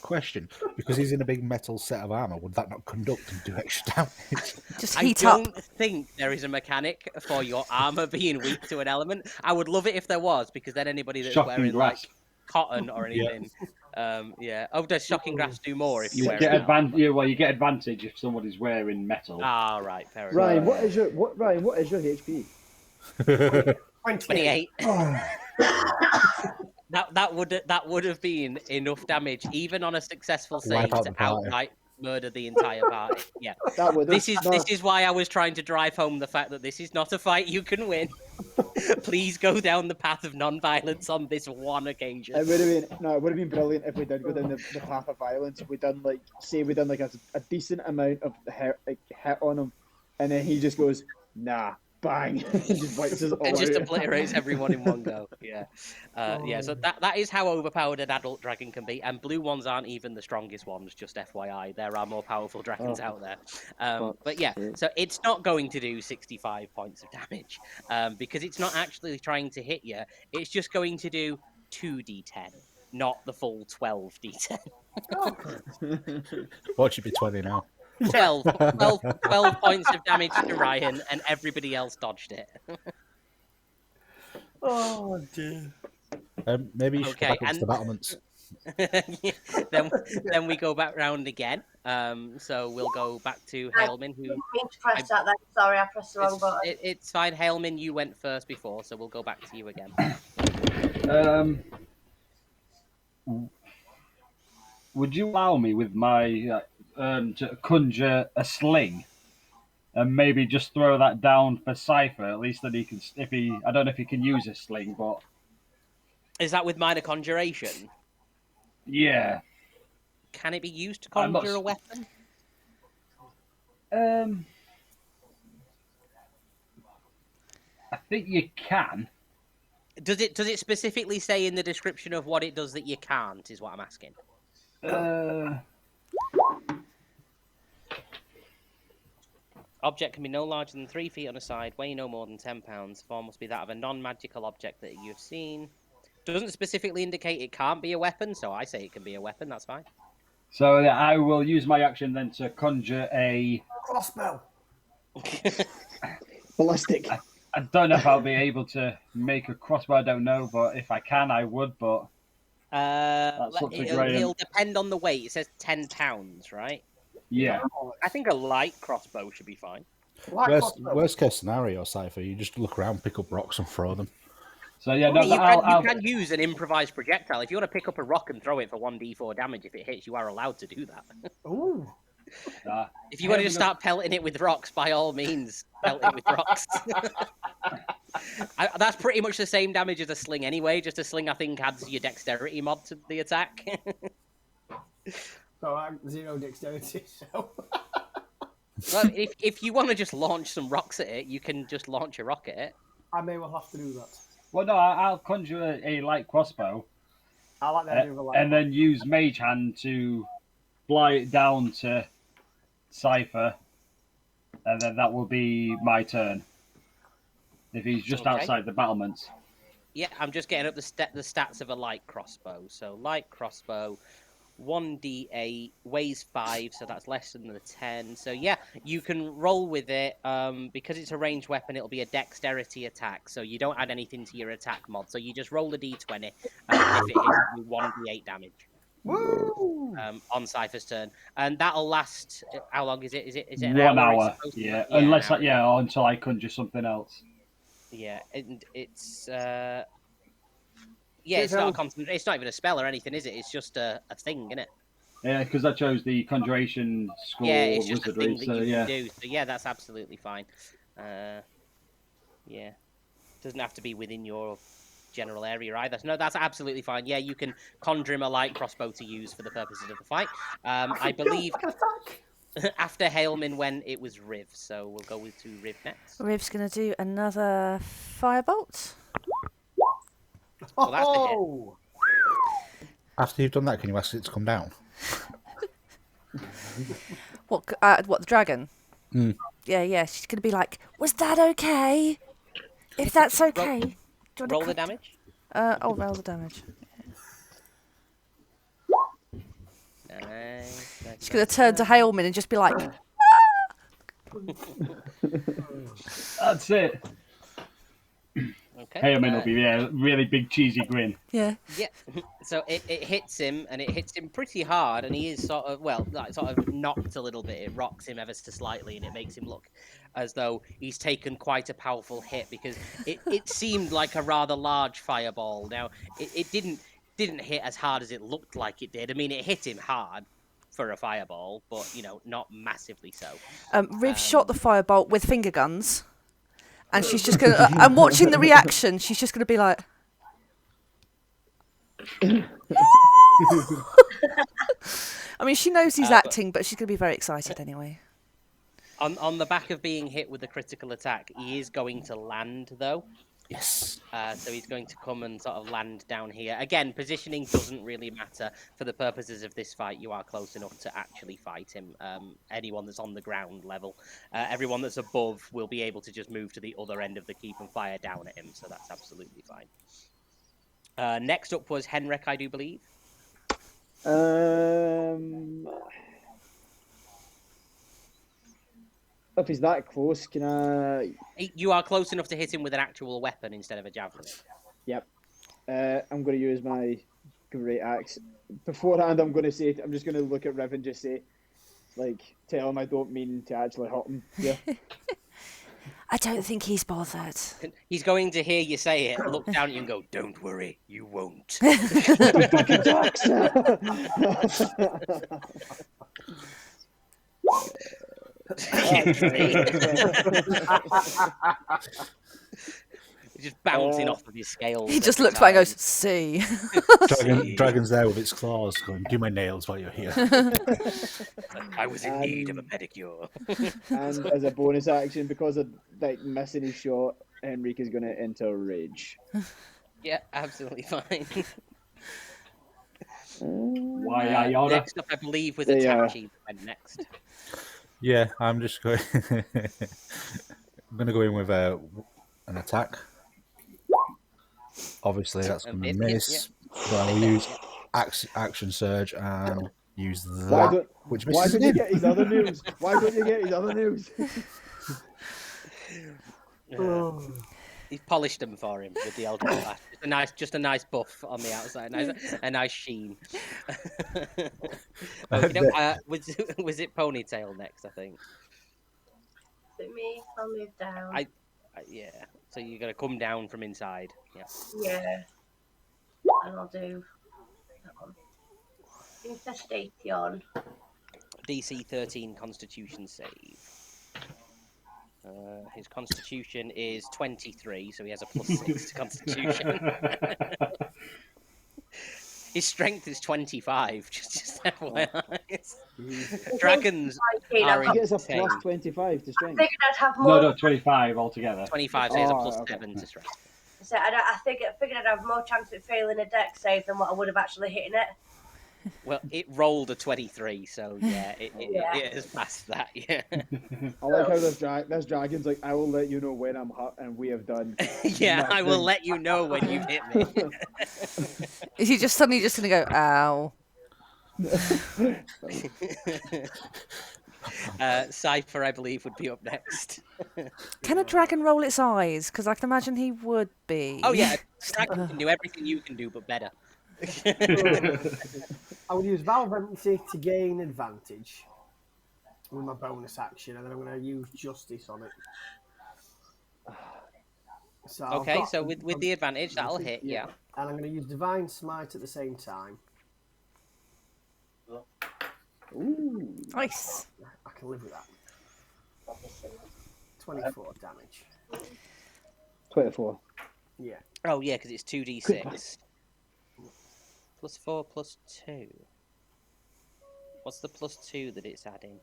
S4: Question: because he's in a big metal set of armor, would that not conduct and do extra damage?
S6: Just
S1: I
S6: heat up.
S1: don't think there is a mechanic for your armor being weak to an element. I would love it if there was, because then anybody that's
S5: Shocking
S1: wearing
S5: grasp.
S1: like cotton or
S4: Yeah.
S1: anything, yeah. Oh, does shocking grasp do more if you
S5: You
S1: wear
S5: get
S1: it?
S5: you get advantage if somebody's wearing metal.
S1: Ah, right, fair enough.
S3: Ryan, what is your HP?
S1: 28.
S3: Oh,
S1: That would have been enough damage, even on a successful
S4: Wipe
S1: save,
S4: out
S1: to
S4: the party.
S1: outright murder the entire party. Yeah,
S3: that would.
S1: this is why I was trying to drive home the fact that this is not a fight you can win. Please go down the path of non-violence on this one occasion.
S3: It would have been brilliant if we did go down the path of violence. If we done like a decent amount of hit on him, and then he just goes, nah, bang, and just wipes us all
S1: It just
S3: out.
S1: obliterates everyone in one go. Yeah, yeah. So that is how overpowered an adult dragon can be, and blue ones aren't even the strongest ones. Just FYI, there are more powerful dragons out there. But yeah, so it's not going to do 65 points of damage because it's not actually trying to hit you. It's just going to do 2d10, not the full 12d10.
S4: What should be 20 now?
S1: 12 points of damage to Ryan, and everybody else dodged it.
S2: Oh dear.
S4: Maybe you should
S1: Okay,
S4: go back up to
S1: and-
S4: the battlements.
S1: then we go back round again. So we'll go back to Hailman, who
S7: Didn't mean to press that then. Sorry, I pressed the wrong button.
S1: it's fine. Hailman, you went first before, so we'll go back to you again.
S5: Would you allow me with my to conjure a sling, and maybe just throw that down for Cypher? At least that he can, I don't know if he can use a sling, but
S1: Is that with minor conjuration?
S5: yeah.
S1: Can it be used to
S5: I
S1: conjure
S5: must-
S1: a weapon?
S5: I think you can.
S1: Does it specifically say in the description of what it does that you can't? Is what I'm asking. Object can be no larger than 3 feet on a side, weigh no more than 10 pounds. Form must be that of a non-magical object that you've seen. Doesn't specifically indicate it can't be a weapon, so I say it can be a weapon. That's fine.
S5: So I will use my action then to conjure a
S2: Crossbow.
S3: Ballistic.
S5: I don't know if I'll be able to make a crossbow. I don't know, but if I can, I would. But up to Graham.
S1: It'll depend on the weight. It says 10 pounds, right?
S5: yeah,
S1: I think a light crossbow should be fine.
S4: Worst case scenario, Cypher, you just look around, pick up rocks and throw them.
S5: so yeah, no,
S1: You
S5: I'll
S1: can use an improvised projectile. If you want to pick up a rock and throw it for 1d4 damage, if it hits, you are allowed to do that.
S2: Ooh.
S1: If you want to just start pelting it with rocks, by all means, pelt it with rocks. That's pretty much the same damage as a sling anyway. Just a sling, I think, adds your dexterity mod to the attack.
S2: So I'm 0 dexterity, so.
S1: Well, if you want to just launch some rocks at it, you can just launch a rock at it.
S2: I may well have to do that.
S5: Well, no, I'll conjure a light crossbow,
S2: I like the idea of a light.
S5: and then use Mage Hand to fly it down to Cypher, and then that will be my turn. If he's just
S1: Okay.
S5: outside the battlements.
S1: Yeah, I'm just getting up the stats of a light crossbow. So light crossbow, 1d8, weighs 5, so that's less than the 10. So yeah, you can roll with it. Because it's a ranged weapon, it'll be a dexterity attack. So you don't add anything to your attack mod. So you just roll a d20, and if it hits, you 1d8 damage.
S2: Woo!
S1: On Cypher's turn, and that'll last. How long is it? Is it an
S5: 1
S1: hour?
S5: hour.
S1: It's supposed to-
S5: Yeah,
S1: an
S5: unless
S1: hour.
S5: or until I conjure something else.
S1: Yeah, and it's it's not a concentration. It's not even a spell or anything, is it? It's just a thing, isn't it?
S5: Yeah, because I chose the conjuration school
S1: Yeah, it's just a
S5: wizardry.
S1: thing that
S5: So
S1: you
S5: yeah,
S1: can do. So yeah, that's absolutely fine. Yeah, doesn't have to be within your general area either. No, that's absolutely fine. Yeah, you can conjure him a light crossbow to use for the purposes of the fight. I believe after Hailman when it was Riv, so we'll go to Riv next.
S6: Riv's going to do another firebolt.
S1: Well, that's a hit.
S2: Oh!
S4: After you've done that, can you ask it to come down?
S6: What the dragon?
S4: Mm.
S6: yeah. She's going to be like, "Was that okay? If that's okay, do you want
S1: Roll
S6: to
S1: the damage.
S6: roll the damage.
S1: Nice.
S6: She's going to turn to Haleman and just be like,
S5: That's it.
S1: Okay.
S5: Heyman will be really big cheesy grin.
S6: "Yeah."
S1: Yeah. So it hits him, and it hits him pretty hard, and he is sort of knocked a little bit. It rocks him ever so slightly, and it makes him look as though he's taken quite a powerful hit because it seemed like a rather large fireball. Now it didn't hit as hard as it looked like it did. I mean, it hit him hard for a fireball, but not massively so.
S6: Riv shot the firebolt with finger guns, and she's just going to. I'm watching the reaction. She's just going to be like. I mean, she knows he's acting, but she's going to be very excited anyway.
S1: On the back of being hit with a critical attack, he is going to land, though.
S4: Yes.
S1: So he's going to come and sort of land down here. Again, positioning doesn't really matter. For the purposes of this fight, you are close enough to actually fight him. Anyone that's on the ground level. Everyone that's above will be able to just move to the other end of the keep and fire down at him, so that's absolutely fine. Next up was Henrik, I do believe.
S3: If he's that close, can I?
S1: You are close enough to hit him with an actual weapon instead of a javelin.
S3: Yep. I'm going to use my great axe. Beforehand, I'm just going to look at Riv and just say, tell him I don't mean to actually hurt him. Yeah.
S6: I don't think he's bothered.
S1: He's going to hear you say it, look down at you and go, "Don't worry, you won't." He's just bouncing off of his scales.
S6: He just looks back and goes, "See."
S4: Dragon's there with its claws going, "Do my nails while you're here."
S1: I was in need of a pedicure.
S3: And as a bonus action, because of missing his shot, Henrik is going to enter rage.
S1: Yeah, absolutely fine.
S5: Why I order?
S1: Next up, I believe, was Itachi. And next.
S4: Yeah, I'm just going. I'm going to go in with an attack. Obviously, that's going to miss. So I'll use action surge and use that, which misses.
S3: Why don't you get his other news? Why don't you get his other news?
S1: He's polished them for him with the Eldritch Blast. Just a nice buff on the outside, a nice sheen. Was it Ponytail next? I think.
S7: Is it me? I'll move down.
S1: Yeah. So you're gonna come down from inside. Yeah.
S7: Yeah. And I'll do that one. Infestation.
S1: DC 13 Constitution save. His Constitution is 23, so he has a +6 to Constitution. His Strength is 25. Just FYI. Dragons are
S3: He gets a
S1: insane.
S3: +25 to
S7: I
S3: strength.
S7: figured I'd have more.
S5: No, 25 altogether.
S1: 25, so he has a +7
S3: okay.
S1: to Strength.
S7: So I figured I'd have more chance of failing a deck save than what I would have actually hitting it.
S1: Well, it rolled a 23, so yeah, it has passed that. Yeah.
S3: I like how this dragon's like, I will let you know when I'm hurt, and we have done.
S1: Yeah, I will let you know when you've hit me.
S6: Is he just suddenly just going to go, "Ow"?
S1: Cypher, I believe, would be up next.
S6: Can a dragon roll its eyes? Because I can imagine he would be.
S1: Oh yeah, dragon can do everything you can do, but better.
S2: I will use Valvency to gain advantage with my bonus action, and then I'm going to use Justice on it. So
S1: Okay, so with the advantage, that'll hit, yeah.
S2: And I'm going to use Divine Smite at the same time.
S3: Ooh.
S6: Nice.
S2: I can live with that. 24 damage.
S3: 24.
S2: Yeah.
S1: Oh yeah, because it's 2d6. +4 +2. What's the +2 that it's adding?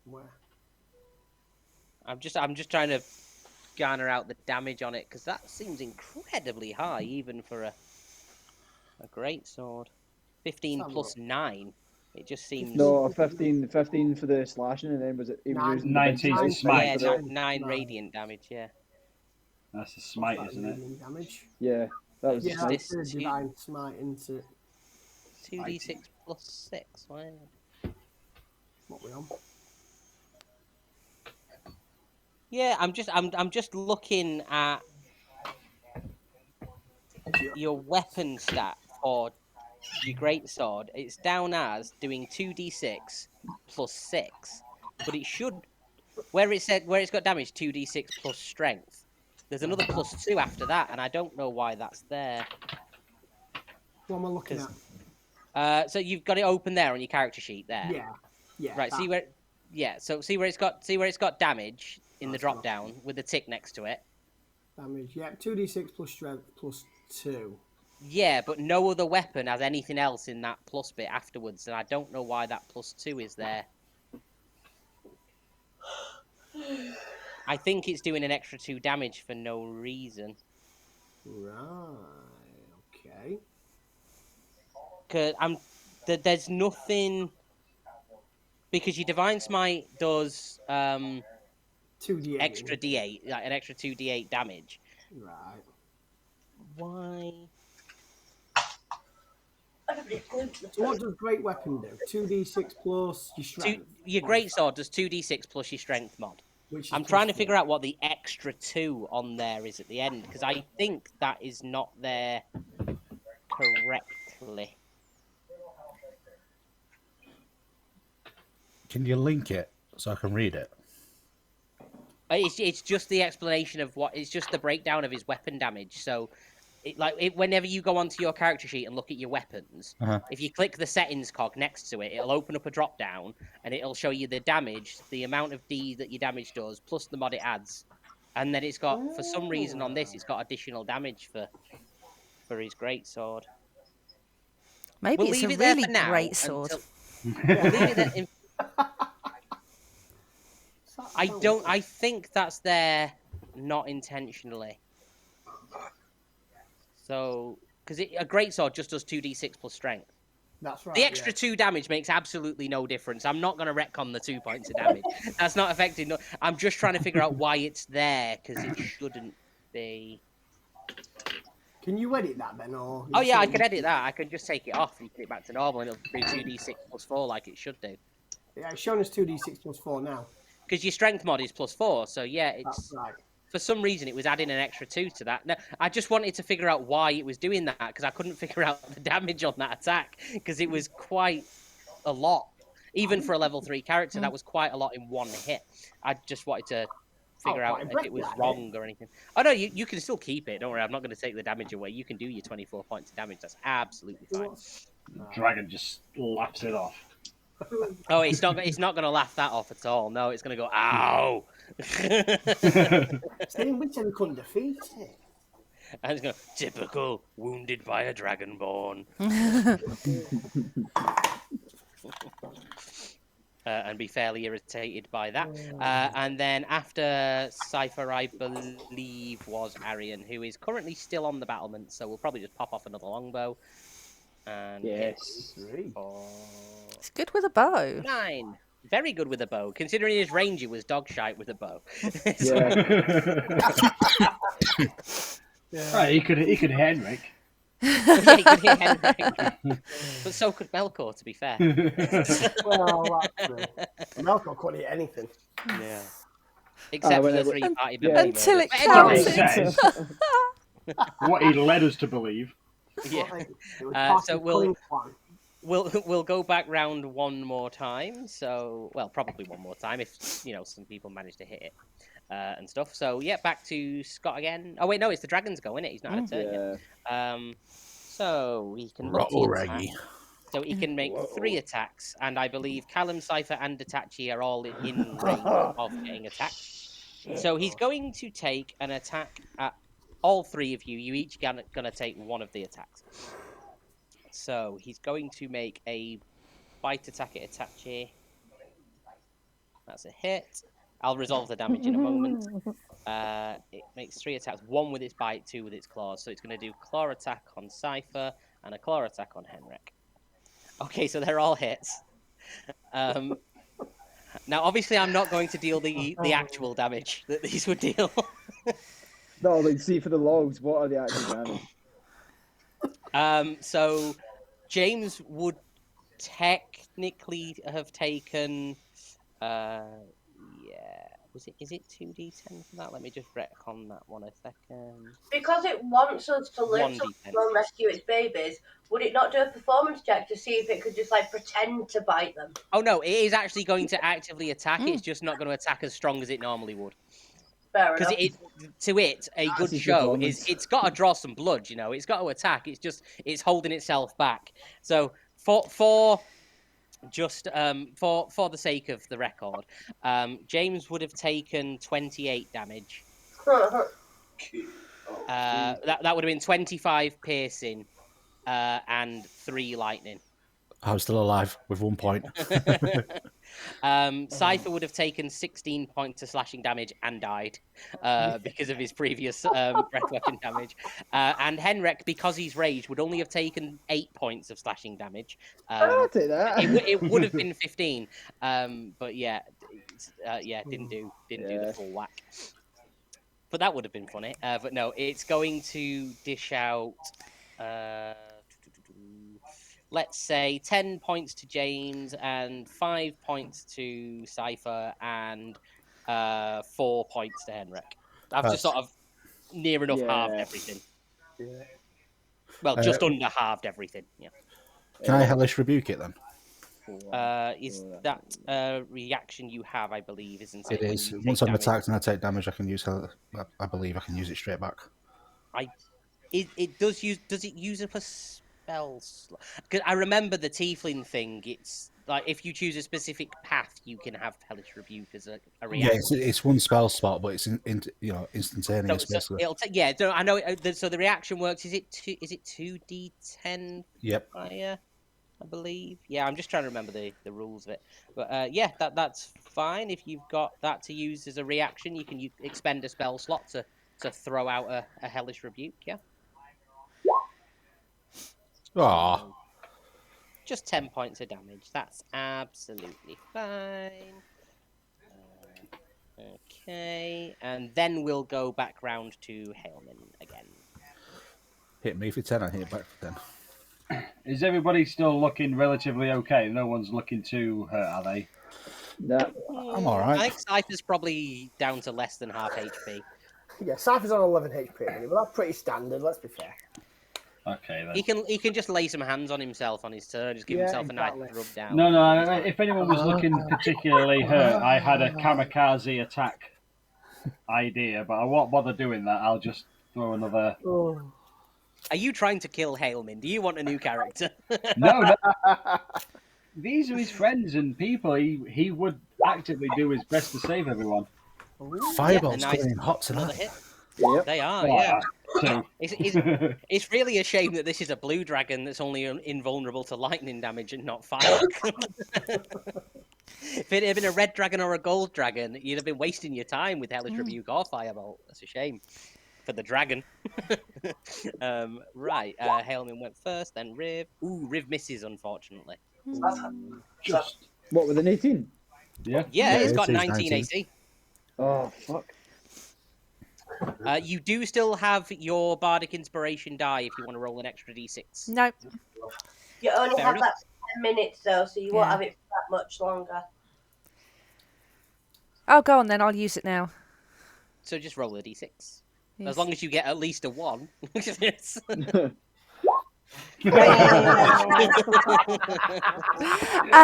S2: Where?
S1: I'm just trying to garner out the damage on it because that seems incredibly high even for a great sword. 15 +9. It just seems.
S3: No, 15 for the slashing, and then he was
S2: Nine-
S3: using the
S5: 19
S3: big
S5: is smite.
S1: Yeah,
S3: for the,
S1: nine radiant damage. Yeah.
S5: That's the smite,
S2: What's that,
S5: isn't it?
S2: radiant damage?
S3: yeah, that was
S2: Yeah,
S3: the
S1: Just
S3: smite.
S2: that's
S1: this
S2: the divine smite into it.
S1: 2d6 plus 6. Wow.
S2: What we on?
S1: Yeah, I'm just looking at your weapon stat for your greatsword. It's down as doing 2d6 plus 6, but it should where it's got damage 2d6 plus strength. There's another plus 2 after that, and I don't know why that's there.
S2: What am I looking at?
S1: So you've got it open there on your character sheet there.
S2: Yeah.
S1: Right.
S2: that.
S1: See where? Yeah. So see where it's got damage in the
S2: That's
S1: drop
S2: not-
S1: down with the tick next to it.
S2: Damage. Yeah, 2d6 plus strength plus 2.
S1: Yeah, but no other weapon has anything else in that plus bit afterwards, and I don't know why that plus 2 is there. I think it's doing an extra 2 damage for no reason.
S2: Right. Okay.
S1: Cause there's nothing because your divine smite does
S2: 2d8.
S1: extra d8, like an extra 2d8 damage.
S2: Right.
S1: Why?
S2: So what does great weapon do? 2d6 plus your strength.
S1: Your greatsword does 2d6 plus your strength mod.
S2: Which is
S1: I'm
S2: plus
S1: trying to
S2: 4.
S1: figure out what the extra 2 on there is at the end, because I think that is not there correctly.
S4: Can you link it so I can read it?
S1: It's just the explanation of what. It's just the breakdown of his weapon damage. So, whenever you go onto your character sheet and look at your weapons, if you click the settings cog next to it, it'll open up a drop down and it'll show you the damage, the amount of D that your damage does, plus the mod it adds, and then it's got for some reason on this, it's got additional damage for his greatsword.
S6: Maybe
S1: We'll
S6: it's
S1: leave
S6: a
S1: it there
S6: really
S1: for now
S6: great sword.
S1: We'll leave it there. I think that's there not intentionally. So, because a greatsword just does 2d6 plus strength.
S2: That's right.
S1: The extra 2 damage makes absolutely no difference. I'm not going to retcon the 2 points of damage. That's not affecting. No, I'm just trying to figure out why it's there because it shouldn't be.
S2: Can you edit that then, or?
S1: Oh yeah, I can edit that. I can just take it off and put it back to normal, and it'll do 2d6 plus 4 like it should do.
S2: Yeah, it's showing us 2d6 plus 4 now.
S1: Because your strength mod is plus 4, so yeah,
S2: That's
S1: it's
S2: right.
S1: for some reason it was adding an extra 2 to that. No, I just wanted to figure out why it was doing that because I couldn't figure out the damage on that attack because it was quite a lot. Even for a level 3 character, that was quite a lot in one hit. I just wanted to figure out if it was wrong or anything. Oh no, you can still keep it. Don't worry, I'm not going to take the damage away. You can do your 24 points of damage. That's absolutely fine.
S5: Dragon just laughs it off.
S1: Oh, it's not going to laugh that off at all. No, it's going to go, ow!
S2: Saying which we couldn't defeat it.
S1: And it's going, typical, wounded by a dragonborn. And be fairly irritated by that. And then after Cypher, I believe, was Arian, who is currently still on the battlement, so we'll probably just pop off another longbow. And
S3: Yes.
S6: It's good with a bow.
S1: 9. Very good with a bow, considering his ranger was dog shite with a bow.
S3: Yeah.
S5: Right, he could Henrik.
S1: Yeah, he could hit Henrik. But so could Melkor, to be fair.
S2: Well, that's true. Melkor couldn't hit anything.
S1: Yeah. Except for the 3 party
S3: yeah.
S1: members.
S6: Until it
S1: But anyway,
S6: counted.
S5: Says what he led us to believe.
S1: Yeah.
S2: It was
S1: So
S2: part of the cunning plan.
S1: We'll go back round one more time. So, well, probably one more time if some people manage to hit it and stuff. So yeah, back to Scott again. Oh wait, no, it's the dragon's go, isn't it? He's not had a turn yet. So he can multi-attack. So he can make 3 attacks, and I believe Callum, Cypher, and Itachi are all in range of getting attacked. So he's going to take an attack at all 3 of you. You each going to take one of the attacks. So he's going to make a bite attack at Itachi. That's a hit. I'll resolve the damage in a moment. It makes 3 attacks, 1 with its bite, 2 with its claws. So it's going to do claw attack on Cypher and a claw attack on Henrik. Okay, so they're all hits. Now, obviously, I'm not going to deal the actual damage that these would deal.
S3: No, like see for the logs, what are the actual damage?
S1: So James would technically have taken. Yeah, is it 2d10 for that? Let me just retcon that one a second.
S7: Because it wants us to live so
S1: 1d10.
S7: we can rescue its babies, would it not do a performance check to see if it could just like pretend to bite them?
S1: Oh no, it is actually going to actively attack. It's just not going to attack as strong as it normally would.
S7: Fair
S1: Because
S7: enough.
S1: a
S3: That's
S1: good
S3: his
S1: show is
S3: performance.
S1: it's got to draw some blood. You know, it's got to attack. It's holding itself back. So for the sake of the record, James would have taken 28 damage. That would have been 25 piercing, and 3 lightning.
S4: I was still alive with 1 point.
S1: Cypher would have taken 16 points of slashing damage and died because of his previous breath weapon damage. And Henrik, because he's raged, would only have taken 8 points of slashing damage.
S3: I'll take that.
S1: It would have been 15, but didn't do the full whack. But that would have been funny. But no, it's going to dish out. Let's say 10 points to James and 5 points to Cypher and 4 points to Henrik. I've just sort of near enough halved everything.
S2: Yeah.
S1: Well, just under halved everything. Yeah.
S4: Can I hellish rebuke it then?
S1: Is that reaction you have? I believe, isn't it?
S4: It is. Once I'm attacked and I take damage, I can use. I believe I can use it straight back.
S1: It does use. Does it use up a spell slot? Because I remember the tiefling thing. It's like if you choose a specific path, you can have hellish rebuke as a reaction.
S4: Yeah, it's one spell spot, but it's instantaneous.
S1: So
S4: basically.
S1: it'll I know. So the reaction works. Is it 2d10?
S4: Yep.
S1: Fire, I believe. Yeah, I'm just trying to remember the rules of it. But that's fine. If you've got that to use as a reaction, you can expend a spell slot to throw out a hellish rebuke. Yeah.
S4: Aw.
S1: Just 10 points of damage. That's absolutely fine. Okay, and then we'll go back round to Hailman again.
S4: Hit me for 10, I hit back for 10.
S5: Is everybody still looking relatively okay? No one's looking too hurt, are they?
S3: No.
S4: I'm all right.
S1: I think Cypher's probably down to less than half HP.
S2: Yeah, Cypher's on 11 HP, but that's pretty standard, let's be fair.
S5: Okay, then.
S1: He can just lay some hands on himself on his turn, just give himself a nice rub down.
S5: No. If anyone was looking particularly hurt, I had a kamikaze attack idea, but I won't bother doing that. I'll just throw another.
S2: Oh.
S1: Are you trying to kill Hailman? Do you want a new character?
S5: No. These are his friends and people. He would actively do his best to save everyone.
S4: Fireballs
S1: nice,
S4: coming in hot
S1: another
S4: tonight.
S1: hit.
S3: Yep.
S1: They are,
S5: Oh,
S1: yeah.
S5: So,
S1: It's really a shame that this is a blue dragon that's only invulnerable to lightning damage and not fire. If it had been a red dragon or a gold dragon, you'd have been wasting your time with Hellish Rebuke or Firebolt. That's a shame for the dragon. Right, Hailman went first, then Riv. Ooh, Riv misses, unfortunately.
S5: just
S3: What, with an 18?
S5: yeah.
S1: Yeah, it's got
S4: it is
S1: 19 AC.
S3: Oh, fuck.
S1: You do still have your Bardic Inspiration die if you want to roll an extra d6.
S6: Nope.
S7: You only
S1: Fair
S7: have
S1: enough.
S7: that for 10 minutes though, so you won't have it for that much longer.
S6: Oh, go on then. I'll use it now.
S1: So just roll a d6.
S6: Yes.
S1: As long as you get at least a 1.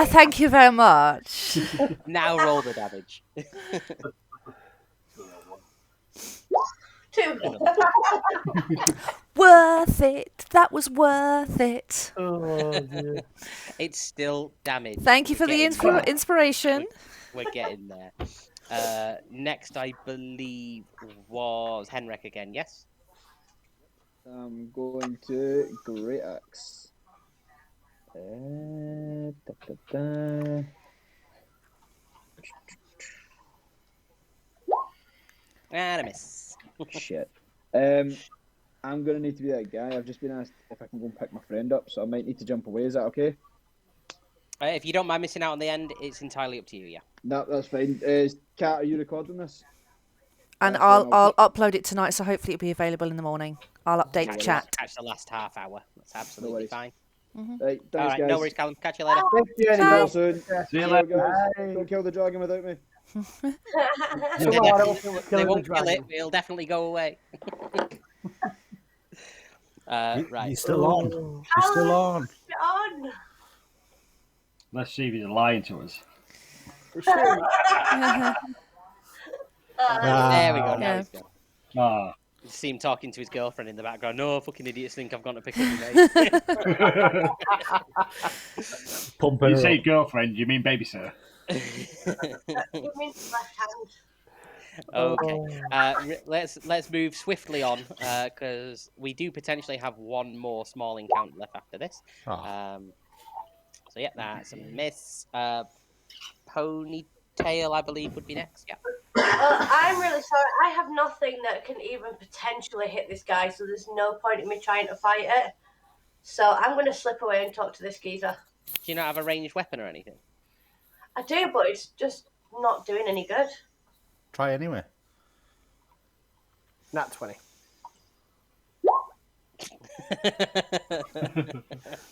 S6: Thank you very much.
S1: Now roll the damage.
S7: 2.
S6: Worth it. That was worth it.
S2: Oh, dear.
S1: It's still damage.
S6: Thank you for the inspiration.
S1: We're getting there. Next, I believe, was Henrik again, yes?
S3: I'm going to Great Axe.
S1: And a miss.
S3: Shit. I'm going to need to be that guy. I've just been asked if I can go and pick my friend up, so I might need to jump away. Is that okay?
S1: If you don't mind missing out on the end, it's entirely up to you. Yeah.
S3: No, that's fine. Kat, are you recording this?
S6: And
S3: That's fine,
S6: I'll upload it tonight, so hopefully it'll be available in the morning. I'll update the
S3: worries.
S6: chat.
S1: Catch the last half hour. That's absolutely
S3: worries.
S1: fine.
S3: Right,
S1: All
S3: thanks,
S1: right,
S3: guys.
S1: no worries, Callum. Catch you later.
S2: Thank you,
S3: See you
S2: anyway.
S3: soon.
S5: See you
S3: Ciao,
S5: later.
S3: guys.
S2: Bye.
S3: Don't kill the dragon without me.
S2: Somehow I don't think we're
S1: They
S2: killing the
S1: won't kill it.
S2: dragon.
S1: It'll definitely go away. Right.
S4: You're still on. You're still on.
S7: On.
S5: Let's see if he's lying to us.
S1: There we go. Now
S6: Yeah.
S1: he's gone.
S5: Ah.
S1: You see him talking to his girlfriend in the background. No, fucking idiots think I've gone to pick up my mate.
S4: Pumping
S5: You
S4: her
S5: say
S4: up.
S5: girlfriend, you mean babysitter?
S7: Give me left hand.
S1: Okay. Let's move swiftly on because we do potentially have one more small encounter left after this.
S4: Oh.
S1: So yeah, that's a miss. Ponytail, I believe, would be next. Yeah.
S7: I'm really sorry. I have nothing that can even potentially hit this guy, so there's no point in me trying to fight it. So I'm going to slip away and talk to this geezer.
S1: Do you not have a ranged weapon or anything?
S7: I do, but it's just not doing any good.
S4: Try anyway.
S2: Nat 20.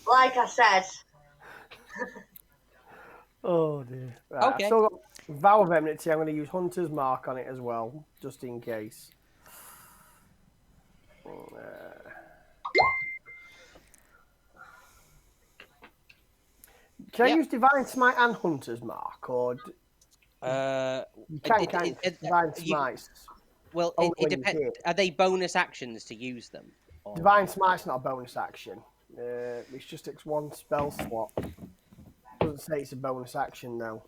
S7: Like I said.
S2: Oh dear. Right,
S1: Okay.
S2: I've still got Vow of Enmity. I'm going to use Hunter's Mark on it as well, just in case. Can I use Divine Smite and Hunter's Mark, or you can kind of Divine Smites?
S1: Well,
S2: only
S1: it
S2: when you
S1: depends.
S2: hit.
S1: Are they bonus actions to use them? Or-
S2: Divine Smite's not a bonus action. It's just it's one spell slot. Doesn't say it's a bonus action though.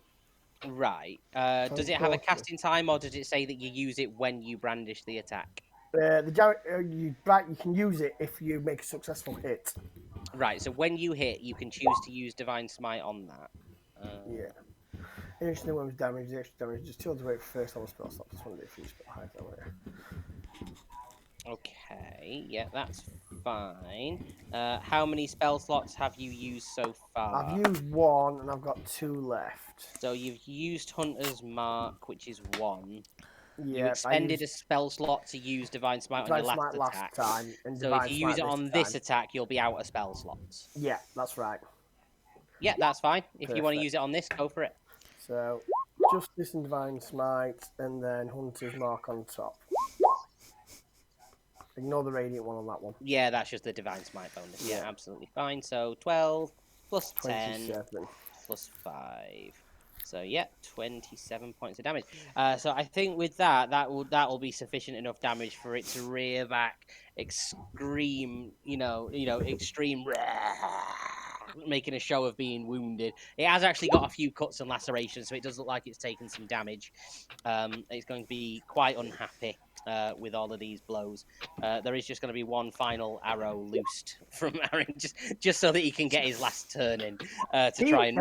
S1: Right. Does it have a casting time, or does it say that you use it when you brandish the attack?
S2: You can use it if you make a successful hit.
S1: Right. So when you hit, you can choose to use Divine Smite on that.
S2: Yeah. Interesting one with damage. The extra damage just tilted away for first level spell slot. Just want to do a few spell height over
S1: Okay. Yeah, that's fine. How many spell slots have you used so far?
S2: I've used one and I've got 2 left.
S1: So you've used Hunter's Mark, which is 1.
S2: Yeah,
S1: You expended a spell slot to use Divine Smite on your last attack.
S2: time. And
S1: So if you use it on this attack, you'll be out of spell slots.
S2: Yeah, that's right.
S1: Yeah, that's fine. If you want to
S2: Perfect.
S1: use it on this, go for it.
S2: So, Justice and Divine Smite, and then Hunter's Mark on top. Ignore the Radiant one on that one.
S1: Yeah, that's just the Divine Smite bonus. Yeah, absolutely fine. So 12 plus 10
S2: 27.
S1: plus 5. So yeah, 27 points of damage. So I think with that will be sufficient enough damage for it to rear back, extreme, extreme, making a show of being wounded. It has actually got a few cuts and lacerations, so it does look like it's taken some damage. It's going to be quite unhappy with all of these blows. There is just going to be one final arrow loosed from Aaron, just so that he can get his last turn in to try and.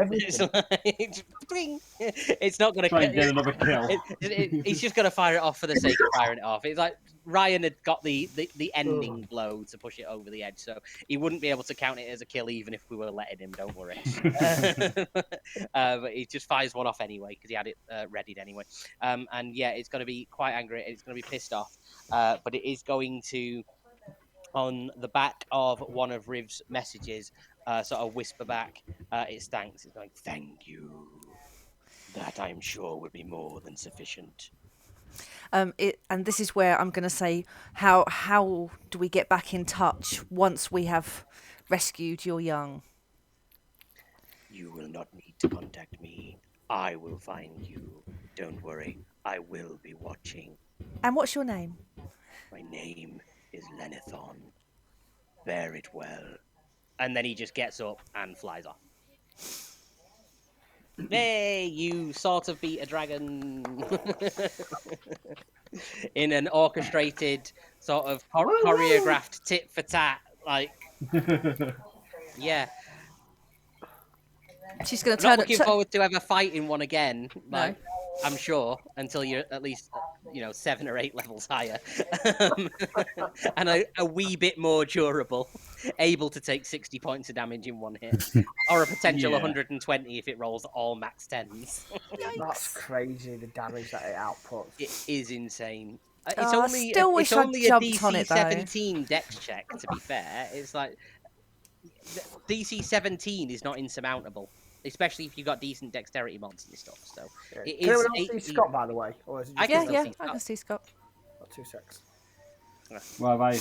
S1: It's not going to
S5: Try and get another kill.
S1: He's just going to fire it off for the sake of firing it off. It's like Ryan had got the ending blow to push it over the edge, so he wouldn't be able to count it as a kill even if we were letting him. Don't worry. But he just fires one off anyway because he had it readied anyway. And yeah, it's going to be quite angry. It's going to be pissed off. But it is going to, on the back of one of Riv's messages, sort of whisper back its thanks. It's going, "Thank you. That I'm sure will be more than sufficient."
S6: And this is where I'm going to say, how do we get back in touch once we have rescued your young?
S1: You will not need to contact me. I will find you. Don't worry. I will be watching.
S6: And what's your name?
S1: My name is Lenithon. Bear it well. And then he just gets up and flies off. Hey, you sort of beat a dragon in an orchestrated, sort of choreographed tit for tat. Like, yeah.
S6: She's going to
S1: I'm not
S6: turn
S1: looking forward to ever fighting one again. Like,
S6: No.
S1: I'm sure, until you're at least 7 or 8 levels higher, and a wee bit more durable, able to take 60 points of damage in one hit, or a potential
S5: Yeah.
S1: 120 if it rolls all max 10s.
S2: That's crazy, the damage that it outputs.
S1: It is insane. It's
S6: Oh, I
S1: only
S6: still wish I'd
S1: a
S6: jumped on
S1: DC
S6: it, though.
S1: 17 Dex check. To be fair, it's like DC 17 is not insurmountable, especially if you've got decent dexterity mods and stuff. So
S2: Yeah.
S1: it
S2: Can
S1: is.
S2: anyone else see Scott, by the way? Or is it
S1: I
S2: just
S1: can
S6: Yeah,
S1: still
S6: yeah,
S1: see
S6: I can
S1: Scott.
S6: see Scott.
S2: Not 2 secs.
S5: Well, have I?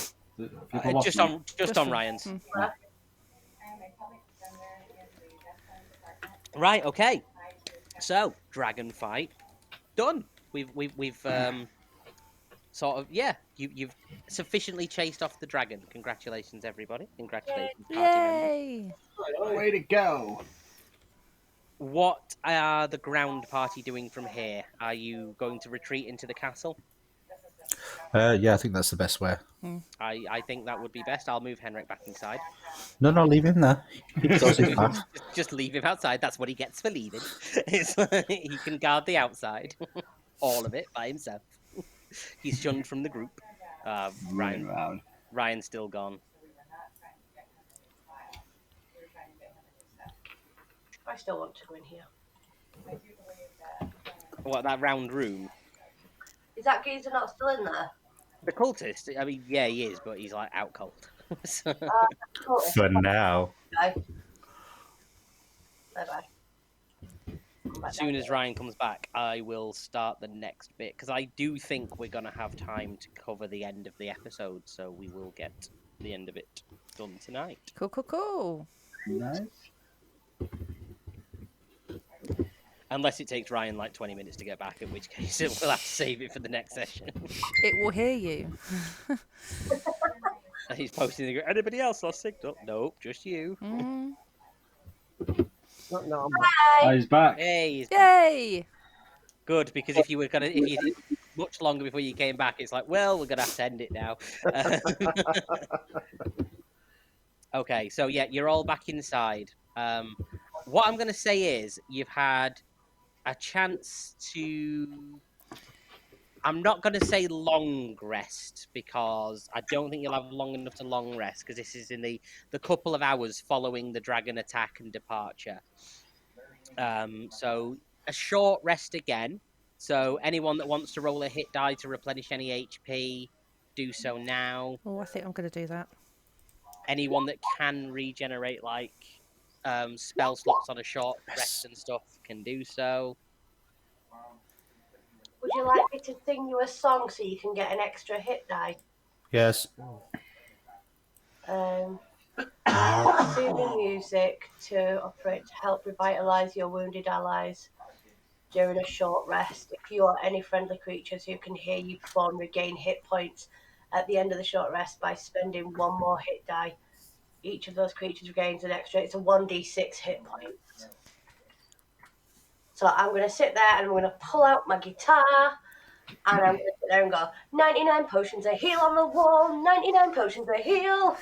S5: People lost
S1: Just
S5: me.
S1: on
S6: Just on-
S1: Ryan's.
S6: mm.
S1: Right. Okay. So dragon fight done. We've sort of you've sufficiently chased off the dragon. Congratulations, everybody. Congratulations, party members.
S6: Yay!
S5: Way to go!
S1: What are the ground party doing from here? Are you going to retreat into the castle?
S4: Yeah, I think that's the best way.
S1: I think that would be best. I'll move Henrik back inside.
S4: No, leave him there. He goes his path.
S1: Just leave him outside. That's what he gets for leaving. He can guard the outside, all of it by himself. He's shunned from the group.
S5: Running around.
S1: Ryan's still gone.
S7: I still want to go in here.
S1: What, that round room?
S7: Is that geezer not still in there?
S1: The cultist? I mean, yeah, he is, but he's like out cold. So-
S7: Cool.
S4: For now.
S7: Bye. Bye.
S1: as soon as Ryan comes back, I will start the next bit because I do think we're gonna have time to cover the end of the episode, so we will get the end of it done tonight.
S6: Cool.
S5: Nice.
S1: Unless it takes Ryan like 20 minutes to get back, in which case we'll have to save it for the next session.
S6: It will hear you.
S1: And he's posting the anybody else lost signal? Nope, just you.
S6: Mm.
S2: No,
S5: Oh, he's back.
S1: Hey, he's back.
S6: Yay!
S1: Good, because if you much longer before you came back, it's like, well, we're gonna have to end it now. Okay, so yeah, you're all back inside. What I'm gonna say is you've had a chance to. I'm not going to say long rest because I don't think you'll have long enough to long rest because this is in the couple of hours following the dragon attack and departure. So a short rest again. So anyone that wants to roll a hit die to replenish any HP, do so now.
S6: Oh, I think I'm going to do that.
S1: Anyone that can regenerate like spell slots on a short rest and stuff can do so.
S7: Would you like me to sing you a song so you can get an extra hit die?
S4: Yes.
S7: Soothing music to operate to help revitalise your wounded allies during a short rest. If you or any friendly creatures who can hear you perform regain hit points at the end of the short rest by spending one more hit die. Each of those creatures regains an extra. It's a 1d6 hit points. So I'm going to sit there and I'm going to pull out my guitar and I'm going to sit there and go, 99 potions of heal on the wall, 99 potions of heal.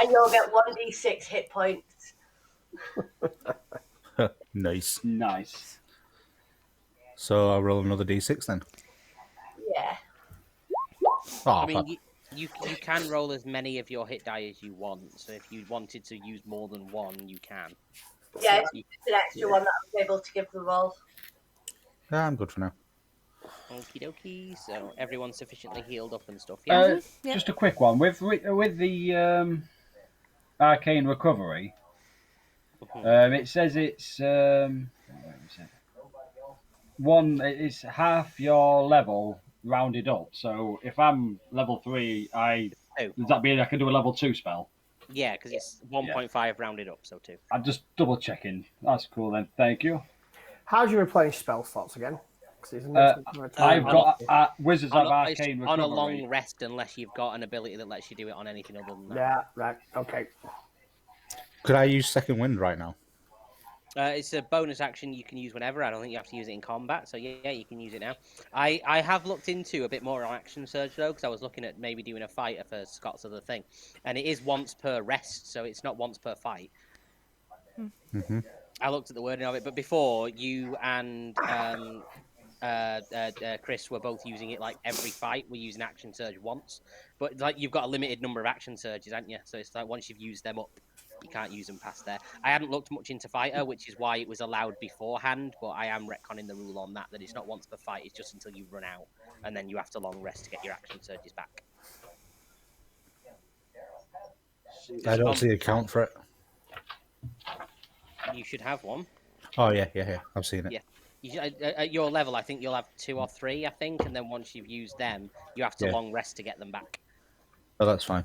S7: And you'll get 1d6 hit points.
S4: Nice.
S5: Nice.
S4: So I'll roll another d6 then.
S7: Yeah.
S4: Oh,
S1: I mean, you can roll as many of your hit die as you want. So if you wanted to use more than one, you can.
S7: Yeah, it's an extra one that I was able to give the roll.
S4: yeah, I'm good for now.
S1: Okie dokie. So everyone's sufficiently healed up and stuff. Yeah.
S6: Yeah.
S5: Just a quick one with the arcane recovery. It says it's where is it? It's half your level rounded up. So if I'm level 3, does that mean I can do a level 2 spell?
S1: Yeah, because it's 1.5 rounded up, so 2.
S5: I'm just double checking. That's cool then. Thank you.
S2: how do you replenish spell slots again? 'Cause it's a
S5: I've got Wizards of Arcane
S1: on
S5: Recovery.
S1: a long rest, unless you've got an ability that lets you do it on anything other than that.
S2: Yeah, right. Okay.
S4: Could I use Second Wind right now?
S1: It's a bonus action you can use whenever. I don't think you have to use it in combat, so yeah, you can use it now. I have looked into a bit more on Action Surge though, because I was looking at maybe doing a fighter for Scott's other thing, and it is once per rest, so it's not once per fight.
S4: Mm-hmm.
S1: I looked at the wording of it, but before you and Chris were both using it like every fight. We're using action surge once, but like you've got a limited number of action surges, haven't you? So it's like once you've used them up, you can't use them past there. I hadn't looked much into fighter, which is why it was allowed beforehand. But I am retconning the rule on that it's not once per fight. It's just until you run out, and then you have to long rest to get your action surges back.
S4: I don't see a count for it.
S1: You should have one.
S4: Oh yeah, I've seen it.
S1: Yeah. At your level, I think you'll have 2 or 3, I think, and then once you've used them, you have to long rest to get them back.
S4: Oh, that's fine.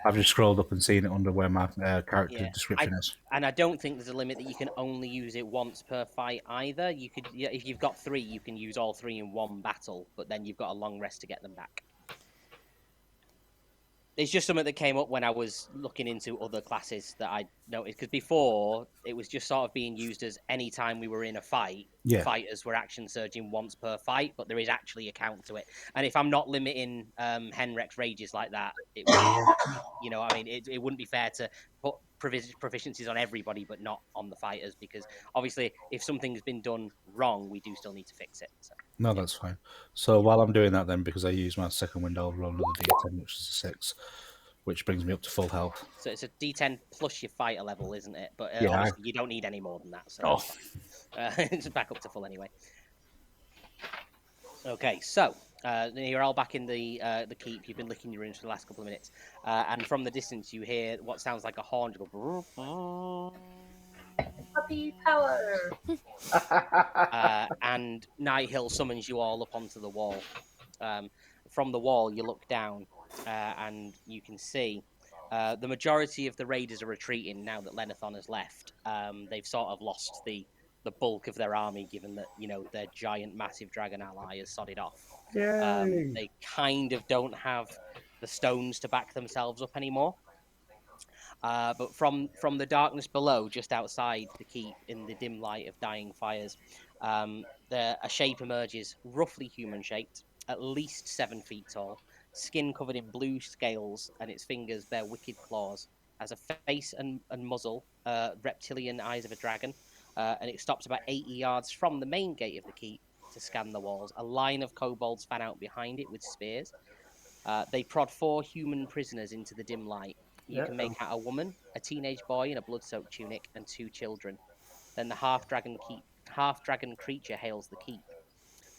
S4: I've just scrolled up and seen it under where my character description is.
S1: And I don't think there's a limit that you can only use it once per fight either. You could, if you've got 3, you can use all 3 in one battle, but then you've got a long rest to get them back. It's just something that came up when I was looking into other classes that I noticed. Because before, it was just sort of being used as any time we were in a fight, fighters were action surging once per fight, but there is actually a count to it. And if I'm not limiting Henrek's rages like that, it would, I mean, it wouldn't be fair to put proficiencies on everybody, but not on the fighters, because obviously, if something's been done wrong, we do still need to fix it. So.
S4: No, that's fine. So while I'm doing that then, because I use my second window, I'll roll another D10, which is a 6, which brings me up to full health.
S1: So it's a D10 plus your fighter level, isn't it? But obviously you don't need any more than that. So it's back up to full anyway. Okay, so you're all back in the keep. You've been licking your wounds for the last couple of minutes. And from the distance, you hear what sounds like a horn go...
S7: Puppy power.
S1: And Nighthill summons you all up onto the wall. From the wall, you look down, and you can see the majority of the raiders are retreating now that Lenathon has left. They've sort of lost the bulk of their army, given that their giant, massive dragon ally has sodded off. They kind of don't have the stones to back themselves up anymore. But from the darkness below, just outside the keep, in the dim light of dying fires, a shape emerges, roughly human-shaped, at least 7 feet tall, skin covered in blue scales, and its fingers bear wicked claws. Has a face and muzzle, reptilian eyes of a dragon, and it stops about 80 yards from the main gate of the keep to scan the walls. A line of kobolds fan out behind it with spears. They prod 4 human prisoners into the dim light. You can make out a woman, a teenage boy in a blood-soaked tunic, and 2 children. Then the half-dragon creature hails the keep.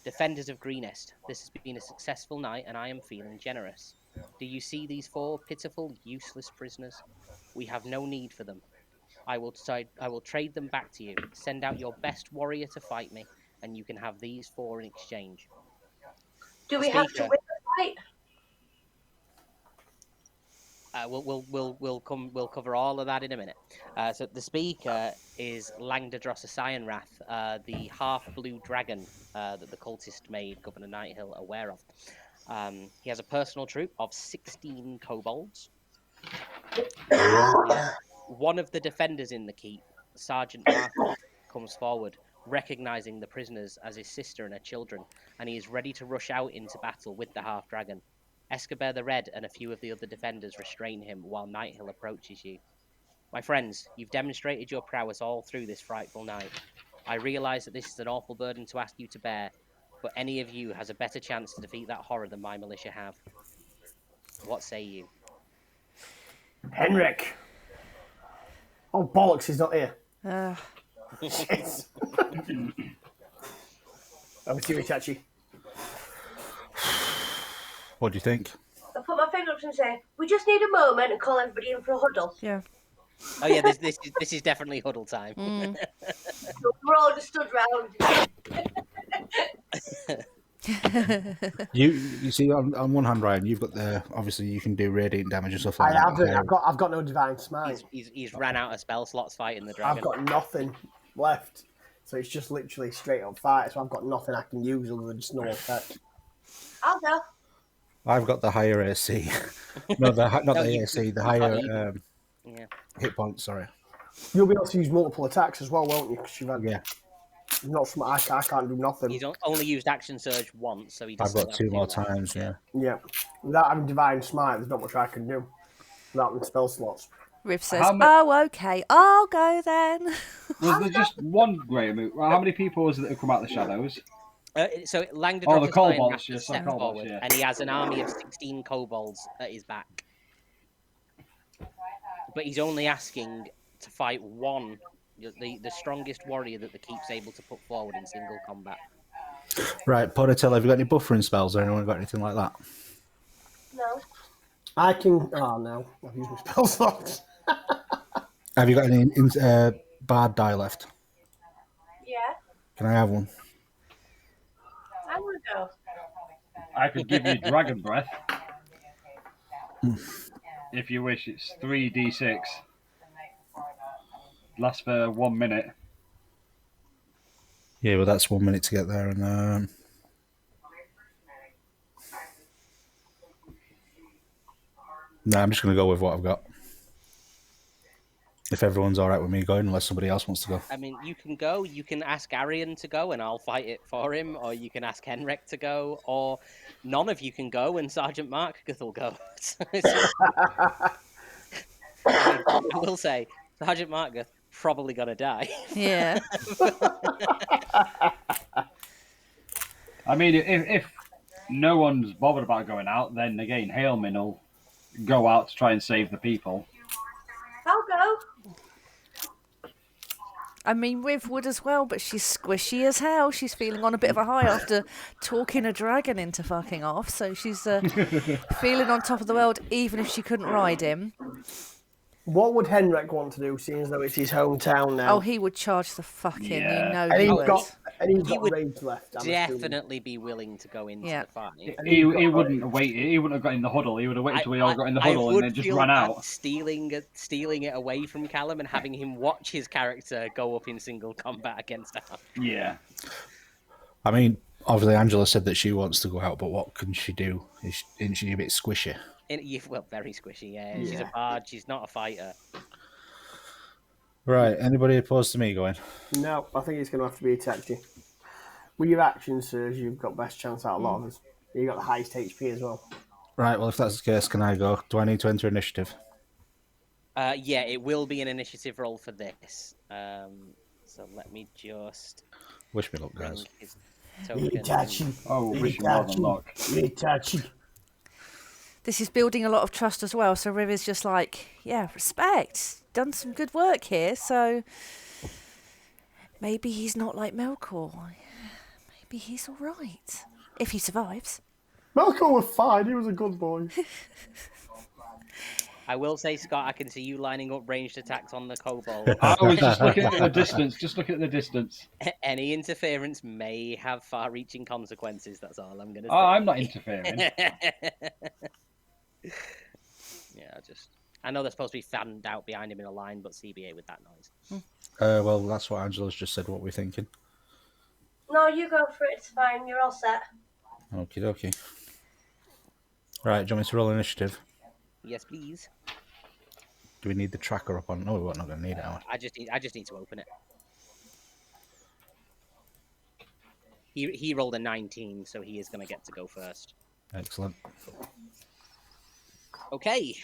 S1: Defenders of Greenest, this has been a successful night, and I am feeling generous. Do you see these 4 pitiful, useless prisoners? We have no need for them. I will trade them back to you. Send out your best warrior to fight me, and you can have these 4 in exchange.
S7: Do we have to win the fight?
S1: We'll cover all of that in a minute. So the speaker is Langdadros Cyanrath, the half-blue dragon that the cultist made Governor Nighthill aware of. He has a personal troop of 16 kobolds. One of the defenders in the keep, Sergeant Martha, comes forward, recognizing the prisoners as his sister and her children, and he is ready to rush out into battle with the half-dragon. Escobar the Red and a few of the other defenders restrain him while Nighthill approaches you. My friends, you've demonstrated your prowess all through this frightful night. I realise that this is an awful burden to ask you to bear, but any of you has a better chance to defeat that horror than my militia have. What say you?
S2: Henrik! Oh, bollocks, he's not here.
S6: Yes.
S2: Over to you, Itachi.
S4: What do you think?
S7: I put my finger up and say, we just need a moment and call everybody in for a huddle.
S6: Yeah.
S1: Oh yeah, this is definitely huddle time.
S7: So we're all just stood round.
S4: You see, on one hand, Ryan, you've got obviously you can do radiant damage and stuff like
S2: I
S4: that.
S2: haven't. I've got no divine smite.
S1: He's ran out of spell slots fighting the dragon.
S2: I've got nothing left. So it's just literally straight up fight. So I've got nothing I can use other than just normal effect.
S7: I'll go.
S4: I've got the higher AC. No, not the AC, the higher hit points, sorry.
S2: You'll be able to use multiple attacks as well, won't you? Because you've had not some, I can't do nothing.
S1: He's only used action surge once, so he
S4: I've
S1: doesn't
S4: got 2 more times, yeah.
S2: Yeah. Without having divine smite, there's not much I can do. Without the spell slots.
S6: Riv says, oh, okay, I'll go then.
S5: Was there just one Graham? How many people was it that have come out of the shadows?
S1: So Langdor
S5: Oh,
S1: drops
S5: the
S1: his iron
S5: kobolds,
S1: mask to
S5: yes,
S1: step
S5: kobolds,
S1: forward,
S5: yeah.
S1: and he has an army of 16 kobolds at his back. But he's only asking to fight one, the strongest warrior that the keep's able to put forward in single combat.
S4: Right, Ponytail, have you got any buffering spells or anyone got anything like that?
S7: No.
S2: I can. Oh no, I've used my spell slots.
S4: Have you got any bard die left?
S7: Yeah.
S4: Can I have one?
S7: I want to go.
S5: I could give you Dragon Breath. If you wish, it's 3d6. Lasts for 1 minute.
S4: Yeah, well, that's 1 minute to get there, and no, I'm just going to go with what I've got. If everyone's all right with me going, unless somebody else wants to go.
S1: I mean, you can go. You can ask Arian to go, and I'll fight it for him, or you can ask Henrik to go, or none of you can go, and Sergeant Markguth will go. I mean, I will say, Sergeant Markguth probably gonna die.
S6: Yeah.
S5: I mean, if no one's bothered about going out, then again, Hailman will go out to try and save the people.
S7: I'll go.
S6: I mean, Riv would as well, but she's squishy as hell. She's feeling on a bit of a high after talking a dragon into fucking off, so she's feeling on top of the world, even if she couldn't ride him.
S2: What would Henrik want to do, seeing as though it's his hometown now?
S6: Oh, he would charge the fucking.
S5: Yeah.
S6: You know
S2: and
S6: he
S2: he's
S6: would.
S2: got
S1: He would
S2: rage left. I'm assuming.
S1: Definitely be willing to go into
S6: Yeah.
S1: the fight.
S5: He wouldn't wait. He wouldn't have got in the huddle. He would have waited until we all got in the huddle and
S1: would
S5: then just
S1: feel
S5: ran
S1: bad
S5: out.
S1: stealing it away from Callum and having him watch his character go up in single combat against Al.
S5: Yeah.
S4: I mean, obviously, Angela said that she wants to go out, but what can she do? Isn't she a bit squishy?
S1: Well, very squishy. Yeah, she's a bard. She's not a fighter.
S4: Right, anybody opposed to me going?
S2: No, I think it's going to have to be a tactic. With your actions, Serge, you've got best chance out of a lot of us. You've got the highest HP as well.
S4: Right, well, if that's the case, can I go? Do I need to enter initiative?
S1: Yeah, it will be an initiative roll for this. So let me just
S4: Wish me luck,
S1: bring
S4: guys.
S1: his token.
S2: Itachi.
S5: Oh, wish you more than luck.
S2: Itachi.
S6: This is building a lot of trust as well. So Riv is just like, yeah, respect. Done some good work here. So maybe he's not like Melkor. Maybe he's all right if he survives.
S2: Malcolm was fine. He was a good boy.
S1: I will say, Scott, I can see you lining up ranged attacks on the kobold.
S5: I was just looking at the distance. Just look at the distance.
S1: Any interference may have far-reaching consequences. That's all I'm going to say.
S5: Oh, I'm not interfering.
S1: Yeah, I know they're supposed to be fanned out behind him in a line, but CBA with that noise.
S4: Well, that's what Angela's just said. What we're thinking.
S7: No, you go for it. It's fine. You're all set.
S4: Okie dokie. Right, do you want me to roll initiative?
S1: Yes, please.
S4: Do we need the tracker up on? No, we're not going to need it. Are we?
S1: I just need to open it. He rolled a 19, so he is going to get to go first.
S4: Excellent.
S1: Okay,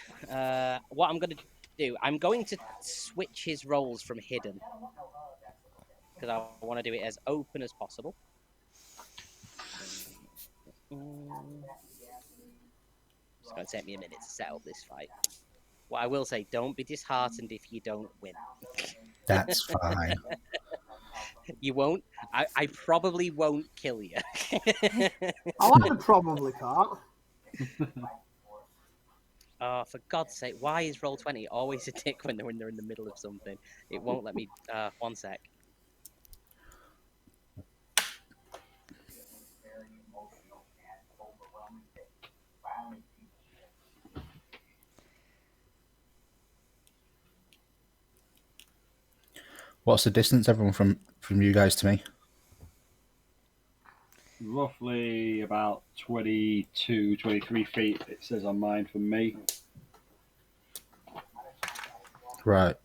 S1: what I'm going to do, I'm going to switch his rolls from hidden because I want to do it as open as possible. It's going to take me a minute to set up this fight. What I will say, don't be disheartened if you don't win.
S4: That's fine.
S1: You won't. I probably won't kill you.
S2: I like the probably part.
S1: Oh, for God's sake, why is Roll20 always a dick when they're in the middle of something? It won't let me... one sec.
S4: What's the distance, everyone, from you guys to me?
S5: Roughly about 22, 23 feet, it says on mine for me.
S4: Right.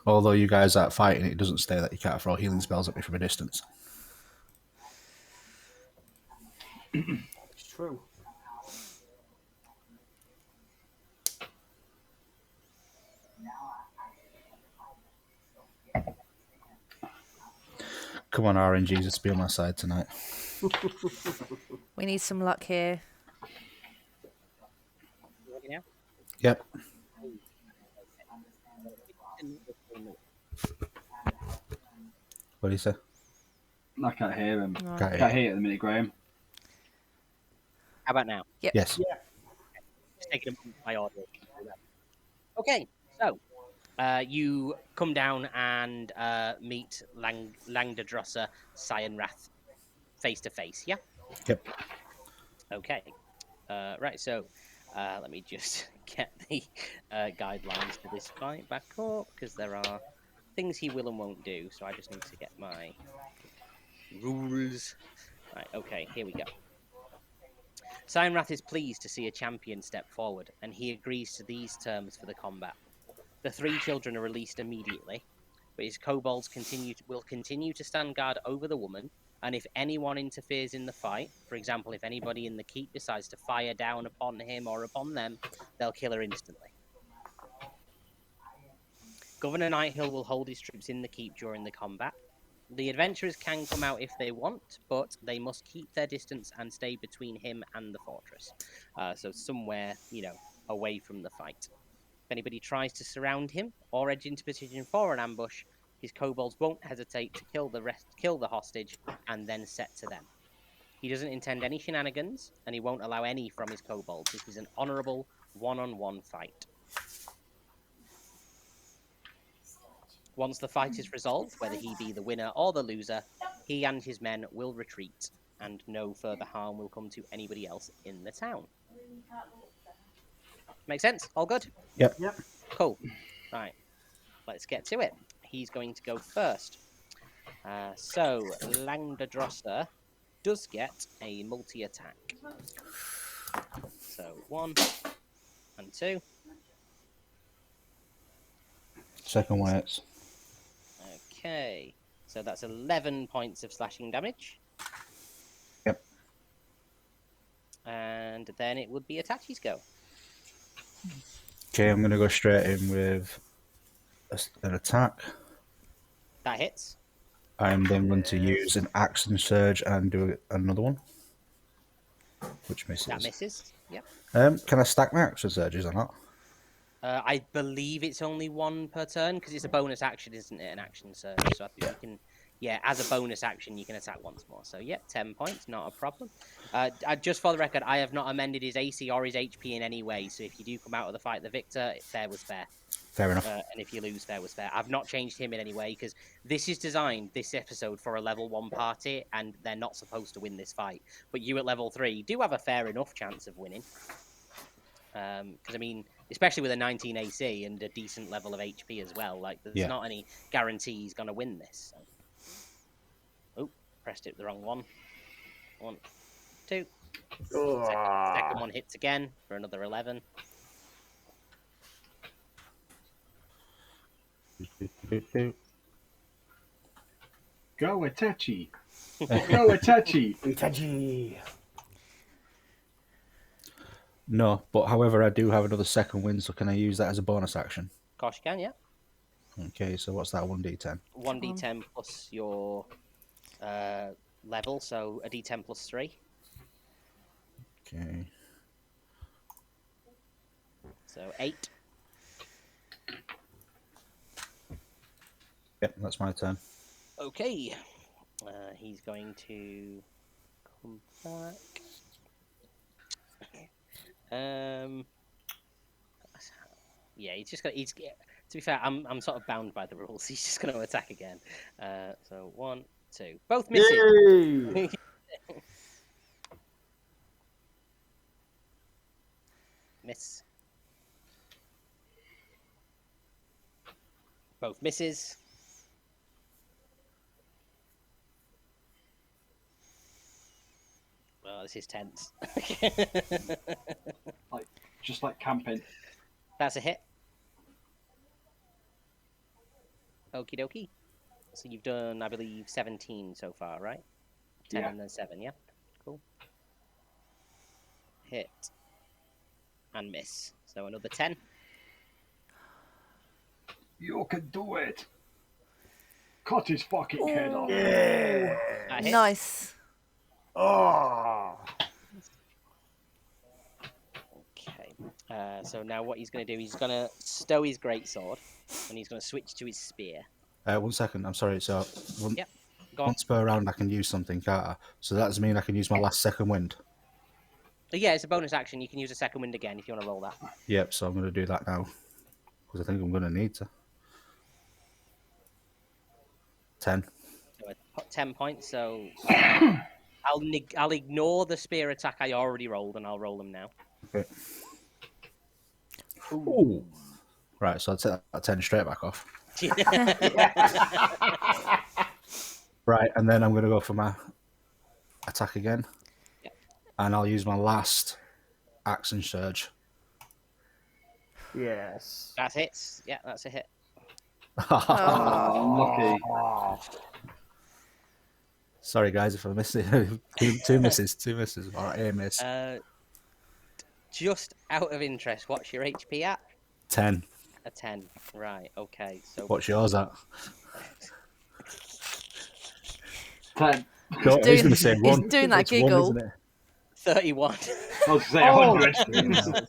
S4: Although you guys aren't fighting, it doesn't say that you can't throw healing spells at me from a distance.
S2: It's true.
S4: Come on, RNGs, just be on my side tonight.
S6: We need some luck here.
S1: You ready now?
S4: Yep. What do you say?
S5: I can't hear him.
S6: Right.
S5: Can't hear it at the minute, Graham.
S1: How about now?
S6: Yep.
S4: Yes.
S1: Just taking a moment for my audio. Okay, so you come down and meet Langdadrosser Cyanrath face to face, yeah?
S4: Yep.
S1: Okay. Right, so let me just get the guidelines for this fight back up, because there are things he will and won't do, so I just need to get my rules. Right, okay, here we go. Cyanrath is pleased to see a champion step forward, and he agrees to these terms for the combat. The 3 children are released immediately, but his kobolds will continue to stand guard over the woman, and if anyone interferes in the fight, for example, if anybody in the keep decides to fire down upon him or upon them, they'll kill her instantly. Governor Nighthill will hold his troops in the keep during the combat. The adventurers can come out if they want, but they must keep their distance and stay between him and the fortress. So somewhere, away from the fight. If anybody tries to surround him or edge into position for an ambush, his kobolds won't hesitate to kill the hostage, and then set to them. He doesn't intend any shenanigans, and he won't allow any from his kobolds. This is an honourable one-on-one fight. Once the fight is resolved, whether he be the winner or the loser, he and his men will retreat, and no further harm will come to anybody else in the town. Make sense? All good?
S4: Yep.
S1: Cool. Right. Let's get to it. He's going to go first. So, Langdadrosser does get a multi-attack. So, 1 and 2.
S4: Second one hits.
S1: Okay. So that's 11 points of slashing damage.
S4: Yep.
S1: And then it would be Atachi's go.
S4: Okay, I'm going to go straight in with an attack.
S1: That hits.
S4: I'm then going to use an action surge and do another one, which misses.
S1: That misses. Yep.
S4: Can I stack my action surges or not?
S1: I believe it's only 1 per turn because it's a bonus action, isn't it? An action surge. So I think you can, as a bonus action, you can attack once more. So, 10 points, not a problem. Just for the record, I have not amended his AC or his HP in any way. So if you do come out of the fight the victor, fair was fair.
S4: Fair enough.
S1: And if you lose, fair was fair. I've not changed him in any way because this is designed, this episode, for a level 1 party, and they're not supposed to win this fight. But you at level 3 do have a fair enough chance of winning. Because, I mean, especially with a 19 AC and a decent level of HP as well, like, there's not any guarantee he's going to win this. So. Oh, pressed it the wrong one. 1, 2. Second one hits again for another 11.
S5: Go Itachi! Go Itachi!
S2: Itachi.
S4: No, but however, I do have another second win, so can I use that as a bonus action?
S1: Of course you can, yeah.
S4: Okay, so what's that, 1d10?
S1: 1d10 plus your level, so a d10 plus 3.
S4: Okay.
S1: So 8.
S4: Yep, that's my turn.
S1: Okay. He's going to come back. He's just gonna. To be fair, I'm sort of bound by the rules. He's just going to attack again. So 1, 2, both missing.
S2: Yay!
S1: Miss. Both misses. Oh, this is tense.
S5: Just like camping.
S1: That's a hit. Okie dokie. So you've done, I believe, 17 so far, right? 10 and then 7, yeah? Cool. Hit. And miss. So another 10.
S5: You can do it! Cut his fucking head off.
S2: Yeah.
S1: That hits.
S6: Nice.
S2: Oh.
S1: Okay. So now what he's going to do, he's going to stow his greatsword, and he's going to switch to his spear.
S4: 1 second. I'm sorry. So
S1: Yep. Go on.
S4: once per round, I can use something, can't I? So that does mean I can use my last second wind.
S1: Yeah, it's a bonus action. You can use a second wind again if you want to roll that.
S4: Yep. So I'm going to do that now because I think I'm going to need to. 10.
S1: So 10 points. So I'll ignore the spear attack I already rolled, and I'll roll them now.
S4: Okay. Ooh. Right. So I'll take that 10 straight back off. Right, and then I'm going to go for my attack again.
S1: Yep.
S4: And I'll use my last action surge.
S2: Yes.
S1: That hits. Yeah, that's a hit.
S5: Unlucky.
S4: Sorry, guys, if I miss it. two misses. Or a miss.
S1: Just out of interest, what's your HP at?
S4: 10.
S1: A 10. Right, okay. So
S4: What's yours at?
S5: 10.
S4: He's going to say 1.
S6: He's doing that
S4: It's
S6: giggle.
S4: 1, isn't it?
S1: 31.
S5: I was going to say 100.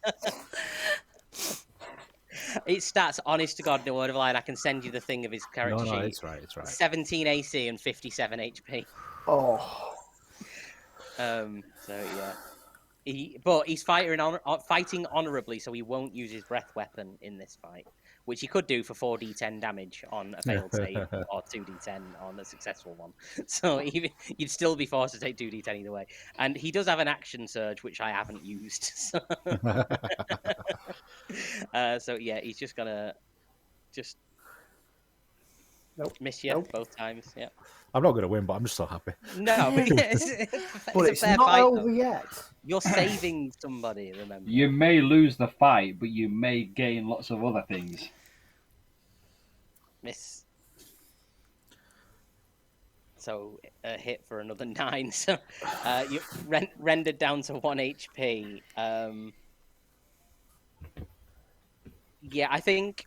S1: It stats, honest to God, no word of a lie. I can send you the thing of his character
S4: No,
S1: sheet.
S4: it's right.
S1: 17 AC and 57 HP.
S2: Oh.
S1: So yeah, but he's fighting honorably, so he won't use his breath weapon in this fight, which he could do for 4d10 damage on a failed save or 2d10 on a successful one. So you'd still be forced to take 2d10 either way. And he does have an action surge, which I haven't used. So, so yeah, he's just gonna miss you both times. Yeah.
S4: I'm not going to win, but I'm just so happy.
S1: No, but
S2: But it's
S1: fair
S2: not
S1: fight,
S2: over
S1: though.
S2: yet.
S1: You're saving somebody, remember?
S5: You may lose the fight, but you may gain lots of other things.
S1: Miss. So a hit for another 9. So you rendered down to 1 HP. Yeah, I think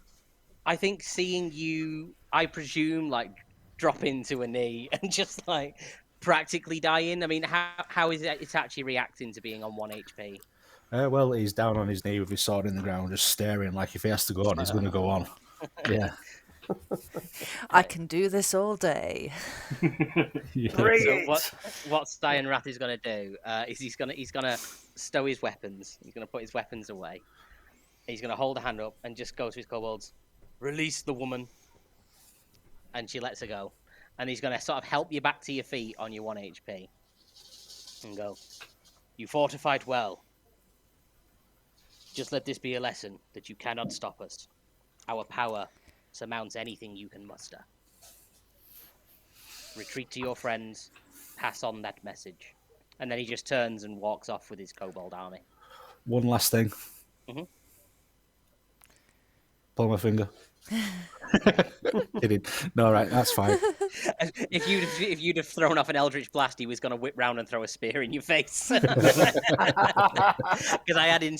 S1: seeing you, I presume, like drop into a knee and just like practically dying. I mean, how is it? It's actually reacting to being on 1 HP.
S4: Well, he's down on his knee with his sword in the ground, just staring like if he has to go on, he's going to go on. Yeah.
S6: I can do this all day.
S1: So what Stein Wrath is going to do is he's gonna stow his weapons. He's going to put his weapons away. He's going to hold a hand up and just go to his kobolds. Release the woman. And she lets her go. And he's going to sort of help you back to your feet on your 1 HP. And go, you fortified well. Just let this be a lesson that you cannot stop us. Our power surmounts anything you can muster. Retreat to your friends. Pass on that message. And then he just turns and walks off with his kobold army.
S4: One last thing.
S1: Mm-hmm.
S4: Pull my finger. Kidding. No, right, that's fine.
S1: If you'd have thrown off an Eldritch Blast, he was going to whip round and throw a spear in your face. Because I had an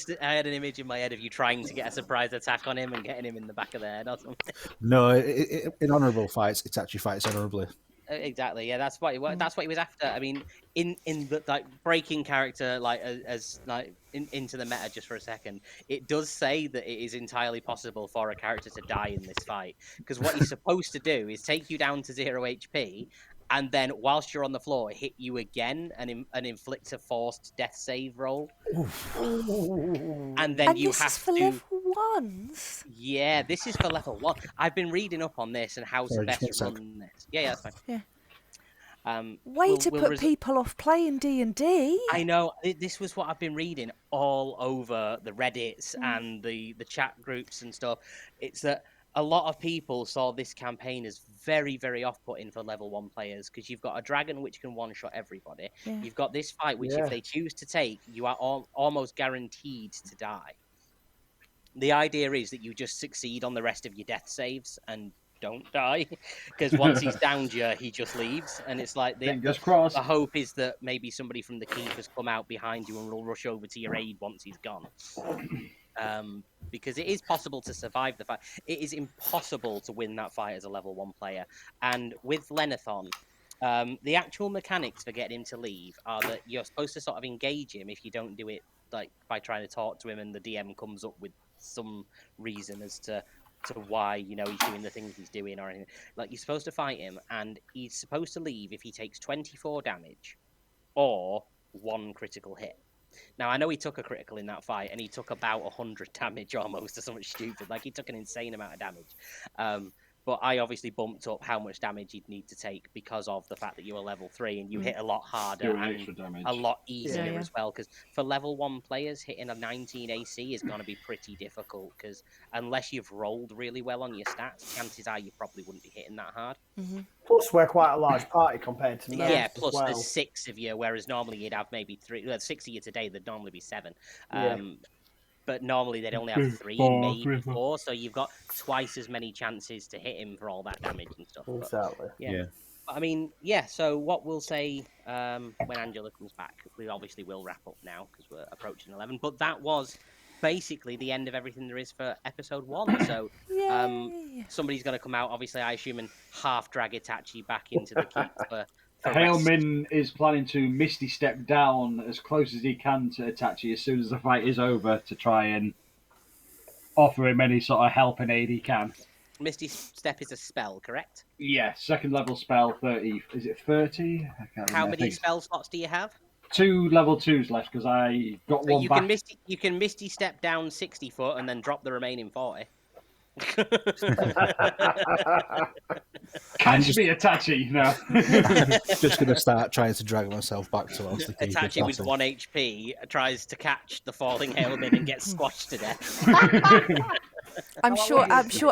S1: image in my head of you trying to get a surprise attack on him and getting him in the back of the head or something.
S4: No, in honourable fights, it actually fights honourably.
S1: Exactly. Yeah, that's what he was after. I mean, in the like breaking character, like as like into the meta just for a second, it does say that it is entirely possible for a character to die in this fight, because what he's supposed to do is take you down to 0 HP, and then whilst you're on the floor, hit you again and inflict a forced death save roll. And then
S6: And
S1: you
S6: this
S1: have
S6: is for
S1: to.
S6: level 1s.
S1: Yeah, this is for level 1. I've been reading up on this and how
S4: Sorry,
S1: to
S4: just
S1: best
S4: 1 sec.
S1: run this. Yeah, that's fine.
S6: Yeah.
S1: Way
S6: Way to put people off playing D&D.
S1: I know. This was what I've been reading all over the Reddits and the chat groups and stuff. It's that a lot of people saw this campaign as very, very off-putting for level 1 players, because you've got a dragon which can one-shot everybody.
S6: Yeah.
S1: You've got this fight which, if they choose to take, you are almost guaranteed to die. The idea is that you just succeed on the rest of your death saves and don't die, because once he's downed you, he just leaves, and it's like
S5: Fingers crossed.
S1: the hope is that maybe somebody from the keep has come out behind you and will rush over to your aid once he's gone. Because it is possible to survive the fight. It is impossible to win that fight as a level 1 player. And with Lenathon, the actual mechanics for getting him to leave are that you're supposed to sort of engage him if you don't do it like by trying to talk to him, and the DM comes up with some reason as to why he's doing the things he's doing or anything. Like, you're supposed to fight him, and he's supposed to leave if he takes 24 damage or 1 critical hit. Now, I know he took a critical in that fight, and he took about 100 damage almost, or something stupid. Like, he took an insane amount of damage. But I obviously bumped up how much damage he'd need to take because of the fact that you were level 3 and you hit a lot harder
S5: Doing
S1: and
S5: extra damage.
S1: a lot easier
S6: Yeah.
S1: as well. Because for level 1 players, hitting a 19 AC is going to be pretty difficult, because unless you've rolled really well on your stats, chances are you probably wouldn't be hitting that hard.
S2: Plus, we're quite a large party compared to most
S1: Yeah,
S2: as
S1: plus
S2: well.
S1: there's 6 of you, whereas normally you'd have maybe 3. Well, 6 of you today, there'd normally be 7.
S2: Yeah.
S1: But normally they'd only have 3, maybe 4. So you've got twice as many chances to hit him for all that damage and stuff. But,
S2: Exactly.
S1: yeah. But, I mean, yeah, so what we'll say when Angela comes back, we obviously will wrap up now because we're approaching 11. But that was basically the end of everything there is for episode 1. So somebody's going to come out, obviously, I assume, and half drag Itachi back into the keep for rest.
S5: Hailmin is planning to Misty Step down as close as he can to Itachi as soon as the fight is over to try and offer him any sort of help and aid he can.
S1: Misty Step is a spell, correct?
S5: Yeah, 2nd level spell, 30. Is it 30? I can't
S1: How
S5: remember.
S1: many spell slots do you have?
S5: 2 level 2s left because I got
S1: So
S5: one
S1: you
S5: back.
S1: can Misty Step down 60 foot and then drop the remaining 40.
S5: Catch me, Itachi! No.
S4: Just going to start trying to drag myself back towards the keep. if
S1: Itachi with
S4: possible.
S1: 1 HP tries to catch the falling Hailman and gets squashed to death.
S6: I'm sure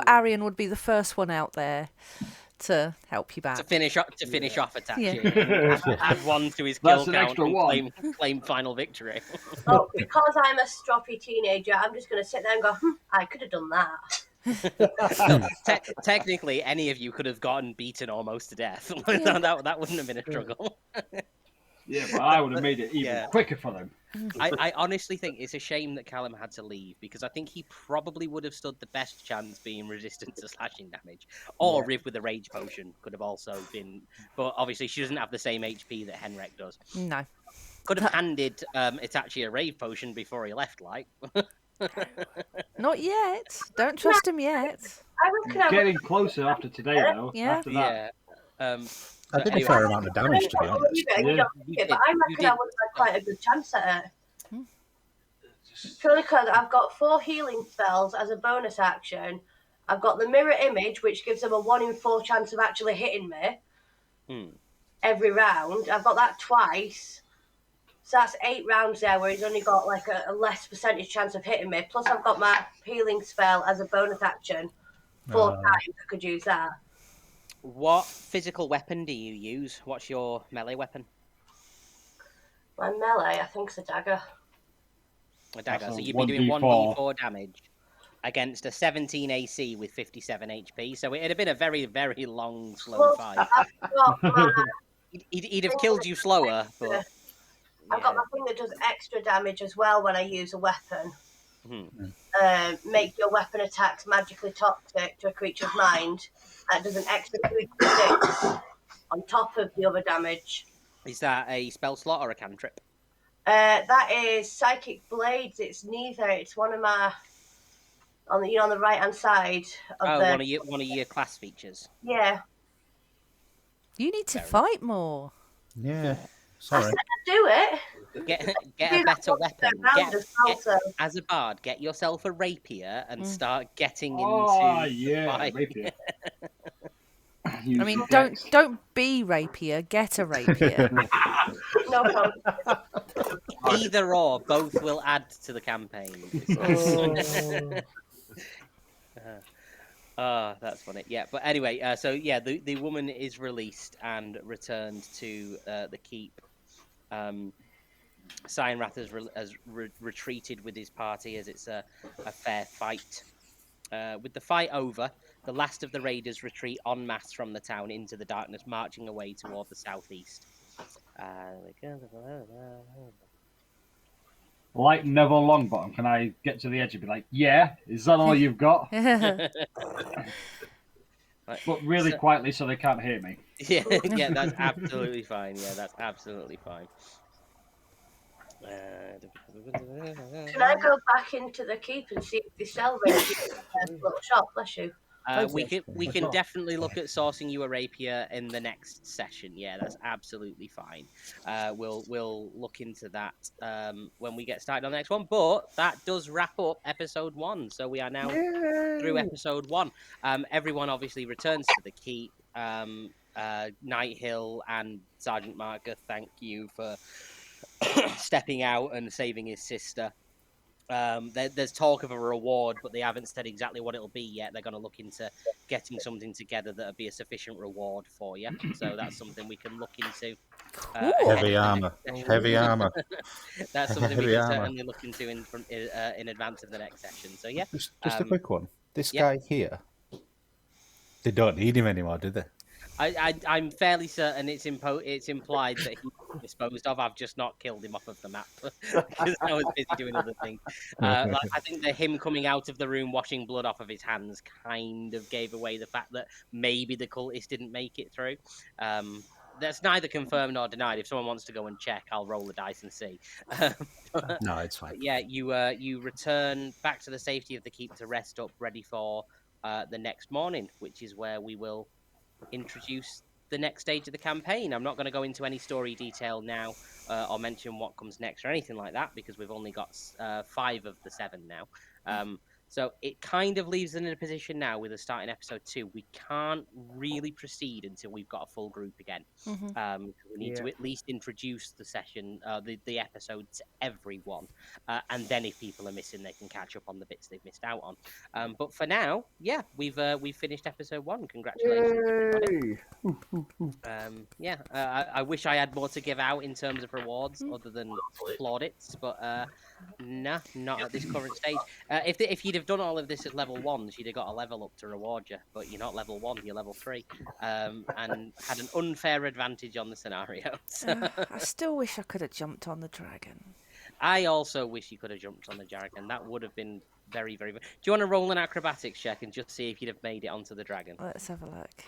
S6: Arian would be the first one out there to help you back.
S1: to finish off Itachi.
S6: Yeah.
S1: Add 1 to his
S5: That's
S1: kill
S5: an
S1: count
S5: extra
S1: and
S5: 1.
S1: claim final victory.
S7: Oh, because I'm a stroppy teenager, I'm just going to sit there and go, I could have done that.
S1: Technically, any of you could have gotten beaten almost to death. that wouldn't have been a struggle.
S5: Yeah, but I would have made it even quicker for them.
S1: I honestly think it's a shame that Callum had to leave, because I think he probably would have stood the best chance being resistant to slashing damage. Or Riv with a rage potion could have also been. But obviously, she doesn't have the same HP that Henrik does.
S6: No.
S1: Could have handed Itachi a rave potion before he left, like.
S6: Not yet. Don't trust him yet.
S7: I reckon I
S5: Getting closer after today, though.
S6: Yeah.
S5: After that.
S1: Yeah.
S4: I did a fair amount of damage, to be honest.
S7: You don't think it, but I reckon I would have had quite a good chance at it. Purely because I've got 4 healing spells as a bonus action. I've got the mirror image, which gives them a 1 in 4 chance of actually hitting me every round. I've got that twice. So that's 8 rounds there where he's only got like a less percentage chance of hitting me. Plus I've got my healing spell as a bonus action. 4 times I could use that.
S1: What physical weapon do you use? What's your melee weapon?
S7: My melee, I think, is a dagger.
S1: A dagger.
S5: That's
S1: So
S5: a
S1: you'd be doing
S5: 1d4
S1: 1d4 damage against a 17 AC with 57 HP. So it'd have been a very, very long, slow fight.
S7: I've got my,
S1: He'd have killed you slower, but...
S7: I've got my thing that does extra damage as well when I use a weapon. Make your weapon attacks magically toxic to a creature's mind. That does an extra 2d6 on top of the other damage.
S1: Is that a spell slot or a cantrip?
S7: That is Psychic Blades. It's neither. It's one of my on the right hand side of the.
S1: One of your class features.
S7: Yeah.
S6: You need to fight more.
S4: Yeah.
S7: I
S4: Sorry.
S7: said I'd do it.
S1: Get a better weapon. As a bard, get yourself a rapier and start getting into.
S5: Oh, yeah,
S1: fight.
S5: rapier.
S6: I mean, don't be rapier. Get a rapier.
S7: No problem.
S1: Either or, both will add to the campaign. That's funny. Yeah, but anyway, so yeah, the woman is released and returned to the keep. Cyanrath has retreated with his party as it's a fair fight. With the fight over, the last of the raiders retreat en masse from the town into the darkness, marching away toward the southeast.
S5: Like Neville Longbottom, can I get to the edge and be like, yeah, is that all you've got? But really
S1: So-
S5: quietly so they can't hear me.
S1: Yeah, yeah, that's absolutely fine. Yeah, that's absolutely fine.
S7: Can I go back into the keep and see if they sell rapiers in their little shop? Bless you.
S2: Thanks,
S1: we
S2: Ash.
S1: can definitely look at sourcing you a rapier in the next session. Yeah, that's absolutely fine. We'll look into that when we get started on the next one. But that does wrap up episode 1. So we are now through episode 1. Everyone obviously returns to the keep. Night Hill and Sergeant Marker, thank you for stepping out and saving his sister. There's talk of a reward, but they haven't said exactly what it'll be yet. They're going to look into getting something together that'll be a sufficient reward for you. So that's something we can look into.
S6: Cool.
S4: Heavy armor. Heavy armor.
S1: That's something we
S4: Heavy
S1: can
S4: armor.
S1: certainly look into in advance of the next session. So yeah,
S4: Just a quick one. This
S1: yeah.
S4: guy here, they don't need him anymore, do they?
S1: I'm fairly certain it's implied that he's disposed of. I've just not killed him off of the map because I was busy doing other things. Like, I think that him coming out of the room washing blood off of his hands kind of gave away the fact that maybe the cultist didn't make it through. That's neither confirmed nor denied. If someone wants to go and check, I'll roll the dice and see.
S4: No, it's fine.
S1: Yeah, you return back to the safety of the keep to rest up, ready for the next morning, which is where we will introduce the next stage of the campaign. I'm not going to go into any story detail now or mention what comes next or anything like that because we've only got 5 of the 7 now. So it kind of leaves us in a position now with a start in episode 2. We can't really proceed until we've got a full group again. We need to at least introduce the session, the episode to everyone, and then if people are missing, they can catch up on the bits they've missed out on. But for now, yeah, we've finished episode 1. Congratulations, everybody. I wish I had more to give out in terms of rewards other than plaudits, but nah, not at this current stage. If you'd have done all of this at level 1s, you'd have got a level up to reward you, but you're not level 1, you're level 3, and had an unfair advantage on the scenario.
S6: I still wish I could have jumped on the dragon.
S1: I also wish you could have jumped on the dragon. That would have been very, very... Do you want to roll an acrobatics check and just see if you'd have made it onto the dragon?
S6: Let's have a look.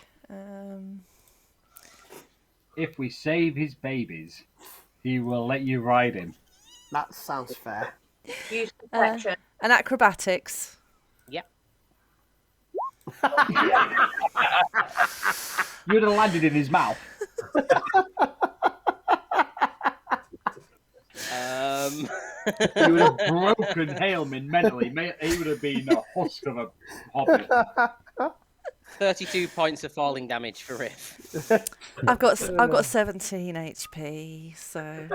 S5: If we save his babies, he will let you ride him.
S2: That sounds fair.
S7: Use protection.
S6: An acrobatics.
S1: Yep.
S5: You'd have landed in his mouth. You would have broken Hailman mentally. He would have been a husk of a hobbit.
S1: 32 points of falling damage for Riff.
S6: I've got 17 HP, so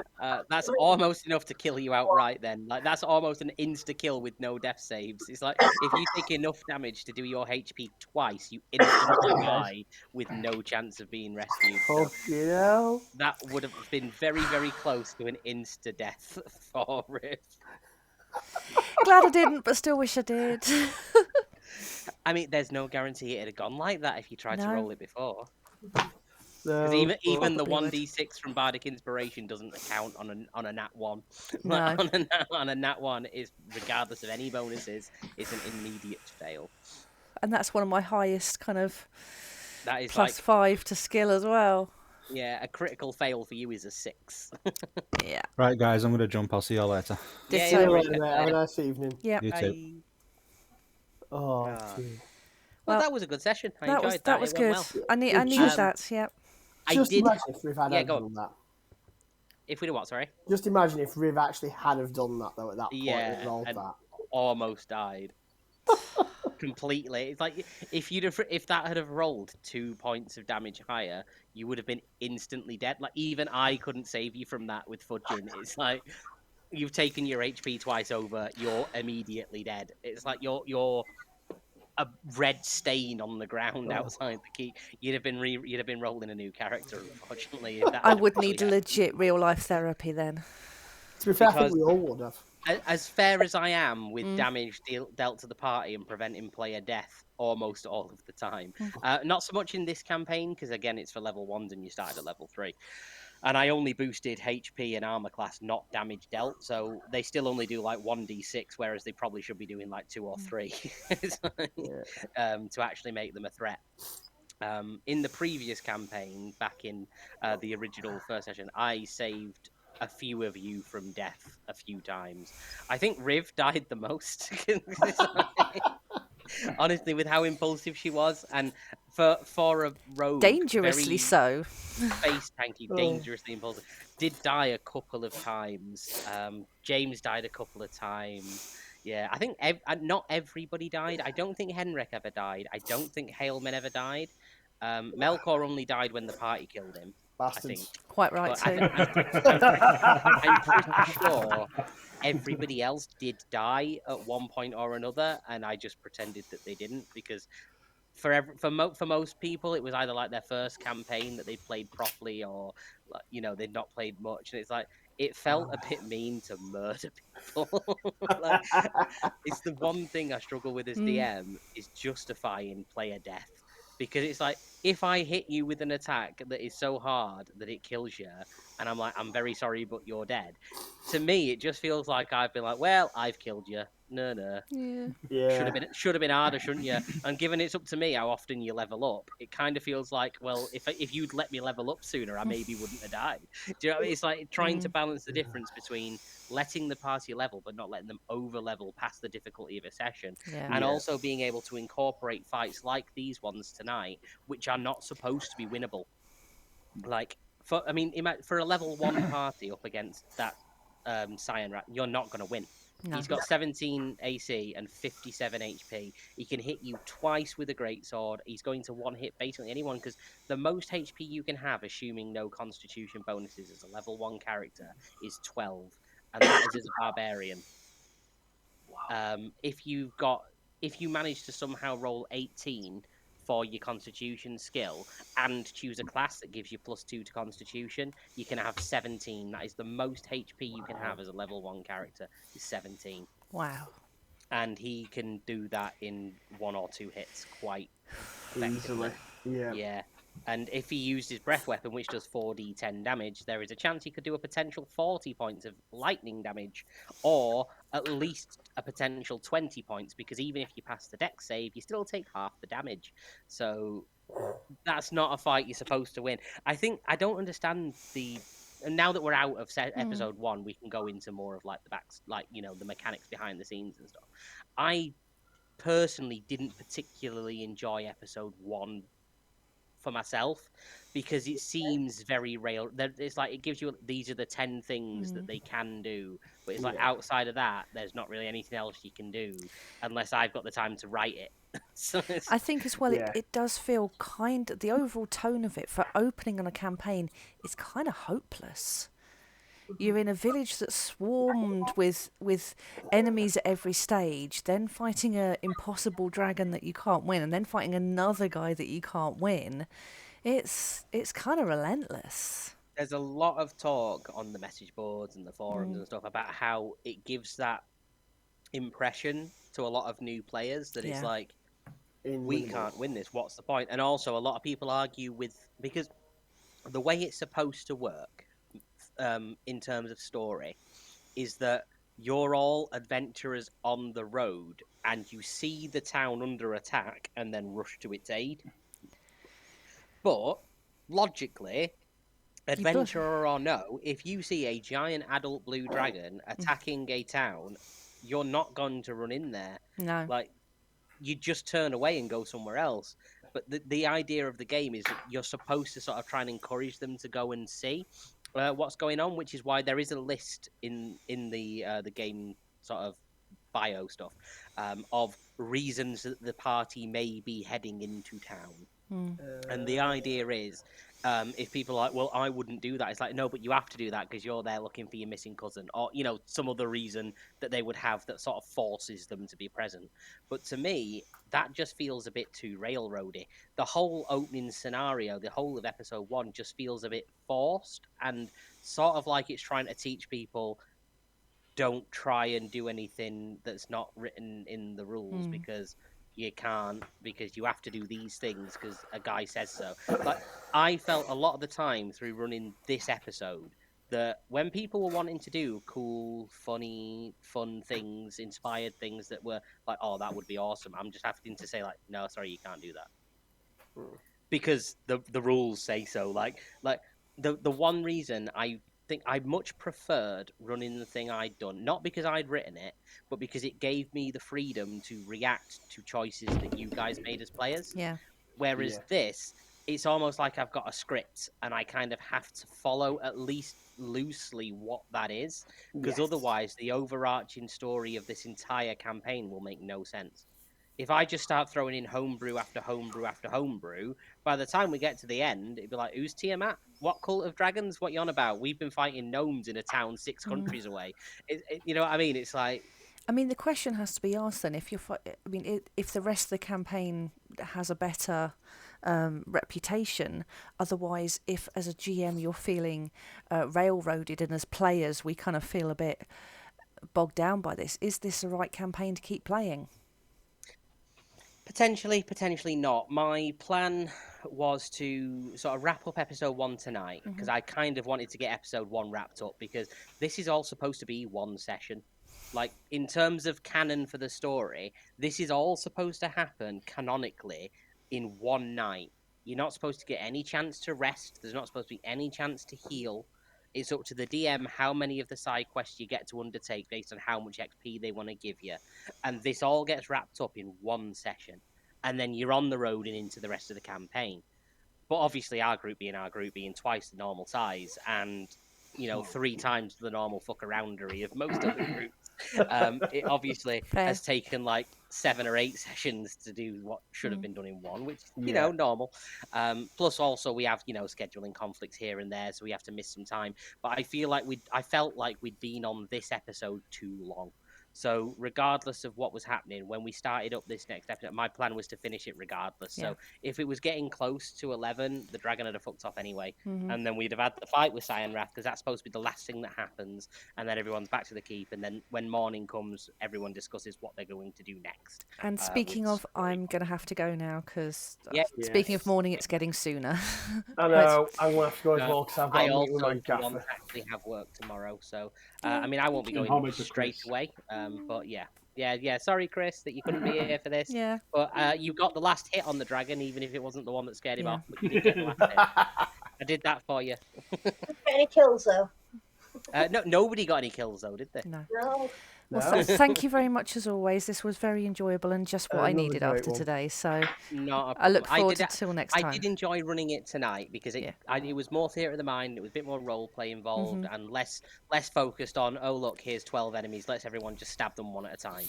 S1: That's almost enough to kill you outright. Then, like that's almost an insta kill with no death saves. It's like if you take enough damage to do your HP twice, you instantly die with no chance of being rescued. So
S2: You know.
S1: that would have been very, very close to an insta death for Riff.
S6: glad I didn't, but still wish I did.
S1: I mean, there's no guarantee it'd have gone like that if you tried to
S6: No.
S1: roll it before.
S2: No.
S1: Because even the
S6: Probably
S1: 1d6 from Bardic Inspiration doesn't account on a nat 1.
S6: No.
S1: on a nat 1 is regardless of any bonuses, it's an immediate fail.
S6: And that's one of my highest kind of
S1: That is
S6: plus 5 to skill as well.
S1: a critical fail for you is a 6.
S6: Yeah.
S4: Right, guys, I'm going to jump. I'll see you all later.
S1: Yeah,
S6: Ditto.
S1: yeah,
S2: Right,
S1: right.
S2: mate, have a nice evening.
S6: Yeah.
S4: You too.
S2: Oh,
S1: Ah.
S2: dear.
S1: Well,
S6: Well,
S1: that was a good session. I
S6: That
S1: enjoyed
S6: was
S1: that.
S6: that was
S1: It
S6: good.
S1: went well.
S6: I needed
S2: Just-
S6: that. Yeah.
S1: I
S2: Just
S1: did.
S2: imagine if Riv had
S1: Yeah,
S2: have
S1: go on.
S2: done that.
S1: If we do what? Sorry.
S2: Just imagine if Riv actually had have done that though at that point
S1: Yeah,
S2: and rolled
S1: and-
S2: that.
S1: Almost died. Completely. It's like if that had have rolled 2 points of damage higher, you would have been instantly dead. Like even I couldn't save you from that with fudging. It's like you've taken your HP twice over, you're immediately dead. It's like you're a red stain on the ground outside the keep. You'd have been rolling a new character, unfortunately. If that
S6: I
S1: had
S6: would
S1: actually
S6: need
S1: happened.
S6: legit real life therapy then.
S2: To be fair, I think
S1: Because-
S2: we all would have.
S1: As fair as I am with damage dealt to the party and preventing player death almost all of the time, not so much in this campaign because again it's for level 1s and you started at level 3. And I only boosted HP and armor class, not damage dealt. So they still only do like 1d6, whereas they probably should be doing like 2 or 3 to actually make them a threat. In the previous campaign, back in the original first session, I saved a few of you from death a few times. I think Riv died the most. Honestly, with how impulsive she was, and for a rogue,
S6: Dangerously
S1: very
S6: so.
S1: face tanky, dangerously impulsive, did die a couple of times. James died a couple of times. Yeah, I think not everybody died. I don't think Henrik ever died. I don't think Haleman ever died. Melkor only died when the party killed him, I think.
S2: Bastards.
S6: Quite right
S1: But
S6: too.
S1: I'm pretty sure everybody else did die at one point or another, and I just pretended that they didn't because for most people it was either like their first campaign that they'd played properly or like, they'd not played much, and it's like it felt a bit mean to murder people. Like, it's the one thing I struggle with as DM is justifying player death, because it's like if I hit you with an attack that is so hard that it kills you, and I'm like, I'm very sorry, but you're dead. To me, it just feels like I've been like, well, I've killed you. No.
S6: Yeah.
S2: Yeah.
S1: Should have been harder, shouldn't you? And given it's up to me how often you level up, it kind of feels like, well, if you'd let me level up sooner, I maybe wouldn't have died. Do you know what I mean? It's like trying to balance the difference between letting the party level but not letting them over level past the difficulty of a session,
S6: Yeah.
S1: and also being able to incorporate fights like these ones tonight, which are not supposed to be winnable. Like for a level 1 party up against that Cyan Rat, you're not going to win.
S6: No.
S1: He's got 17 AC and 57 HP. He can hit you twice with a greatsword. He's going to one hit basically anyone, because the most HP you can have, assuming no constitution bonuses as a level 1 character, is 12, and that is as a barbarian. If you manage to somehow roll 18 for your constitution skill and choose a class that gives you +2 to constitution, you can have 17. That is the most HP you can have as a level 1 character, is 17.
S6: Wow.
S1: And he can do that in 1 or 2 hits quite effectively.
S3: Easily.
S1: Yeah. And if he used his breath weapon, which does 4d10 damage, there is a chance he could do a potential 40 points of lightning damage, or at least a potential 20 points, because even if you pass the dex save, you still take half the damage. So that's not a fight you're supposed to win. I don't understand and now that we're out of episode 1, we can go into more of like the backs, like, the mechanics behind the scenes and stuff. I personally didn't particularly enjoy episode 1 for myself, because it seems very real. It's like it gives you, these are the 10 things that they can do, but it's like outside of that, there's not really anything else you can do unless I've got the time to write it. So
S6: I think as well, it does feel the overall tone of it for opening on a campaign is kind of hopeless. You're in a village that's swarmed with enemies at every stage, then fighting an impossible dragon that you can't win, and then fighting another guy that you can't win. It's kind of relentless.
S1: There's a lot of talk on the message boards and the forums and stuff about how it gives that impression to a lot of new players that it's like, we can't win this, what's the point? And also a lot of people argue because the way it's supposed to work, in terms of story, is that you're all adventurers on the road and you see the town under attack and then rush to its aid. But logically, adventurer or no, if you see a giant adult blue dragon attacking a town, you're not going to run in there.
S6: No.
S1: Like, you just turn away and go somewhere else. But the idea of the game is that you're supposed to sort of try and encourage them to go and see what's going on, which is why there is a list in the game sort of bio stuff of reasons that the party may be heading into town. And the idea is, if people are like, well, I wouldn't do that, it's like, no, but you have to do that because you're there looking for your missing cousin, or some other reason that they would have that sort of forces them to be present. But to me, that just feels a bit too railroady. The whole opening scenario, the whole of episode 1, just feels a bit forced and sort of like it's trying to teach people, don't try and do anything that's not written in the rules, because you can't because you have to do these things because a guy says so. Like I felt a lot of the time through running this episode that when people were wanting to do cool, funny, fun things, inspired things that were like, oh, that would be awesome, I'm just having to say like, no, sorry, you can't do that because the rules say so. Like the one reason I think I much preferred running the thing I'd done, not because I'd written it, but because it gave me the freedom to react to choices that you guys made as players.
S6: Yeah.
S1: Whereas this, it's almost like I've got a script and I kind of have to follow at least loosely what that is, because otherwise the overarching story of this entire campaign will make no sense. If I just start throwing in homebrew after homebrew after homebrew, by the time we get to the end, it'd be like, who's Tiamat? What cult of dragons? What you on about? We've been fighting gnomes in a town 6 countries away. You know what I mean? It's like...
S6: I mean, the question has to be asked then, if if the rest of the campaign has a better reputation. Otherwise, if as a GM you're feeling railroaded, and as players we kind of feel a bit bogged down by this, is this the right campaign to keep playing?
S1: Potentially not. My plan was to sort of wrap up episode 1 tonight, because I kind of wanted to get episode 1 wrapped up, because this is all supposed to be one session. Like, in terms of canon for the story, this is all supposed to happen canonically in one night. You're not supposed to get any chance to rest. There's not supposed to be any chance to heal. It's up to the DM how many of the side quests you get to undertake based on how much XP they want to give you. And this all gets wrapped up in one session. And then you're on the road and into the rest of the campaign. But obviously our group being twice the normal size and, 3 times the normal fuck-aroundery of most other groups. It obviously has taken like 7 or 8 sessions to do what should have been done in one, which is, normal. Plus also we have, scheduling conflicts here and there, so we have to miss some time. But I felt like we'd been on this episode too long. So regardless of what was happening, when we started up this next episode, my plan was to finish it regardless. Yeah. So if it was getting close to 11, the dragon would have fucked off anyway. And then we'd have had the fight with Cyan Wrath, because that's supposed to be the last thing that happens. And then everyone's back to the keep. And then when morning comes, everyone discusses what they're going to do next.
S6: And speaking of, I'm going to have to go now, because speaking of morning, it's getting sooner.
S2: I know, I'm going to have to go as well, because I've got to meet with my gaffer.
S1: I also actually have work tomorrow, so I mean, I won't be going straight away. But yeah. Sorry, Chris, that you couldn't be here for this.
S6: Yeah.
S1: But you got the last hit on the dragon, even if it wasn't the one that scared him off. But you did get the last hit. I did that for you.
S7: Get any kills though?
S1: No, nobody got any kills though, did they?
S6: No.
S2: No.
S6: Well, thank you very much as always. This was very enjoyable and just what I needed after today. So
S1: Not
S6: I look forward until next time.
S1: I did enjoy running it tonight because it was more theatre of the mind. It was a bit more role play involved and less focused on, oh look, here's 12 enemies. Let's everyone just stab them one at a time.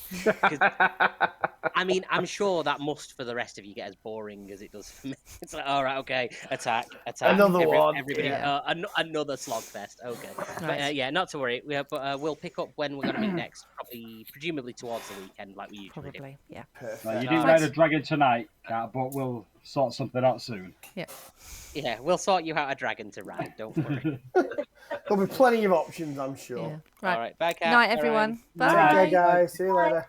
S1: I mean, I'm sure that must for the rest of you get as boring as it does for me. It's like, all right, okay, attack.
S2: Another one.
S1: Everybody, another slogfest. Okay, but not to worry. We'll pick up when we're going to meet next. Presumably towards the weekend, like we usually do.
S6: Yeah.
S5: You didn't ride a dragon tonight, Kat, but we'll sort something out soon.
S1: Yeah, we'll sort you out a dragon to ride. Don't worry.
S2: There'll be plenty of options, I'm sure.
S6: Yeah. Right.
S1: All right, bye, Kat.
S6: Night, everyone.
S5: Right.
S6: Bye.
S2: Okay, guys. See you later.